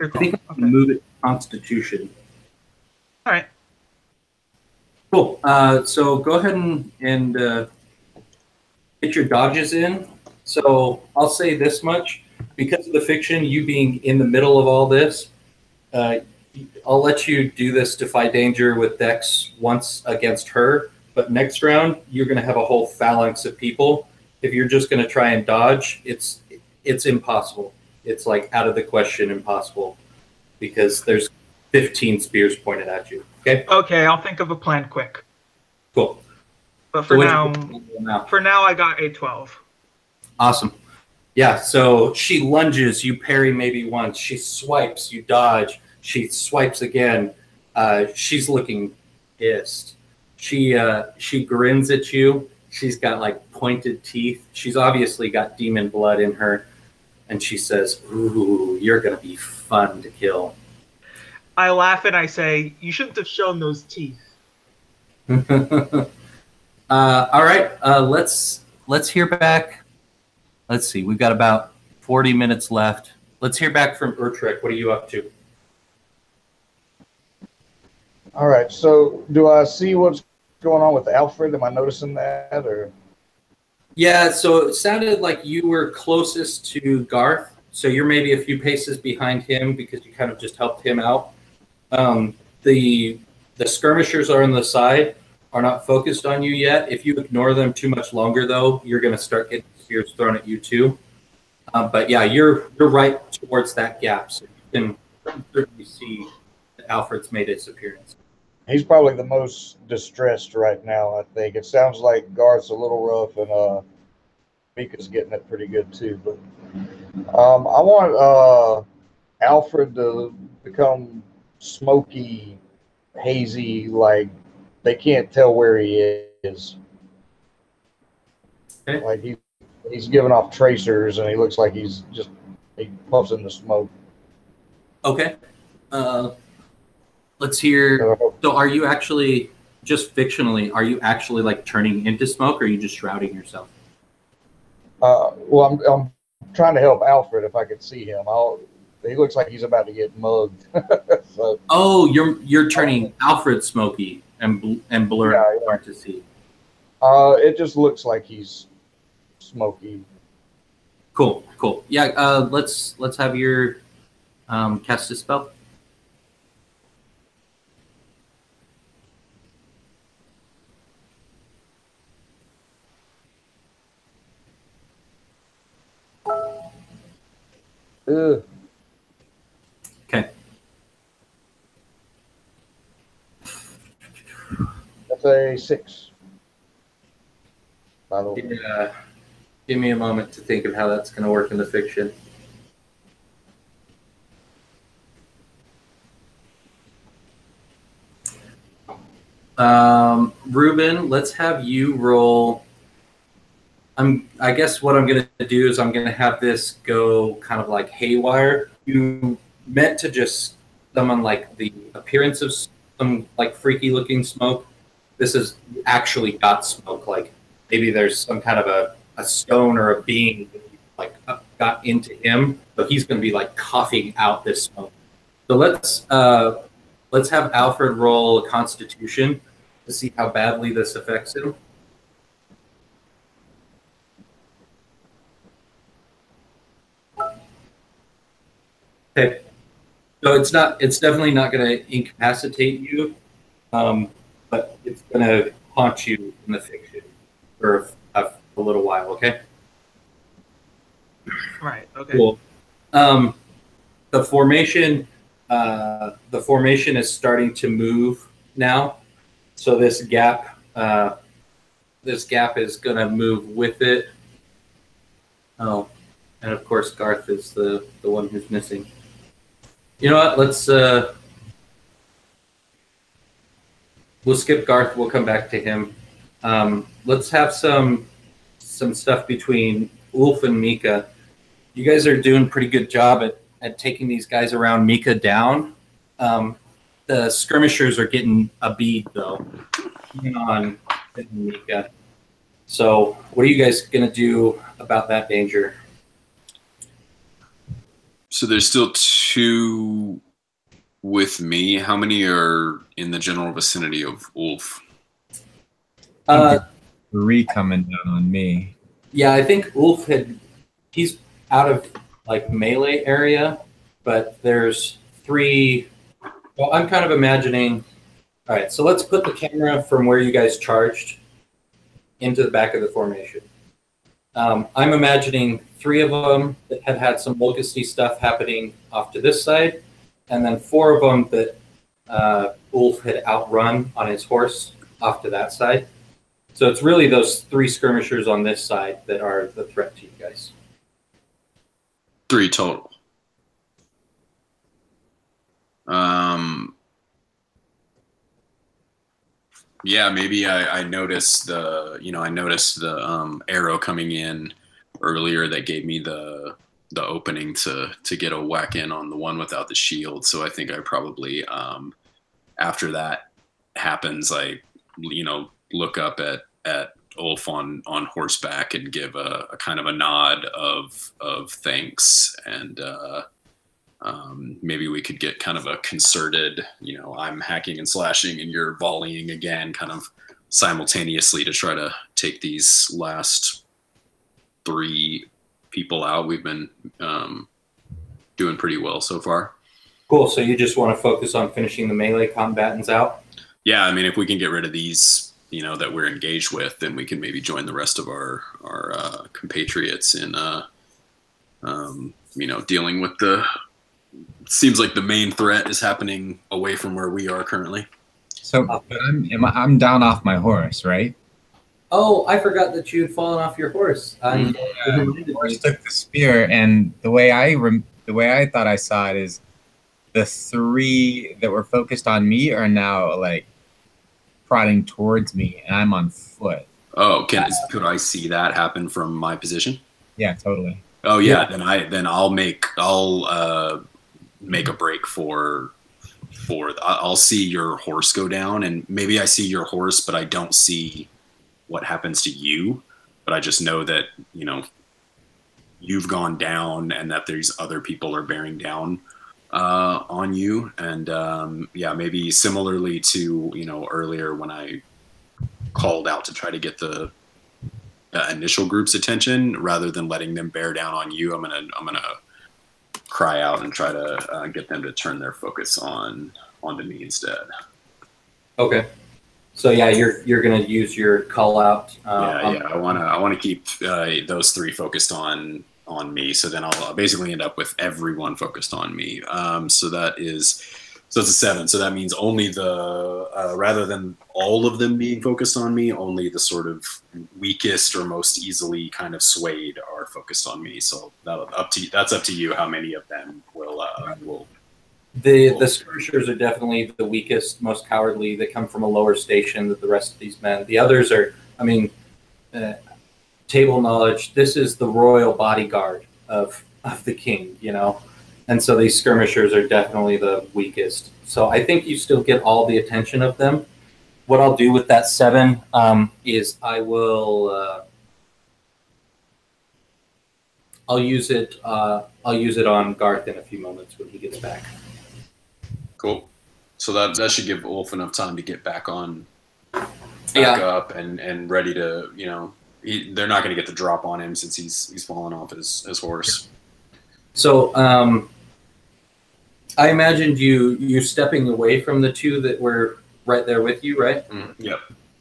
I think I'm gonna move it to Constitution. All right. Cool. So go ahead and get your dodges in. So I'll say this much: because of the fiction, you being in the middle of all this, I'll let you do this defy danger with Dex once against her. But next round, you're going to have a whole phalanx of people. If you're just going to try and dodge, it's impossible. It's like out of the question impossible because there's 15 spears pointed at you. Okay? Okay, I'll think of a plan quick. Cool. But for now, I got a 12. Awesome. Yeah, so she lunges, you parry maybe once. She swipes, you dodge. She swipes again. She's looking pissed. She grins at you. She's got like pointed teeth. She's obviously got demon blood in her. And she says, "Ooh, you're going to be fun to kill." I laugh and I say, "You shouldn't have shown those teeth." All right, let's hear back. Let's see, we've got about 40 minutes left. Let's hear back from Urtrek. What are you up to? All right, so do I see what's going on with Alfred? Am I noticing that, or? Yeah, so it sounded like you were closest to Garth, so you're maybe a few paces behind him because you kind of just helped him out. The skirmishers are on the side, are not focused on you yet. If you ignore them too much longer, though, you're going to start getting spears thrown at you too. But yeah, you're right towards that gap, so you can certainly see the that Alfred's made his appearance. He's probably the most distressed right now, I think. It sounds like Garth's a little rough, and Mika's getting it pretty good too. But I want Alfred to become smoky, hazy, like they can't tell where he is. Okay. Like he's giving off tracers, and he looks like he puffs in the smoke. Okay. Let's hear. So, are you actually just fictionally? Are you actually like turning into smoke, or are you just shrouding yourself? Well, I'm trying to help Alfred if I could see him. He looks like he's about to get mugged. So, oh, you're turning Alfred smoky and blurred hard to see. It just looks like he's smoky. Cool. Yeah. Let's have your cast a spell. Ugh. Okay. That's a 6. By the way. Give me a moment to think of how that's going to work in the fiction. Ruben, let's have you roll. I guess what I'm going to do is I'm going to have this go kind of like haywire. You meant to just summon like the appearance of some like freaky looking smoke. This is actually got smoke. Like maybe there's some kind of a stone or a being that like got into him. So he's going to be like coughing out this smoke. So let's have Alfred roll a Constitution to see how badly this affects him. Okay, so it's definitely not going to incapacitate you, but it's going to haunt you in the fiction for a little while. Okay. Right. Okay. Cool. The formation is starting to move now, so this gap is going to move with it. Oh, and of course Garth is the one who's missing. You know what? We'll skip Garth. We'll come back to him. Let's have some stuff between Ulf and Mika. You guys are doing a pretty good job at taking these guys around Mika down. The skirmishers are getting a bead though on Mika. So what are you guys gonna do about that danger? So there's still 2 with me. How many are in the general vicinity of Ulf? 3 coming down on me. Yeah, I think Ulf he's out of like melee area, but there's 3. Well, I'm kind of imagining. All right, so let's put the camera from where you guys charged into the back of the formation. I'm imagining 3 of them that had some locusty stuff happening off to this side, and then 4 of them that Ulf had outrun on his horse off to that side. So it's really those 3 skirmishers on this side that are the threat to you guys. 3 total. Yeah, maybe I noticed the arrow coming in earlier that gave me the opening to get a whack in on the one without the shield. So I think I probably after that happens, I look up at Ulf on horseback and give a kind of a nod of thanks, and maybe we could get kind of a concerted, I'm hacking and slashing and you're volleying again, kind of simultaneously to try to take these last 3 people out. We've been doing pretty well so far. Cool. So you just want to focus on finishing the melee combatants out? Yeah, I mean, if we can get rid of these, that we're engaged with, then we can maybe join the rest of our compatriots in, dealing with seems like the main threat is happening away from where we are currently. So but I'm down off my horse, right? Oh, I forgot that you had fallen off your horse. The horse took the spear, and the way I thought I saw it is the 3 that were focused on me are now like prodding towards me, and I'm on foot. Oh, could I see that happen from my position? Yeah, totally. Oh yeah, then I'll make a break for I'll see your horse go down, and maybe I see your horse, but I don't see what happens to you. But I just know that you've gone down, and that these other people are bearing down on you, and maybe similarly to earlier when I called out to try to get the initial group's attention, rather than letting them bear down on you, I'm gonna cry out and try to get them to turn their focus onto me instead. Okay. So yeah, you're gonna use your call out. I wanna keep those 3 focused on me. So then I'll basically end up with everyone focused on me. So it's a 7. So that means only rather than all of them being focused on me, only the sort of weakest or most easily kind of swayed are focused on me. So that's up to you how many of them will. The skirmishers are definitely the weakest, most cowardly. They come from a lower station than the rest of these men. The others are, table knowledge. This is the royal bodyguard of the king, and so these skirmishers are definitely the weakest. So I think you still get all the attention of them. What I'll do with that 7 is I will I'll use it on Garth in a few moments when he gets back. Cool. So that should give Ulf enough time to get back up and ready to they're not going to get the drop on him since he's fallen off his horse. So I imagined you stepping away from the 2 that were right there with you, right? Yep.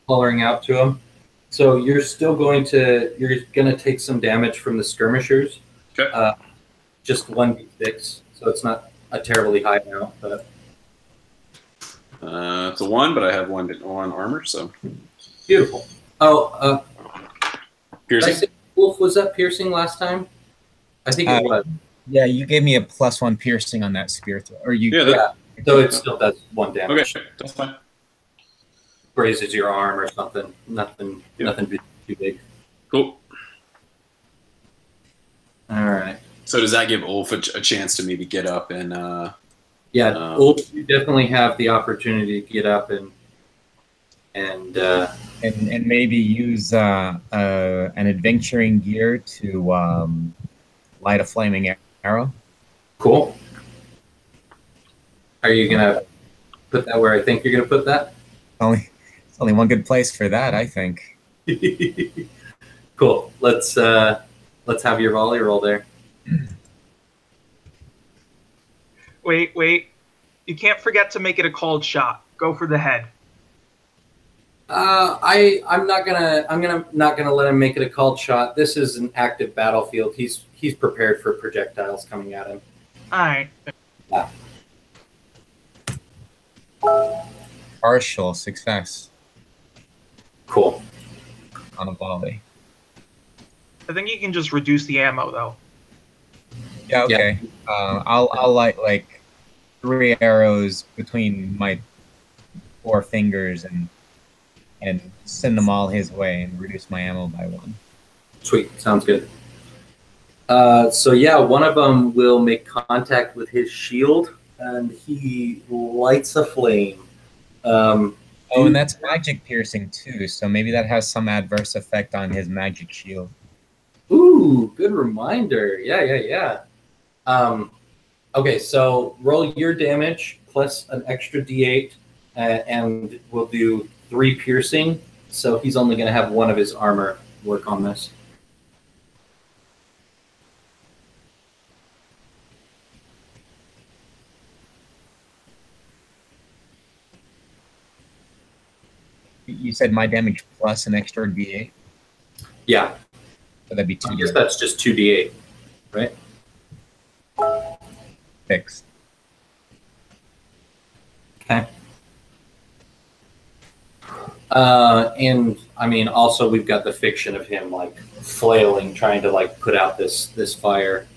Hollering out to them. So you're going to take some damage from the skirmishers. Okay. Just 1d6, so it's not a terribly high amount, but it's a 1, but I have one armor, so beautiful. Oh, piercing. Wolf, was that piercing last time? I think it was. Yeah, you gave me a +1 piercing on that spear throw, or you. Yeah. So it still does 1 damage. Okay, that's fine. Grazes your arm or something. Nothing too big. Cool. All right. So does that give Ulf a chance to maybe get up and? Ulf, you definitely have the opportunity to get up and maybe use an adventuring gear to light a flaming arrow. Cool. Are you gonna put that where I think you're gonna put that? It's only one good place for that, I think. Cool. Let's have your volley roll there. Wait. You can't forget to make it a called shot. Go for the head. I'm not gonna let him make it a called shot. This is an active battlefield. He's prepared for projectiles coming at him. All right. Yeah. Partial success. Cool. On a volley. I think you can just reduce the ammo though. Yeah. Okay. Yeah. I'll light like 3 arrows between my 4 fingers and send them all his way and reduce my ammo by 1. Sweet. Sounds good. So yeah, one of them will make contact with his shield, and he lights a flame. And that's magic piercing too, so maybe that has some adverse effect on his magic shield. Ooh, good reminder. Yeah. Okay, so roll your damage plus an extra d8, and we'll do 3 piercing. So he's only going to have 1 of his armor work on this. You said my damage plus an extra d8? Yeah. So that'd be 2. I guess that's just 2d8, right? 6. Okay. And I mean, also we've got the fiction of him like flailing, trying to like put out this fire.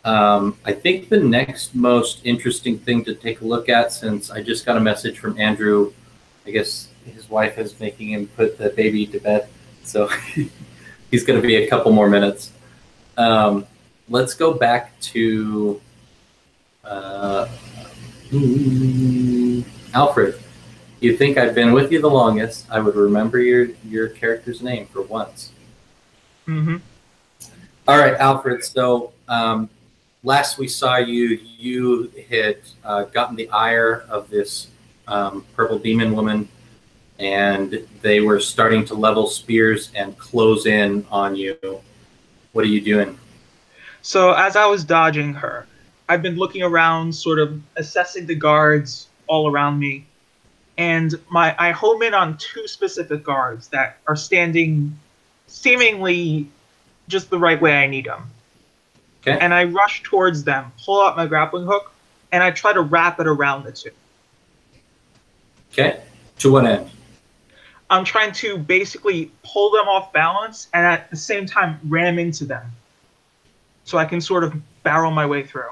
I think the next most interesting thing to take a look at, since I just got a message from Andrew, I guess his wife is making him put the baby to bed, so he's going to be a couple more minutes. Let's go back to Alfred. You'd think I'd been with you the longest. I would remember your character's name for once. Mm-hmm. All right, Alfred. So last we saw you, you had gotten the ire of this purple demon woman, and they were starting to level spears and close in on you. What are you doing? So as I was dodging her, I've been looking around, sort of assessing the guards all around me, and I home in on two specific guards that are standing seemingly just the right way I need them. Okay. And I rush towards them, pull out my grappling hook, and I try to wrap it around the two. Okay. To what end? I'm trying to basically pull them off balance and at the same time ram into them, so I can sort of barrel my way through.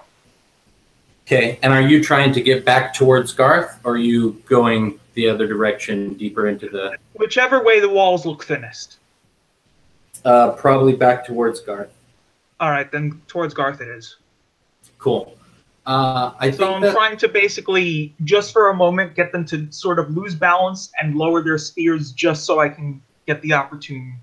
Okay. And are you trying to get back towards Garth, or are you going the other direction, deeper into the... Whichever way the walls look thinnest. Probably back towards Garth. All right, then towards Garth it is. Cool. I So think I'm trying to basically, just for a moment, get them to sort of lose balance and lower their spears just so I can get the opportune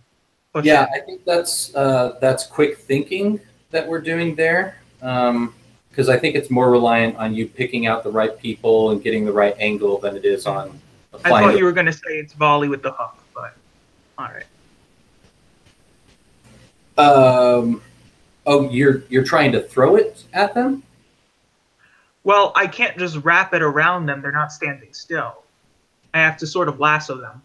push. Yeah, in. I think that's quick thinking that we're doing there. Because I think it's more reliant on you picking out the right people and getting the right angle than it is on I thought you were going to say it's volley with the hook, but all right. Oh, you're trying to throw it at them? Well, I can't just wrap it around them. They're not standing still. I have to sort of lasso them.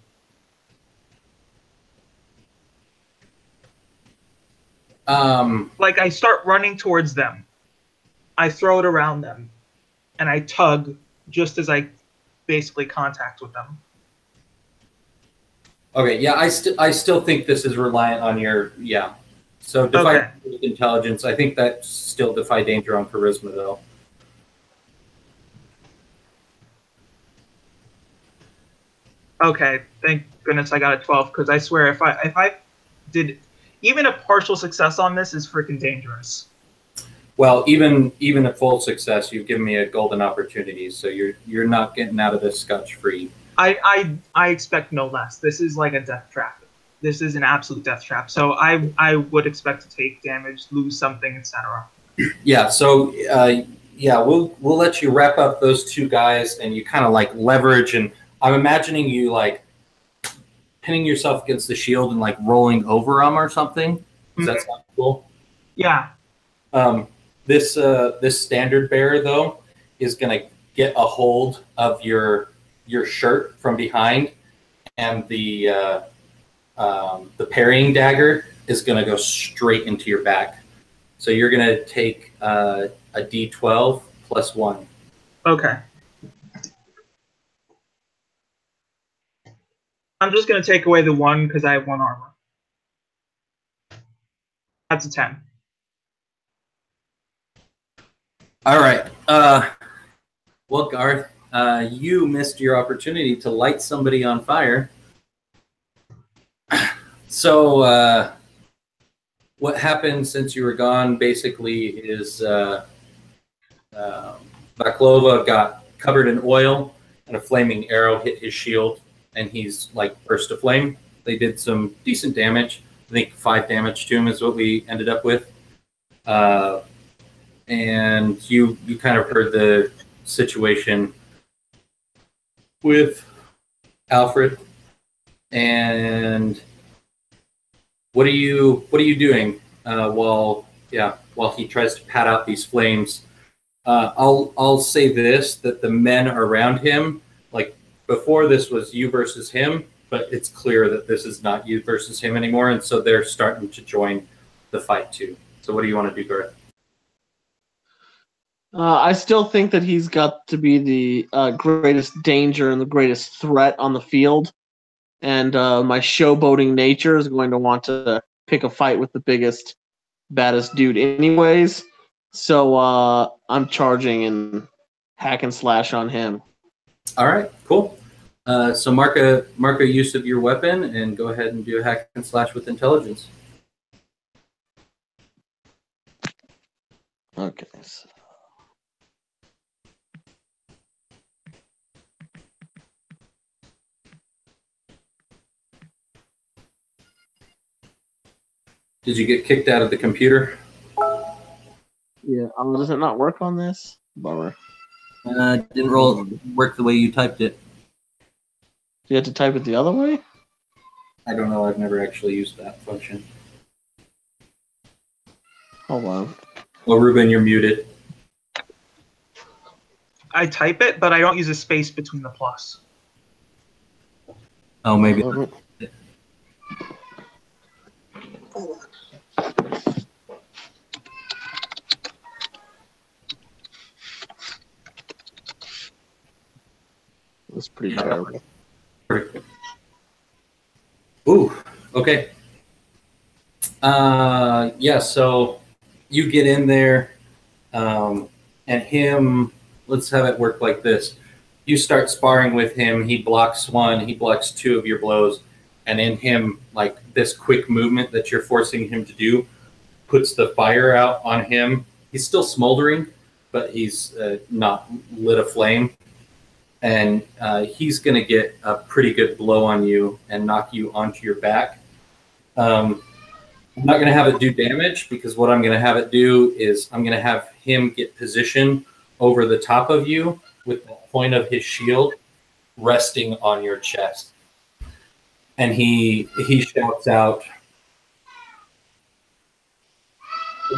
Like I start running towards them. I throw it around them, and I tug just as I basically contact with them. Okay, yeah, I still think this is reliant on your, yeah. So defy intelligence. I think that's still defy danger on charisma, though. Okay, thank goodness I got a 12, because I swear if I did even a partial success on this is freaking dangerous. Well, even a full success, you've given me a golden opportunity, so you're not getting out of this scotch-free. I expect no less. This is like a death trap. This is an absolute death trap. So I would expect to take damage, lose something, etc. Yeah. So yeah, we'll let you wrap up those two guys, and you kind of like leverage, and I'm imagining you like pinning yourself against the shield and like rolling over them or something. Does that sound cool? Yeah. This standard bearer though is gonna get a hold of your shirt from behind, and the parrying dagger is gonna go straight into your back. So you're gonna take a D12 plus 1. Okay. I'm just gonna take away the 1 because I have 1 armor. That's a 10. All right. Well, Garth, you missed your opportunity to light somebody on fire. So what happened since you were gone basically is Baklova got covered in oil, and a flaming arrow hit his shield, and he's like burst to flame. They did some decent damage. I think 5 damage to him is what we ended up with. And you kind of heard the situation with Alfred. And what are you doing while he tries to pat out these flames? I'll say this, that the men around him, like before this was you versus him, but it's clear that this is not you versus him anymore, and so they're starting to join the fight too. So what do you want to do, Garth? I still think that he's got to be the greatest danger and the greatest threat on the field. And my showboating nature is going to want to pick a fight with the biggest, baddest dude anyways. So I'm charging and hack and slash on him. All right, cool. So mark a use of your weapon and go ahead and do a hack and slash with intelligence. Okay. So. Did you get kicked out of the computer? Yeah. Does it not work on this? Bummer. Didn't work the way you typed it. Do you have to type it the other way? I don't know. I've never actually used that function. Hold on. Oh, Ruben, you're muted. I type it, but I don't use a space between the plus. Oh, maybe. That's pretty terrible. Ooh, okay. Yeah, so you get in there, and him, let's have it work like this. You start sparring with him, he blocks one, he blocks two of your blows, and in him, like this quick movement that you're forcing him to do puts the fire out on him. He's still smoldering, but he's not lit aflame. And he's going to get a pretty good blow on you and knock you onto your back. I'm not going to have it do damage because what I'm going to have it do is I'm going to have him get position over the top of you with the point of his shield resting on your chest. And he shouts out,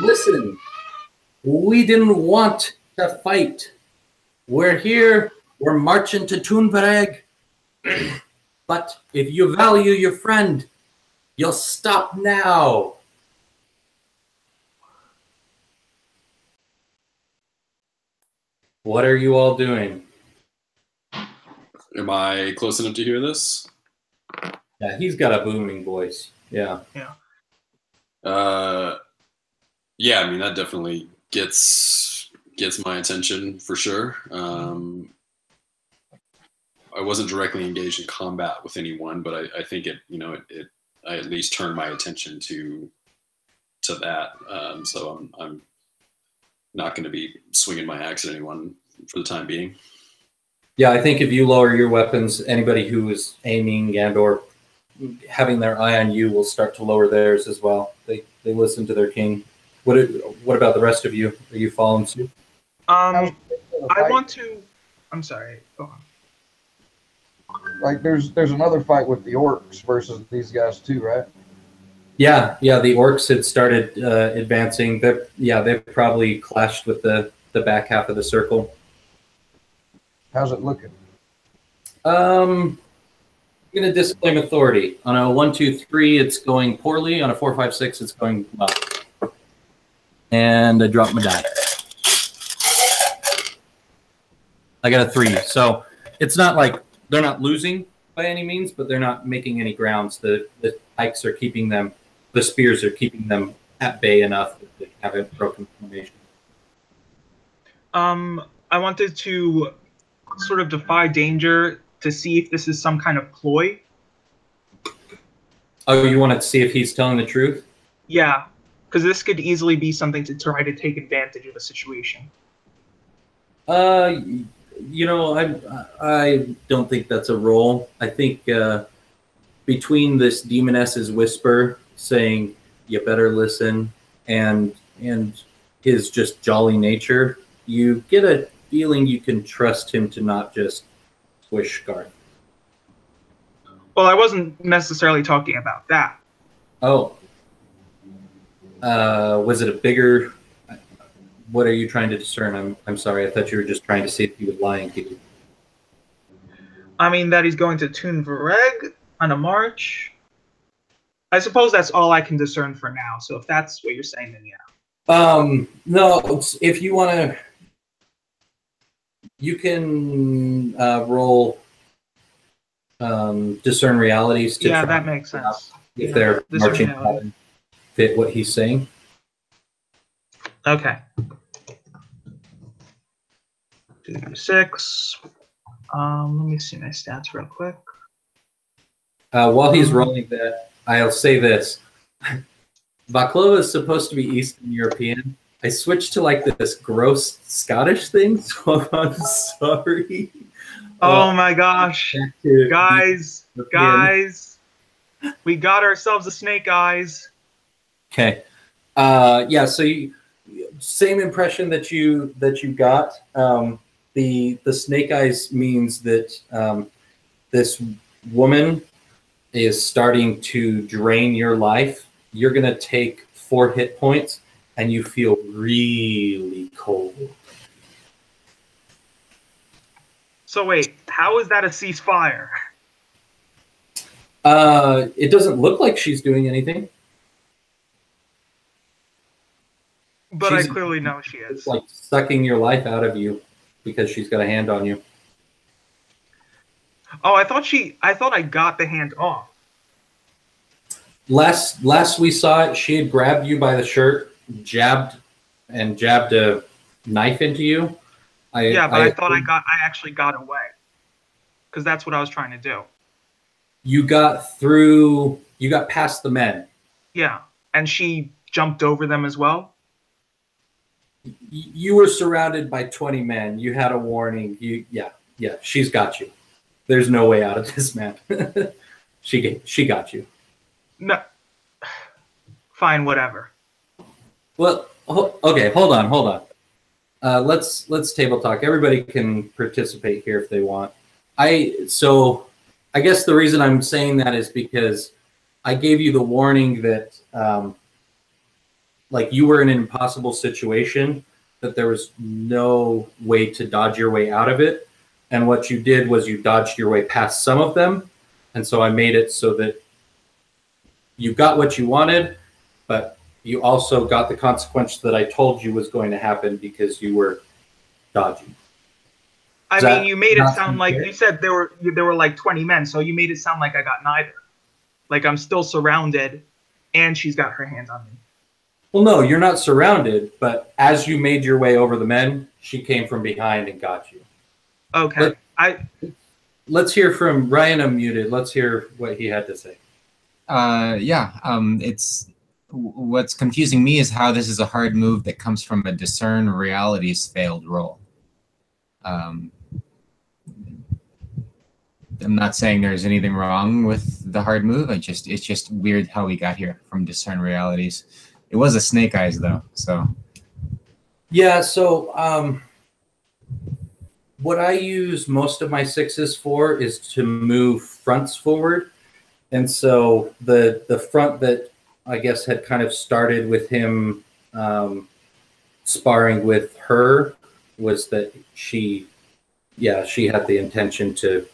"Listen, we didn't want to fight. We're here. We're marching to Toonberg. But if you value your friend, you'll stop now." What are you all doing? Am I close enough to hear this? Yeah, he's got a booming voice. Yeah. Yeah, I mean, that definitely gets my attention for sure. I wasn't directly engaged in combat with anyone, but I think I at least turned my attention to that. So I'm not going to be swinging my axe at anyone for the time being. Yeah, I think if you lower your weapons, anybody who is aiming and or having their eye on you will start to lower theirs as well. They listen to their king. What about the rest of you? Are you following suit? I want to. I'm sorry. Go on. Like there's another fight with the orcs versus these guys too, right? Yeah. The orcs had started advancing. They've probably clashed with the back half of the circle. How's it looking? I'm going to disclaim authority. On a 1, 2, 3, it's going poorly. On a 4, 5, 6, it's going well. And I dropped my die. I got a 3. So it's not like they're not losing by any means, but they're not making any grounds. The pikes are keeping them, the spears are keeping them at bay enough that they haven't broken formation. I wanted to sort of defy danger to see if this is some kind of ploy. Oh, you want to see if he's telling the truth? Yeah, because this could easily be something to try to take advantage of a situation. I don't think that's a role. I think between this demoness's whisper saying you better listen and his just jolly nature, you get a feeling you can trust him to not just squish Garth. Well, I wasn't necessarily talking about that. Oh. Was it a bigger... What are you trying to discern? I'm sorry. I thought you were just trying to see if he was lying to you. I mean, that he's going to Toonberg on a march. I suppose that's all I can discern for now. So if that's what you're saying, then yeah. No, if you want to... You can roll discern realities to Yeah, try that makes sense. if Yeah, they're discern marching reality. pattern fit what he's saying. Okay. 2d6. Let me see my stats real quick. While he's rolling that, I'll say this. Baklava is supposed to be Eastern European. I switched to like this gross Scottish thing, so I'm sorry. Oh my gosh. Back to Guys, the European. guys. We got ourselves a snake eyes. Okay. Yeah, so same impression that you got. The snake eyes means that this woman is starting to drain your life. You're going to take 4 hit points and you feel really cold. So wait, how is that a ceasefire? It doesn't look like she's doing anything. But She's I clearly know she It's is. like sucking your life out of you because she's got a hand on you. Oh, I thought I got the hand off. Last we saw it, she had grabbed you by the shirt, jabbed a knife into you. I thought I actually got away. Because that's what I was trying to do. You got past the men. Yeah. And she jumped over them as well. You were surrounded by 20 men. You had a warning. Yeah, she's got you. There's no way out of this, man. She got you. No. Fine, whatever. Well, okay, hold on. Let's table talk. Everybody can participate here if they want. I guess the reason I'm saying that is because I gave you the warning that like you were in an impossible situation, that there was no way to dodge your way out of it. And what you did was you dodged your way past some of them. And so I made it so that you got what you wanted, but you also got the consequence that I told you was going to happen because you were dodging. I mean, you made it sound like you said there were like 20 men, so you made it sound like I got neither. Like I'm still surrounded, and she's got her hands on me. Well, no, you're not surrounded, but as you made your way over the men, she came from behind and got you. Okay. Let's hear from Ryan unmuted. Let's hear what he had to say. It's what's confusing me is how this is a hard move that comes from a discern realities failed roll. I'm not saying there's anything wrong with the hard move. It's just weird how we got here from discern realities. It was a snake eyes though, so. Yeah, so what I use most of my 6s for is to move fronts forward. And so the front that I guess had kind of started with him sparring with her was that she had the intention to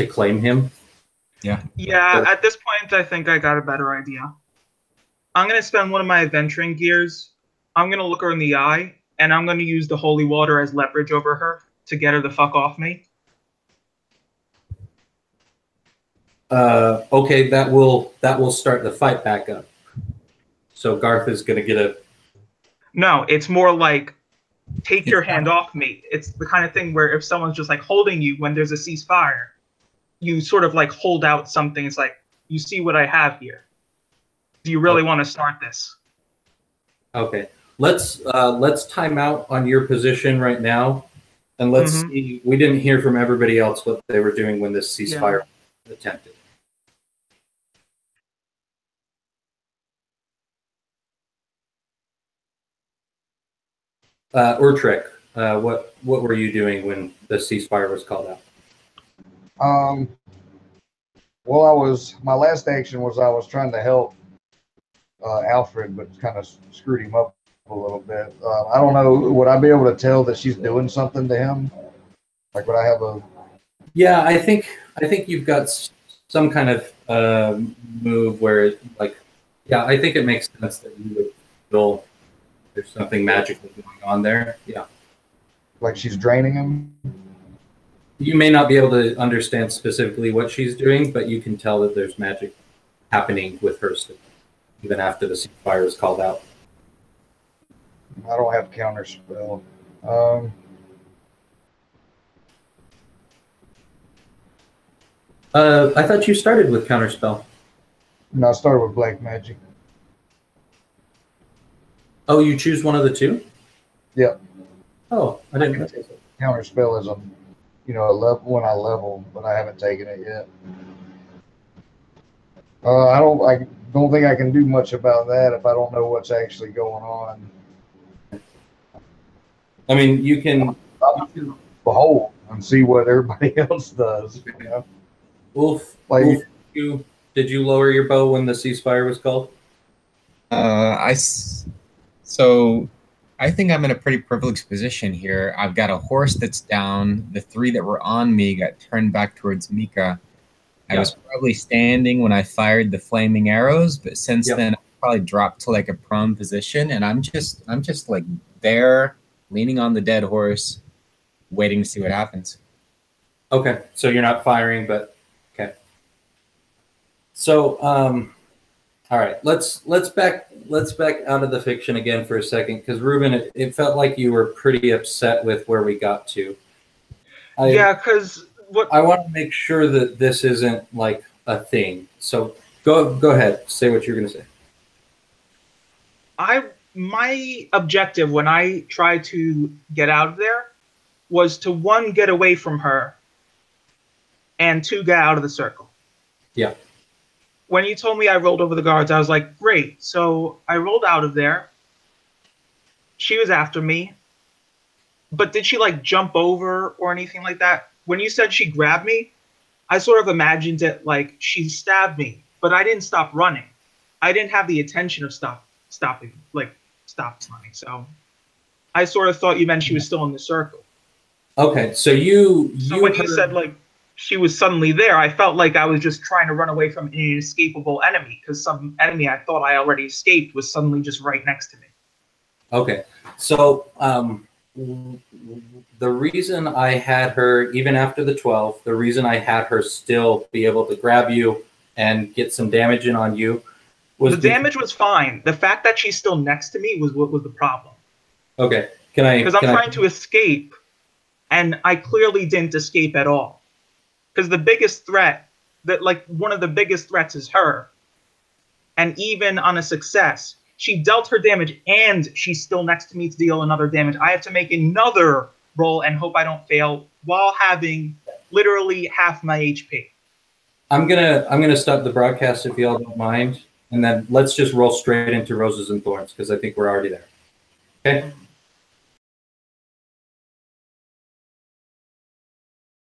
claim him. Yeah, at this point, I think I got a better idea. I'm going to spend one of my adventuring gears. I'm going to look her in the eye, and I'm going to use the holy water as leverage over her to get her the fuck off me. Okay, that will start the fight back up. So Garth is going to get a... No, it's more like, take your hand off me. It's the kind of thing where if someone's just like holding you when there's a ceasefire, you sort of like hold out something. It's like, you see what I have here. Do you really want to start this? Okay, let's time out on your position right now, and let's see. We didn't hear from everybody else what they were doing when this ceasefire attempted. Urtrek, what were you doing when the ceasefire was called out? Well, my last action was I was trying to help Alfred, but kind of screwed him up a little bit. I don't know. Would I be able to tell that she's doing something to him? Like, would I have a? Yeah, I think you've got some kind of move where it, like, yeah, I think it makes sense that you would feel there's something magical going on there. Yeah. Like she's draining him? You may not be able to understand specifically what she's doing, but you can tell that there's magic happening with her still, even after the ceasefire is called out. I don't have counter spell. I thought you started with counterspell. No, I started with black magic. Oh, you choose one of the two? Yep. Oh, I didn't know. Counter spell is a level when I level, but I haven't taken it yet. I don't think I can do much about that if I don't know what's actually going on. I mean, you can behold and see what everybody else does. You know? Wolf, Like, did you lower your bow when the ceasefire was called? So I think I'm in a pretty privileged position here. I've got a horse that's down. The 3 that were on me got turned back towards Mika. I was probably standing when I fired the flaming arrows, but since then I probably dropped to like a prone position, and I'm just like there, leaning on the dead horse, waiting to see what happens. Okay, so you're not firing, but okay. So, all right, let's back out of the fiction again for a second, because Ruben, it felt like you were pretty upset with where we got to. Because I want to make sure that this isn't like a thing. So go ahead, say what you're going to say. My objective when I tried to get out of there was to 1, get away from her, and 2, get out of the circle. Yeah. When you told me I rolled over the guards, I was like, great. So I rolled out of there. She was after me. But did she like jump over or anything like that? When you said she grabbed me, I sort of imagined it like she stabbed me, but I didn't stop running. I didn't have the intention of stop running. So I sort of thought you meant she was still in the circle. Okay, so when you said like she was suddenly there, I felt like I was just trying to run away from an inescapable enemy, because some enemy I thought I already escaped was suddenly just right next to me. Okay, so the reason I had her, even after the 12, the reason I had her still be able to grab you and get some damage in on you was the damage was fine. The fact that she's still next to me was what was the problem. Okay, because I'm trying to escape, and I clearly didn't escape at all. Because the biggest threat, one of the biggest threats is her. And even on a success, she dealt her damage and she's still next to me to deal another damage. I have to make another roll and hope I don't fail while having literally half my HP. I'm gonna stop the broadcast if y'all don't mind, and then let's just roll straight into Roses and Thorns, because I think we're already there. Okay.